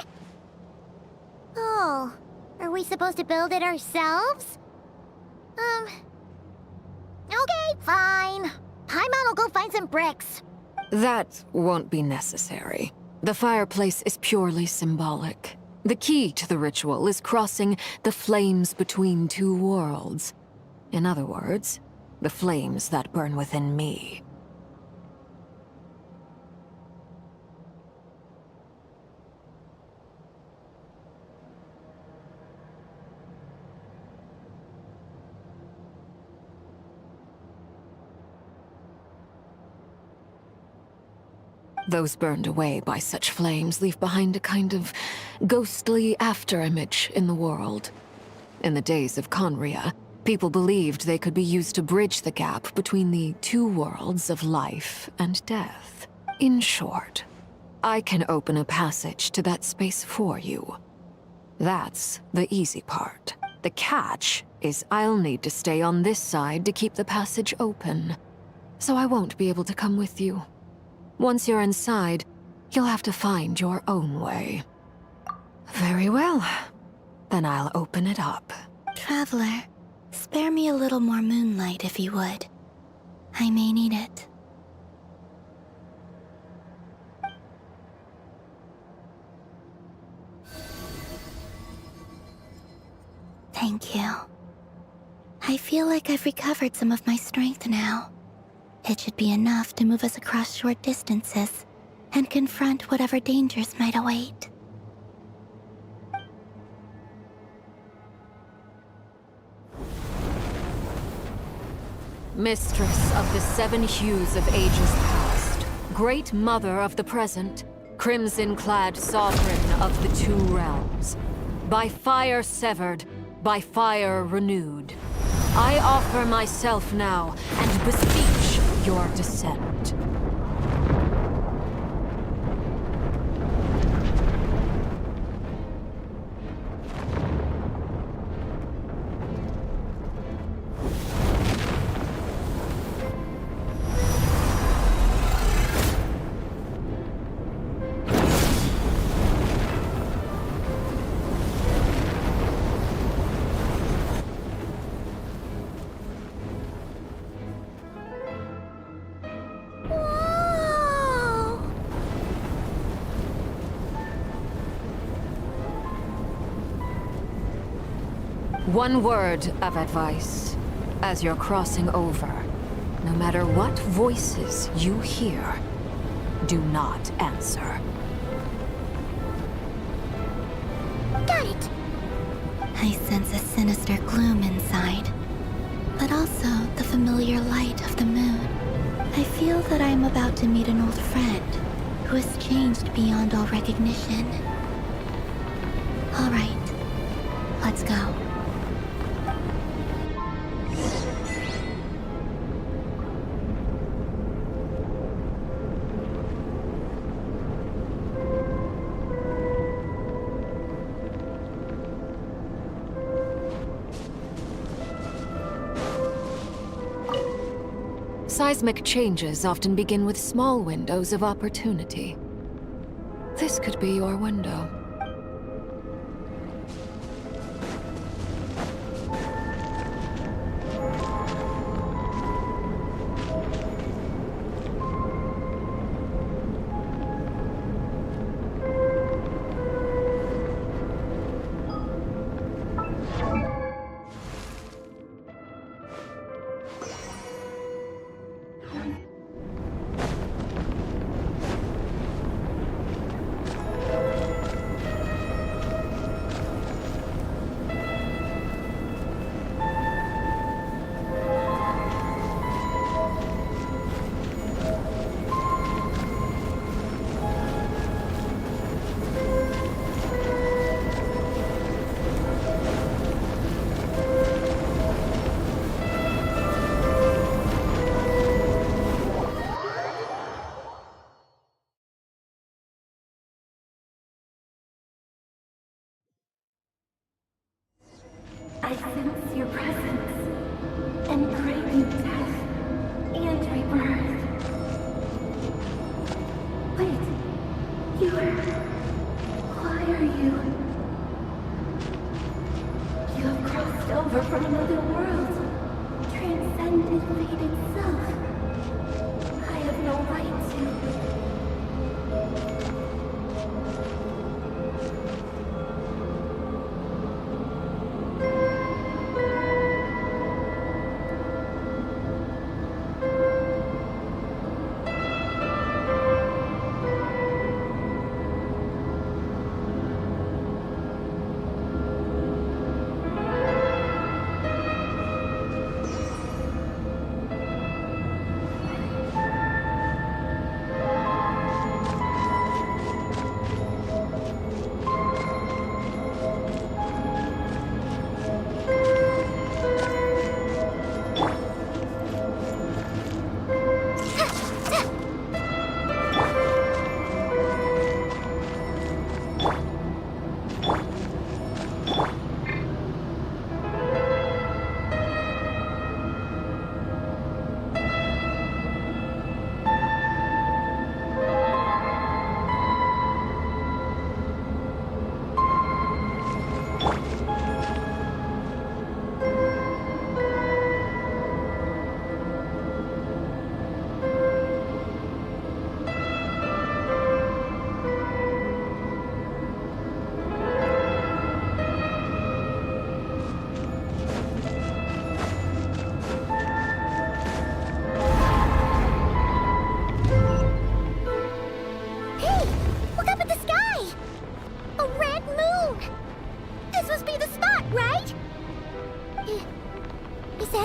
Oh, are we supposed to build it ourselves? Okay, fine. Paimon will go find some bricks. That won't be necessary. The fireplace is purely symbolic. The key to the ritual is crossing the flames between two worlds. In other words, the flames that burn within me. Those burned away by such flames leave behind a kind of ghostly afterimage in the world. In the days of Conria, people believed they could be used to bridge the gap between the two worlds of life and death. In short, I can open a passage to that space for you. That's the easy part. The catch is I'll need to stay on this side to keep the passage open, so I won't be able to come with you. Once you're inside, you'll have to find your own way. Very well. Then I'll open it up. Traveler, spare me a little more moonlight if you would. I may need it. Thank you. I feel like I've recovered some of my strength now. It should be enough to move us across short distances and confront whatever dangers might await. Mistress of the seven hues of ages past, great mother of the present, crimson-clad sovereign of the two realms, by fire severed, by fire renewed, I offer myself now and beseech your descent. One word of advice. As you're crossing over, no matter what voices you hear, do not answer. Got it. I sense a sinister gloom inside, but also the familiar light of the moon. I feel that I am about to meet an old friend who has changed beyond all recognition. All right, let's go. Seismic changes often begin with small windows of opportunity. This could be your window. I sense your presence, and craving death and rebirth. Wait, why are you? You have crossed over from another world, transcended fate itself. I have no right to.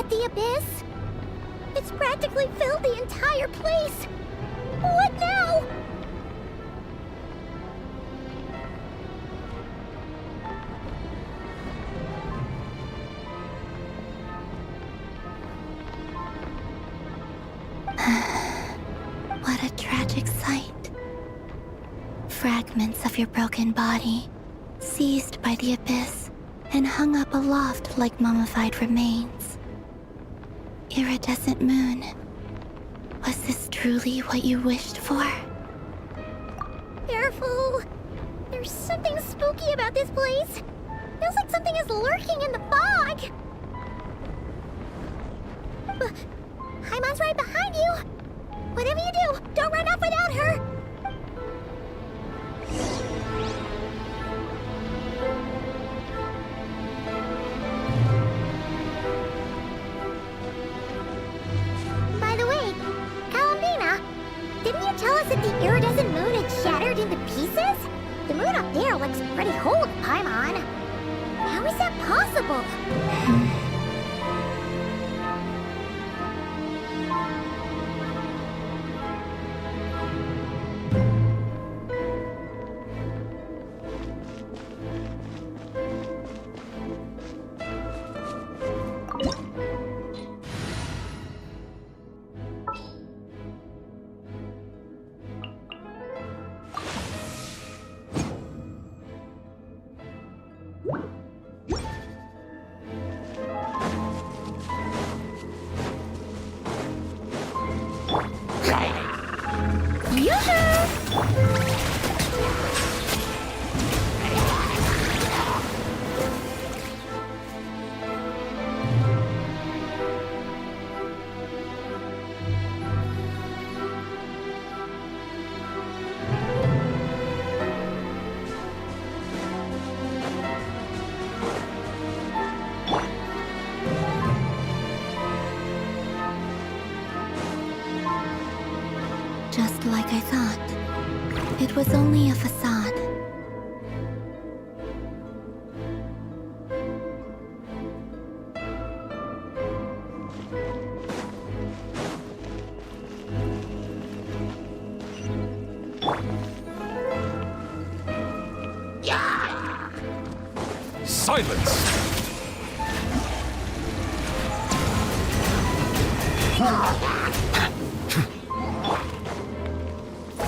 The abyss? It's practically filled the entire place. What now? What a tragic sight. Fragments of your broken body, seized by the abyss, and hung up aloft like mummified remains. Iridescent moon. Was this truly what you wished for? Careful! There's something spooky about this place. Feels like something is lurking in the fog. Haimon's right behind you. Whatever you do, don't run off without her. that the iridescent moon had shattered into pieces? The moon up there looks pretty whole to Paimon. How is that possible? Just like I thought. It was only a facade. Silence!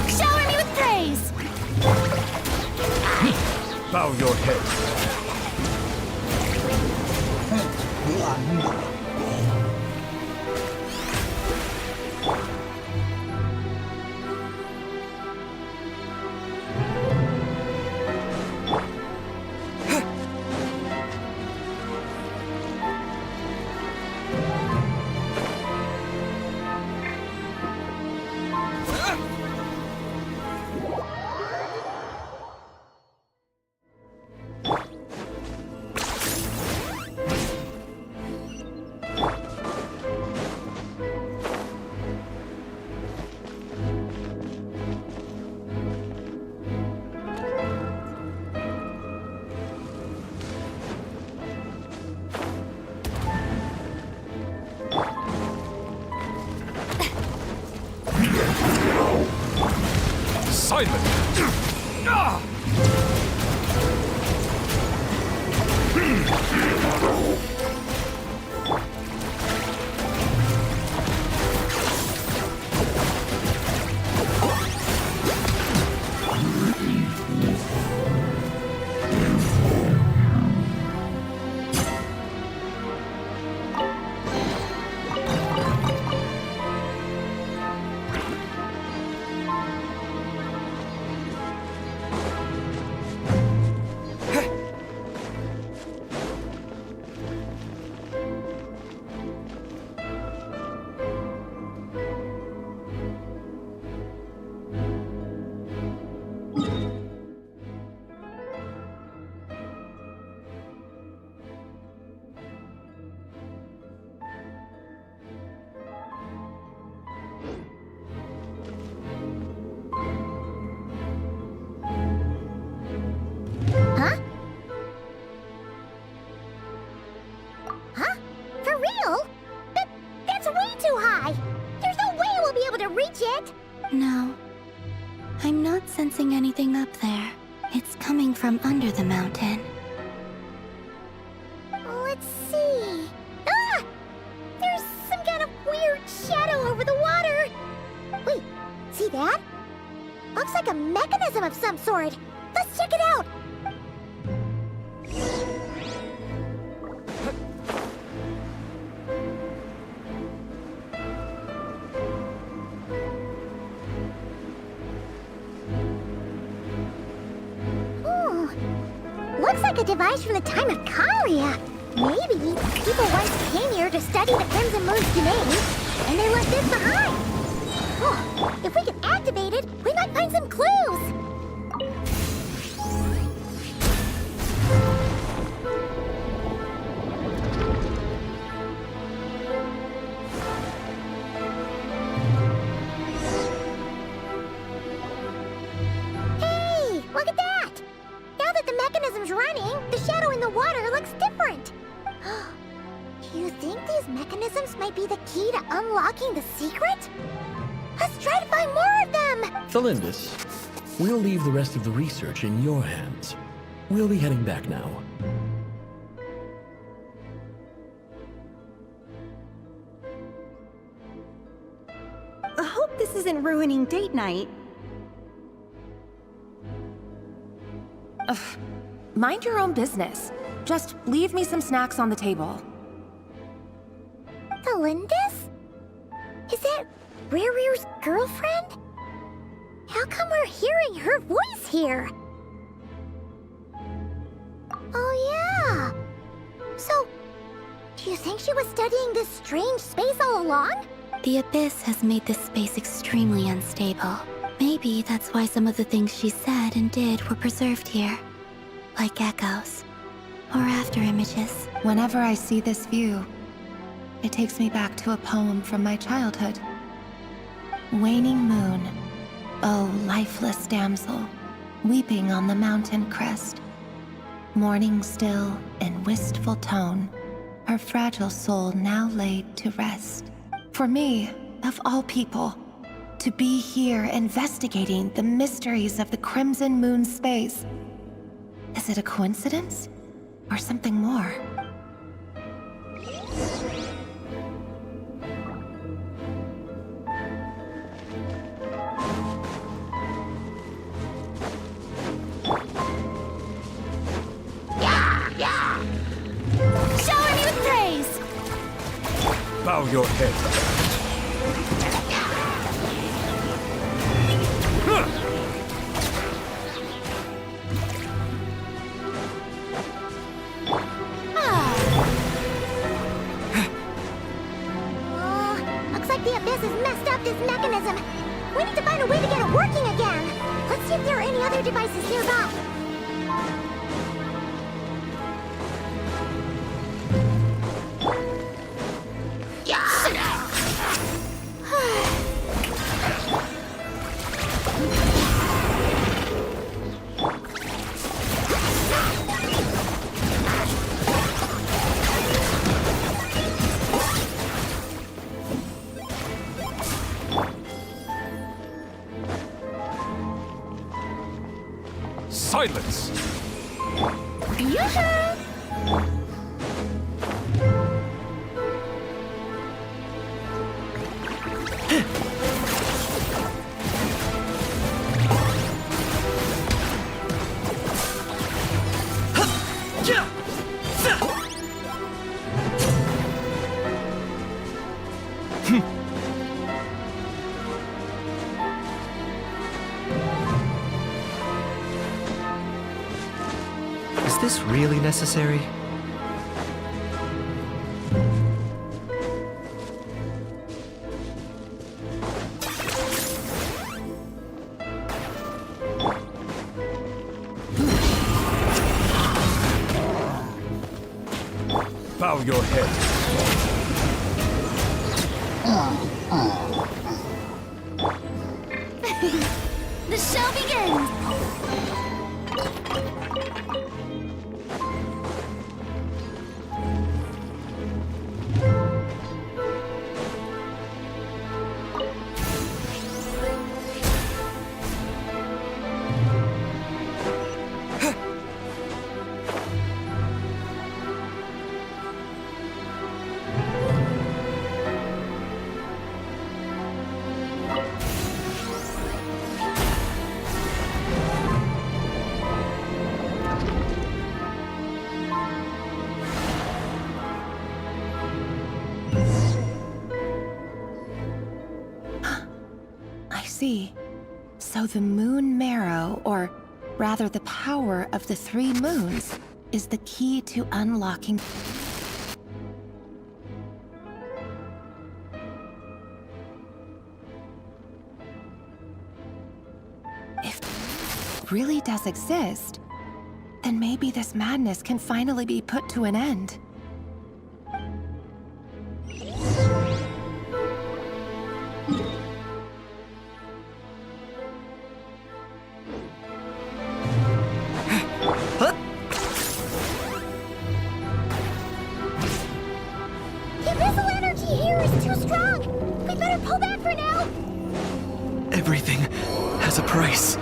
Shower me with praise! Bow your head. No. I'm not sensing anything up there. It's coming from under the mountain. Let's see. Ah! There's some kind of weird shadow over the water. Wait, see that? Looks like a mechanism of some sort. Let's check it out. Looks like a device from the time of Kalia. Maybe people once came here to study the Crimson Moon's domain, and they left this behind. Oh, if we can activate it, we might find some clues. be the key to unlocking the secret? Let's try to find more of them! Thelindis, we'll leave the rest of the research in your hands. We'll be heading back now. I hope this isn't ruining date night. Ugh. Mind your own business. Just leave me some snacks on the table. Thelindis? Is that Rear's girlfriend? How come we're hearing her voice here? Oh yeah! So, do you think she was studying this strange space all along? The Abyss has made this space extremely unstable. Maybe that's why some of the things she said and did were preserved here. Like echoes. Or after images. Whenever I see this view, it takes me back to a poem from my childhood. Waning moon, oh lifeless damsel, weeping on the mountain crest. Mourning still in wistful tone, her fragile soul now laid to rest. For me, of all people, to be here investigating the mysteries of the Crimson Moon space. Is it a coincidence? Or something more? Shower me with praise! Bow your head. Looks like the Abyss has messed up this mechanism. We need to find a way to get it working again. Let's see if there are any other devices nearby. Silence! Is this really necessary? Bow your head. The show begins! So the moon marrow, or rather the power of the 3 moons, is the key to unlocking... If it really does exist, then maybe this madness can finally be put to an end. The abyssal energy here is Everything has a price.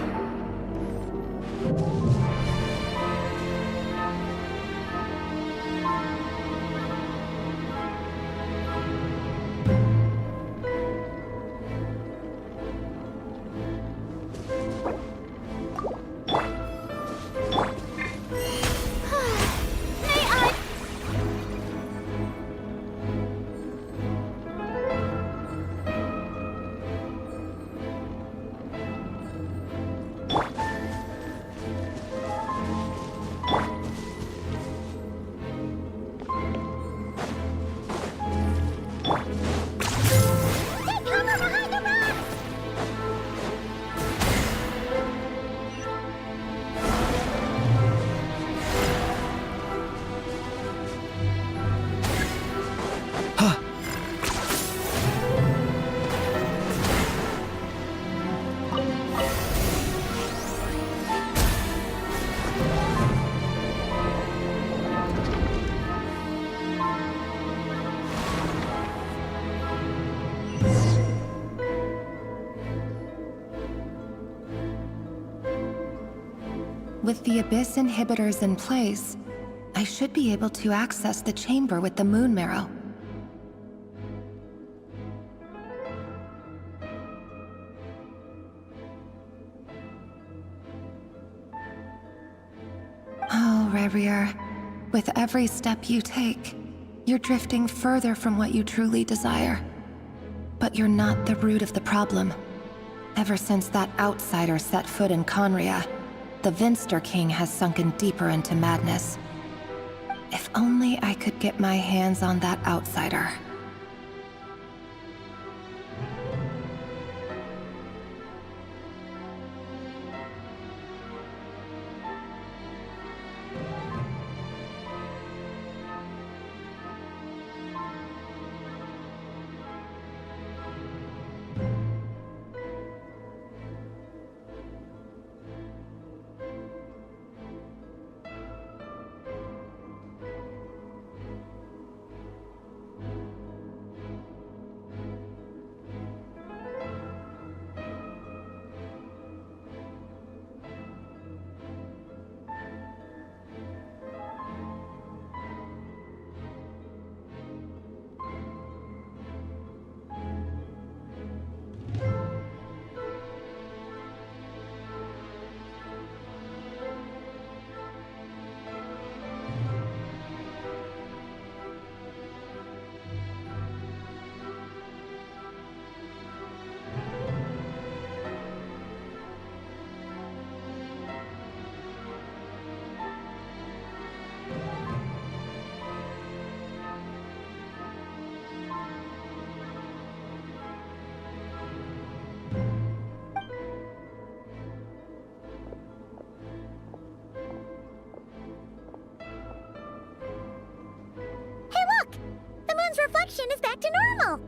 With the Abyss inhibitors in place, I should be able to access the chamber with the moon marrow. Oh, Rerir, with every step you take, you're drifting further from what you truly desire. But you're not the root of the problem. Ever since that outsider set foot in Conria, the Vinster King has sunken deeper into madness. If only I could get my hands on that outsider. Reflection is back to normal.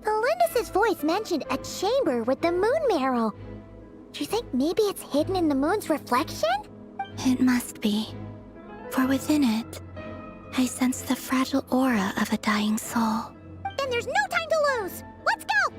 Belinda's voice mentioned a chamber with the moon marrow. Do you think maybe it's hidden in the moon's reflection? It must be. For within it, I sense the fragile aura of a dying soul. Then there's no time to lose! Let's go!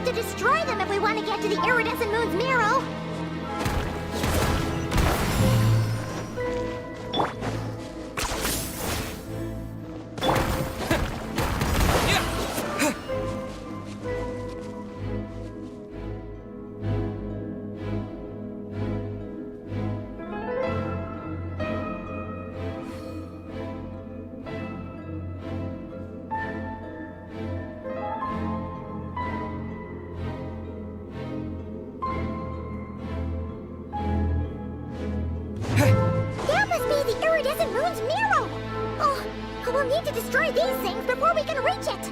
to destroy them if we want to get to the iridescent moon's mirror. That must be the iridescent moon's mirror. Oh, we'll need to destroy these things before we can reach it.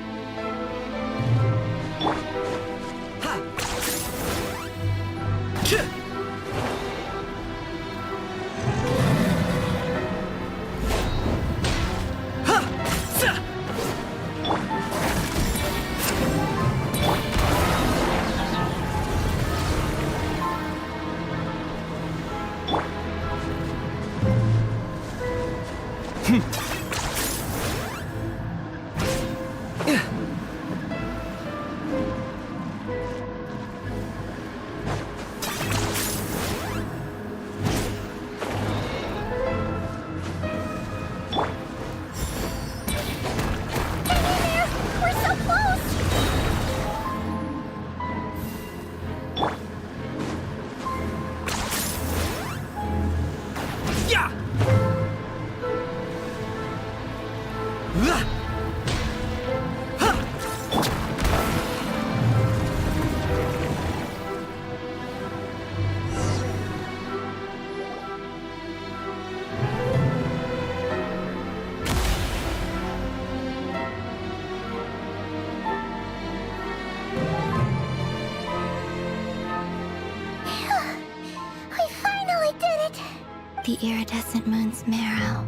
The iridescent moon's marrow,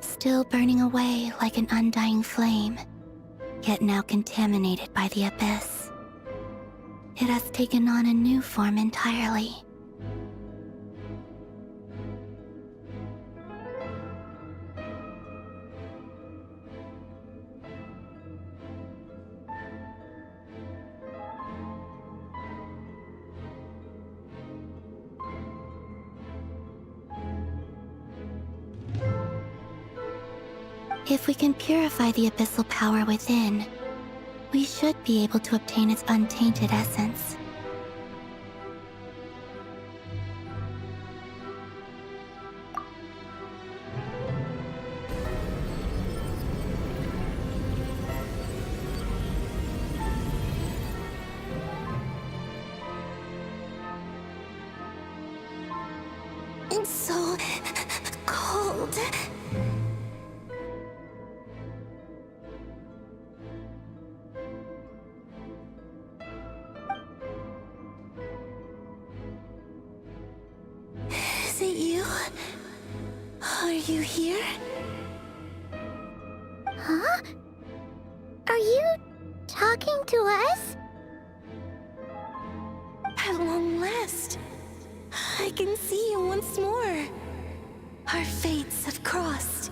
still burning away like an undying flame, yet now contaminated by the abyss. It has taken on a new form entirely. If we can purify the abyssal power within, we should be able to obtain its untainted essence. It's so cold. Is it you? Are you here? Huh? Are you talking to us? At long last, I can see you once more. Our fates have crossed,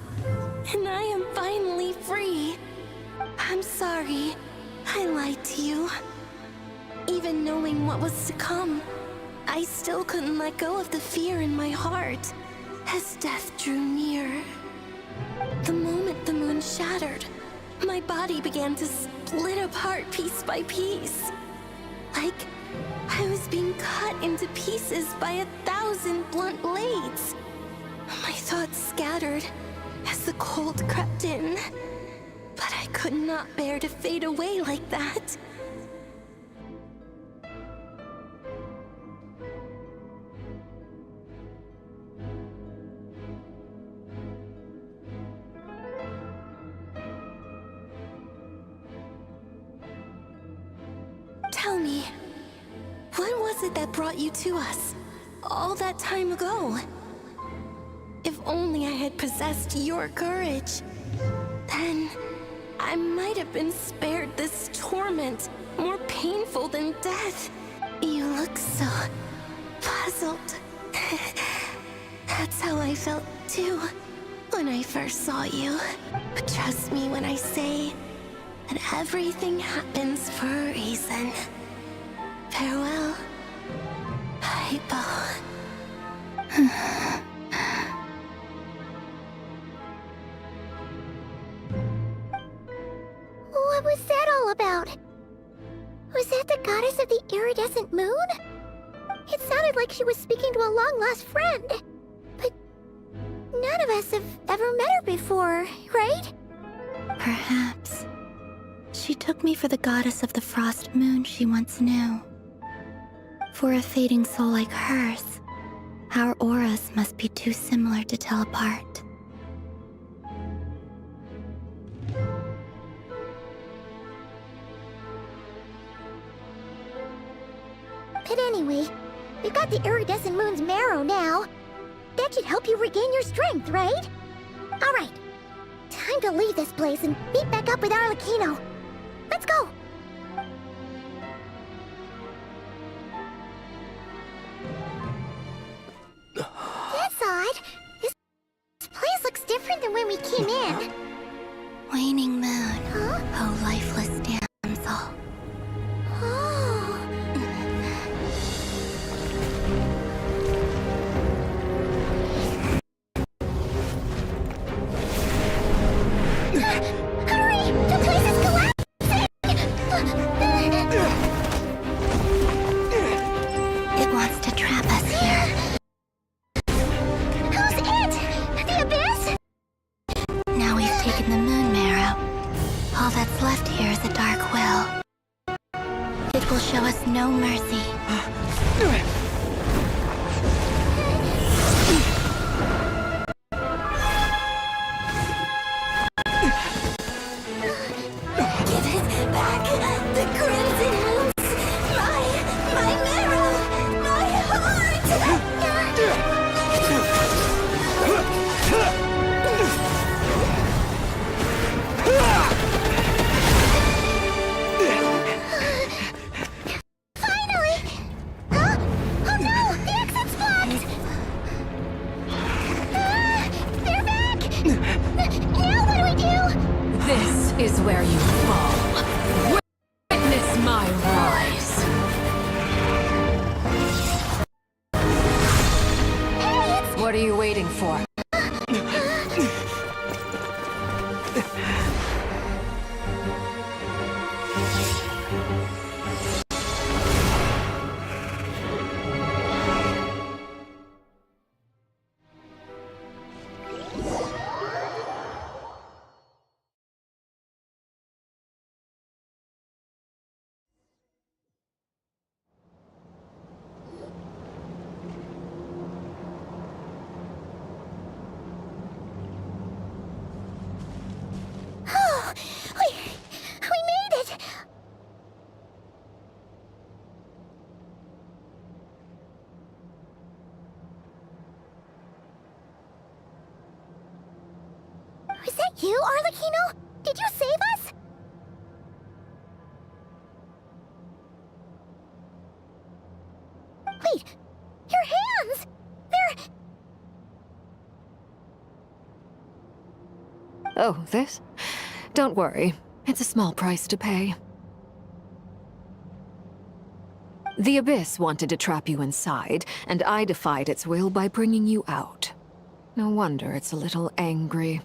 and I am finally free. I'm sorry, I lied to you. Even knowing what was to come, I still couldn't let go of the fear in my heart as death drew near. The moment the moon shattered, my body began to split apart piece by piece. Like I was being cut into pieces by 1,000 blunt blades. My thoughts scattered as the cold crept in, but I could not bear to fade away like that. Tell me, what was it that brought you to us all that time ago? If only I had possessed your courage, then I might have been spared this torment more painful than death. You look so puzzled. That's how I felt too when I first saw you. But trust me when I say that everything happens for a reason. Farewell, Hypo. What was that all about? Was that the goddess of the iridescent moon? It sounded like she was speaking to a long-lost friend. But none of us have ever met her before, right? Perhaps. She took me for the goddess of the frost moon she once knew. For a fading soul like hers, our auras must be too similar to tell apart. But anyway, we've got the iridescent moon's marrow now. That should help you regain your strength, right? Alright, time to leave this place and meet back up with Arlecchino. Let's go! That's odd. This place looks different than when we came in. Waning moon, oh lifeless damsel. Oh. Hurry! The place is collapsing! It wants to trap us here. Who's it? The Abyss? Now we've taken the moon marrow. All that's left here is a dark will. It will show us no mercy. Give it back! The crimson moons! My marrow! My heart! Finally! Huh? Oh no! The exit's blocked! They're back! Now what do we do? This is where you fall. Witness my rise. What are you waiting for? Oh, we made it! Was that you, Arlecchino? Did you save us? Wait, your hands! They're... Oh, this? Don't worry. It's a small price to pay. The Abyss wanted to trap you inside, and I defied its will by bringing you out. No wonder it's a little angry.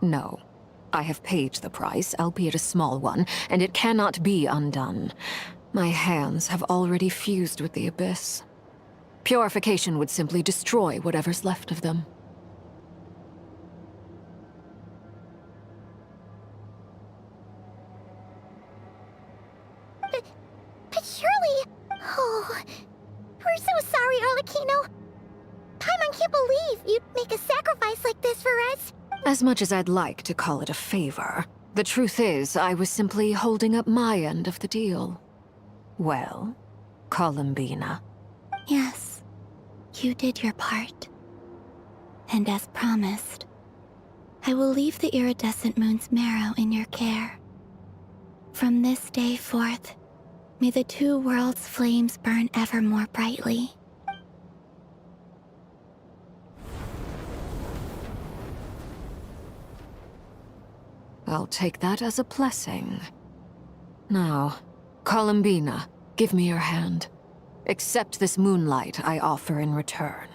No. I have paid the price, albeit a small one, and it cannot be undone. My hands have already fused with the Abyss. Purification would simply destroy whatever's left of them. But surely... Oh... We're so sorry, Arlecchino. Paimon can't believe you'd make a sacrifice like this for us. As much as I'd like to call it a favor, the truth is I was simply holding up my end of the deal. Well, Columbina. Yes, you did your part. And as promised, I will leave the iridescent moon's marrow in your care. From this day forth, may the two worlds' flames burn ever more brightly. I'll take that as a blessing. Now, Columbina, give me your hand. Accept this moonlight I offer in return.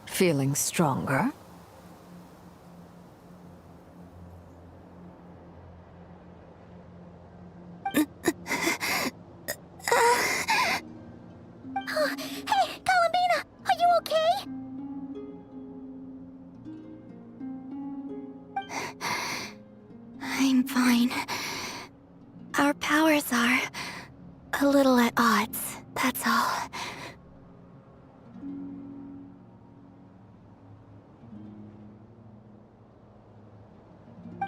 Feeling stronger? Hey, Columbina! Are you okay? I'm fine. Our powers are a little at odds, that's all.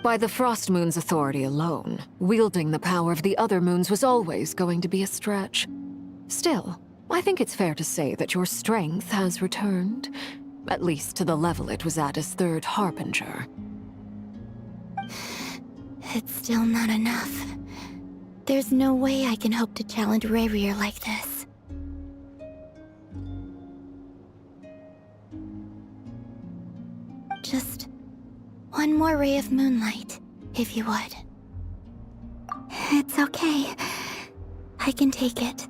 By the Frost Moon's authority alone, wielding the power of the other moons was always going to be a stretch. Still, I think it's fair to say that your strength has returned, at least to the level it was at as Third Harbinger. It's still not enough. There's no way I can hope to challenge Rayrir like this. Just one more ray of moonlight, if you would. It's okay. I can take it.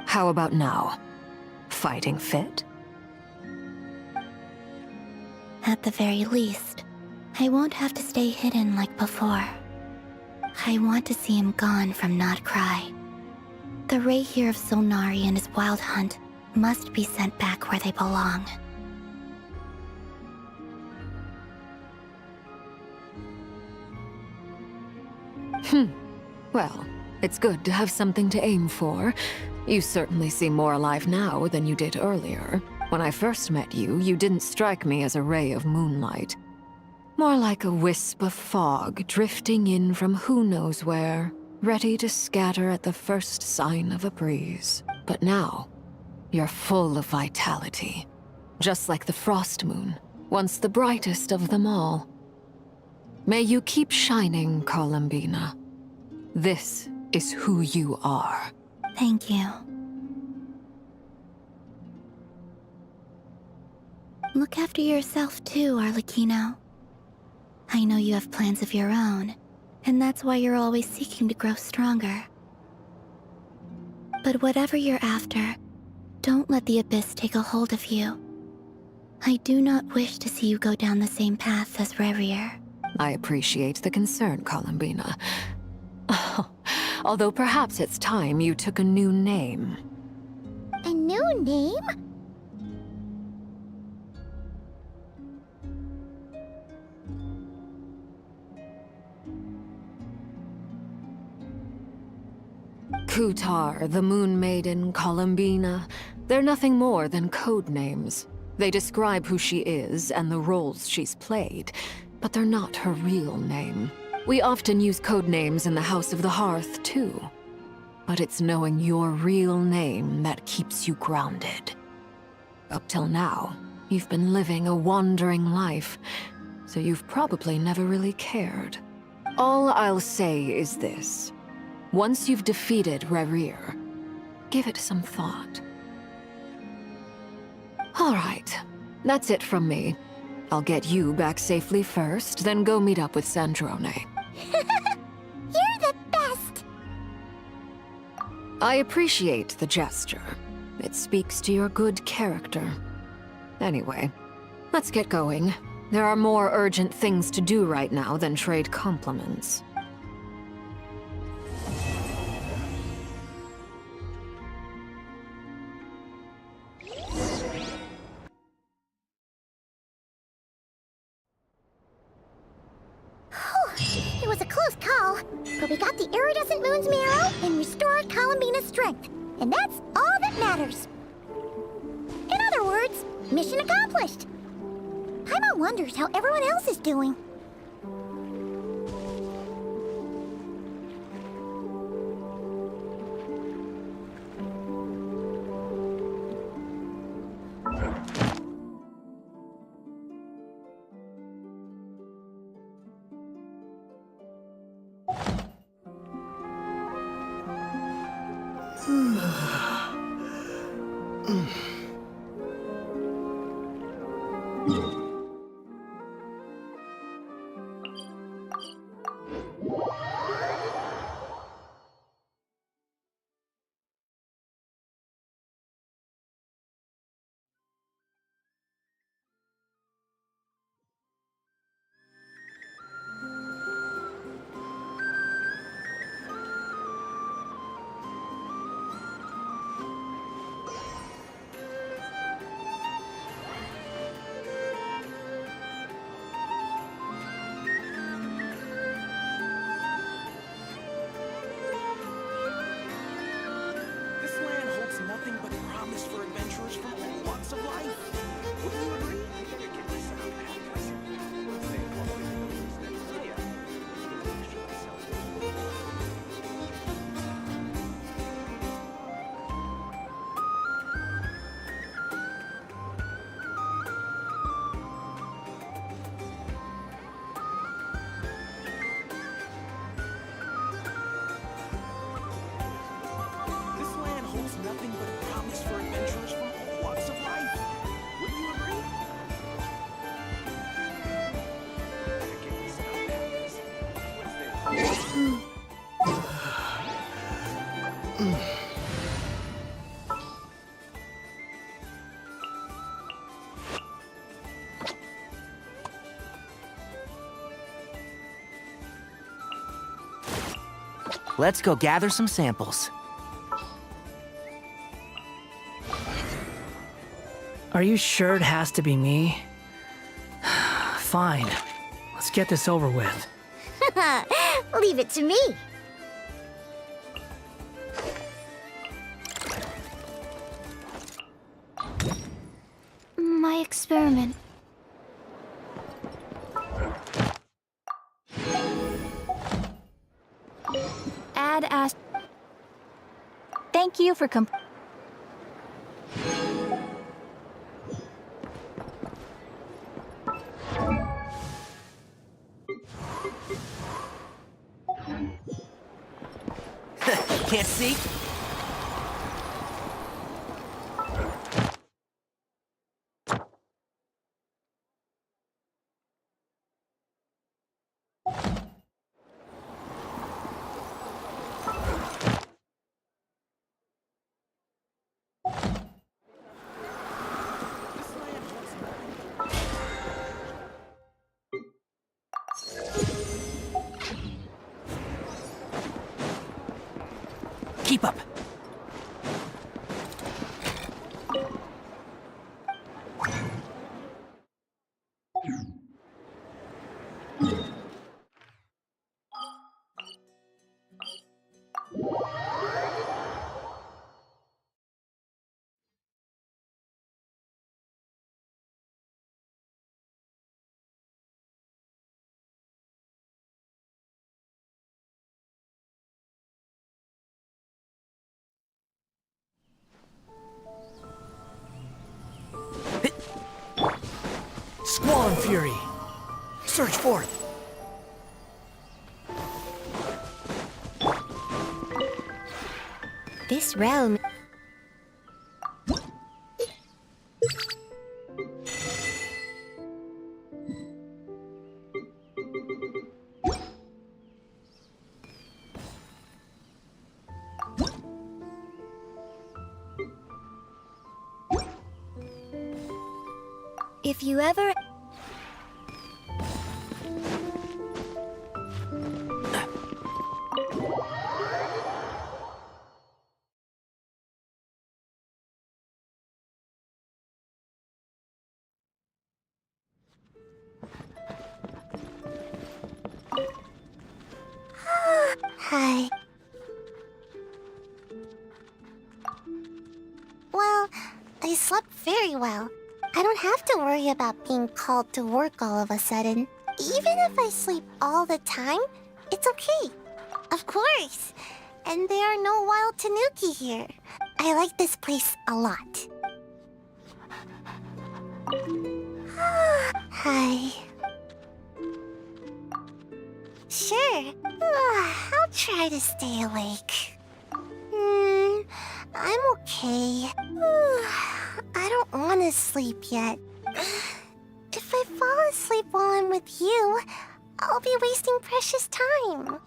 How about now? Fighting fit? At the very least, I won't have to stay hidden like before. I want to see him gone from Not Cry. The Rayrir of Solnari and his wild hunt must be sent back where they belong. Well, it's good to have something to aim for. You certainly seem more alive now than you did earlier. When I first met you, you didn't strike me as a ray of moonlight. More like a wisp of fog drifting in from who knows where, ready to scatter at the first sign of a breeze. But now, you're full of vitality. Just like the Frost Moon, once the brightest of them all. May you keep shining, Columbina. This is who you are. Thank you. Look after yourself too, Arlecchino. I know you have plans of your own, and that's why you're always seeking to grow stronger. But whatever you're after, don't let the Abyss take a hold of you. I do not wish to see you go down the same path as Rayrir. I appreciate the concern, Columbina. Although perhaps it's time you took a new name. A new name? Kutar, the Moon Maiden, Columbina, they're nothing more than code names. They describe who she is and the roles she's played, but they're not her real name. We often use code names in the House of the Hearth, too. But it's knowing your real name that keeps you grounded. Up till now, you've been living a wandering life, so you've probably never really cared. All I'll say is this. Once you've defeated Rayrir, give it some thought. All right, that's it from me. I'll get you back safely first, then go meet up with Sandrone. You're the best! I appreciate the gesture. It speaks to your good character. Anyway, let's get going. There are more urgent things to do right now than trade compliments. But we got the iridescent moon's marrow and restored Columbina's strength. And that's all that matters. In other words, mission accomplished. Paimon wonders how everyone else is doing. Let's go gather some samples. Are you sure it has to be me? Fine. Let's get this over with. Leave it to me. My experiment. Add as. Thank you for Can't see? Keep up. Squall Fury! Search forth! This realm... If you ever... Hi. Well, I slept very well. I don't have to worry about being called to work all of a sudden. Even if I sleep all the time, it's okay. Of course. And there are no wild tanuki here. I like this place a lot. Hi. Sure. I'll try to stay awake. I'm okay. I don't want to sleep yet. If I fall asleep while I'm with you, I'll be wasting precious time.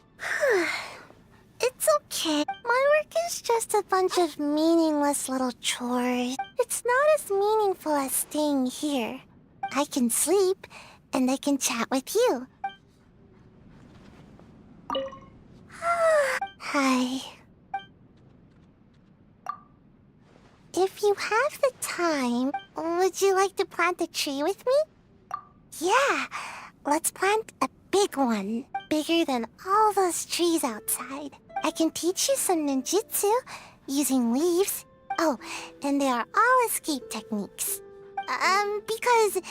It's okay. My work is just a bunch of meaningless little chores. It's not as meaningful as staying here. I can sleep, and I can chat with you. Hi. If you have the time, would you like to plant a tree with me? Yeah, let's plant a big one. Bigger than all those trees outside. I can teach you some ninjutsu using leaves. Oh, and they are all escape techniques. Because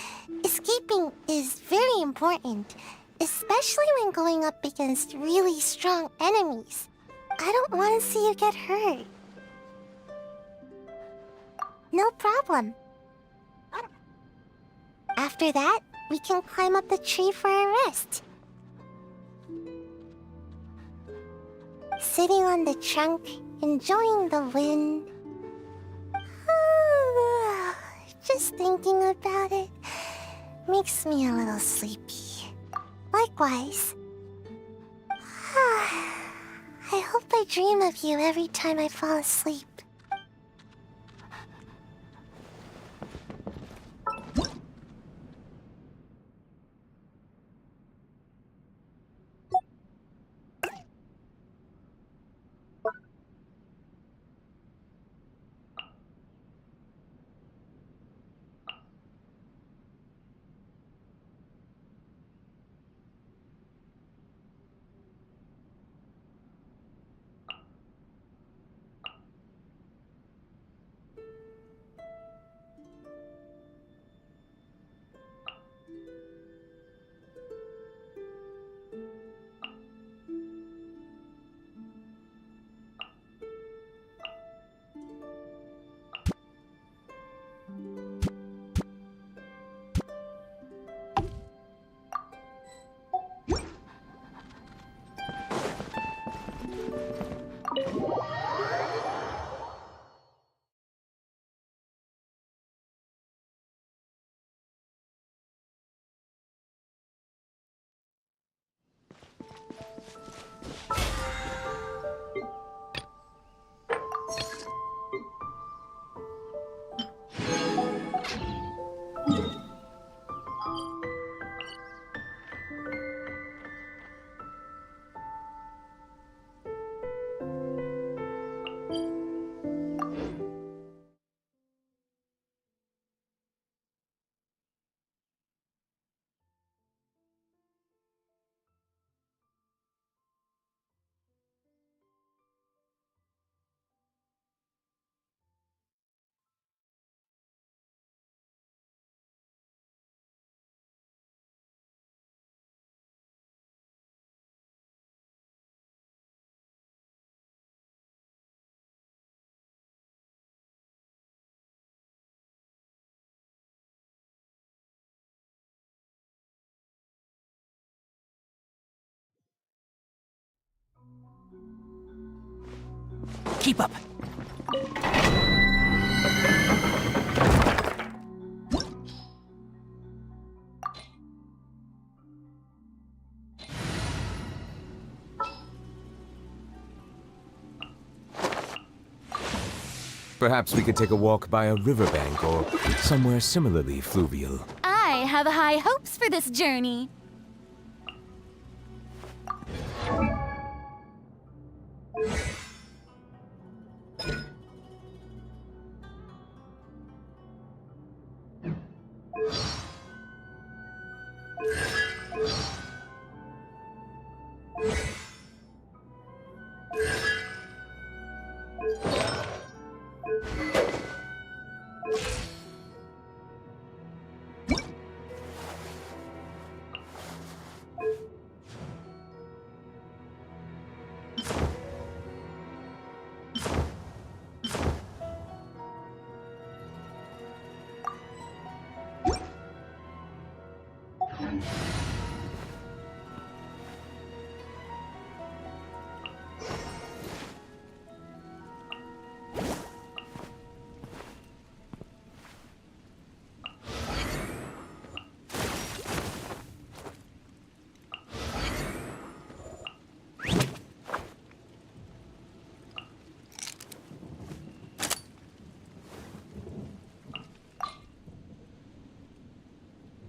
escaping is very important, especially when going up against really strong enemies. I don't want to see you get hurt. No problem. After that, we can climb up the tree for a rest. Sitting on the trunk, enjoying the wind. Just thinking about it makes me a little sleepy. Likewise. I hope I dream of you every time I fall asleep. Keep up! Perhaps we could take a walk by a riverbank or somewhere similarly fluvial. I have high hopes for this journey.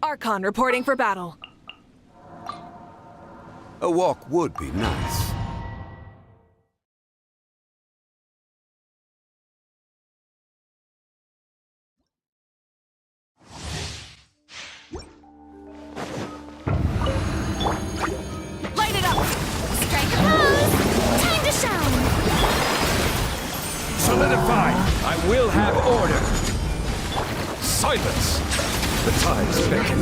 ARCHON reporting for battle. A walk would be nice. Light it up! Strike a pose! Time to shine! Solidify! I will have order! Silence! The tides beckon.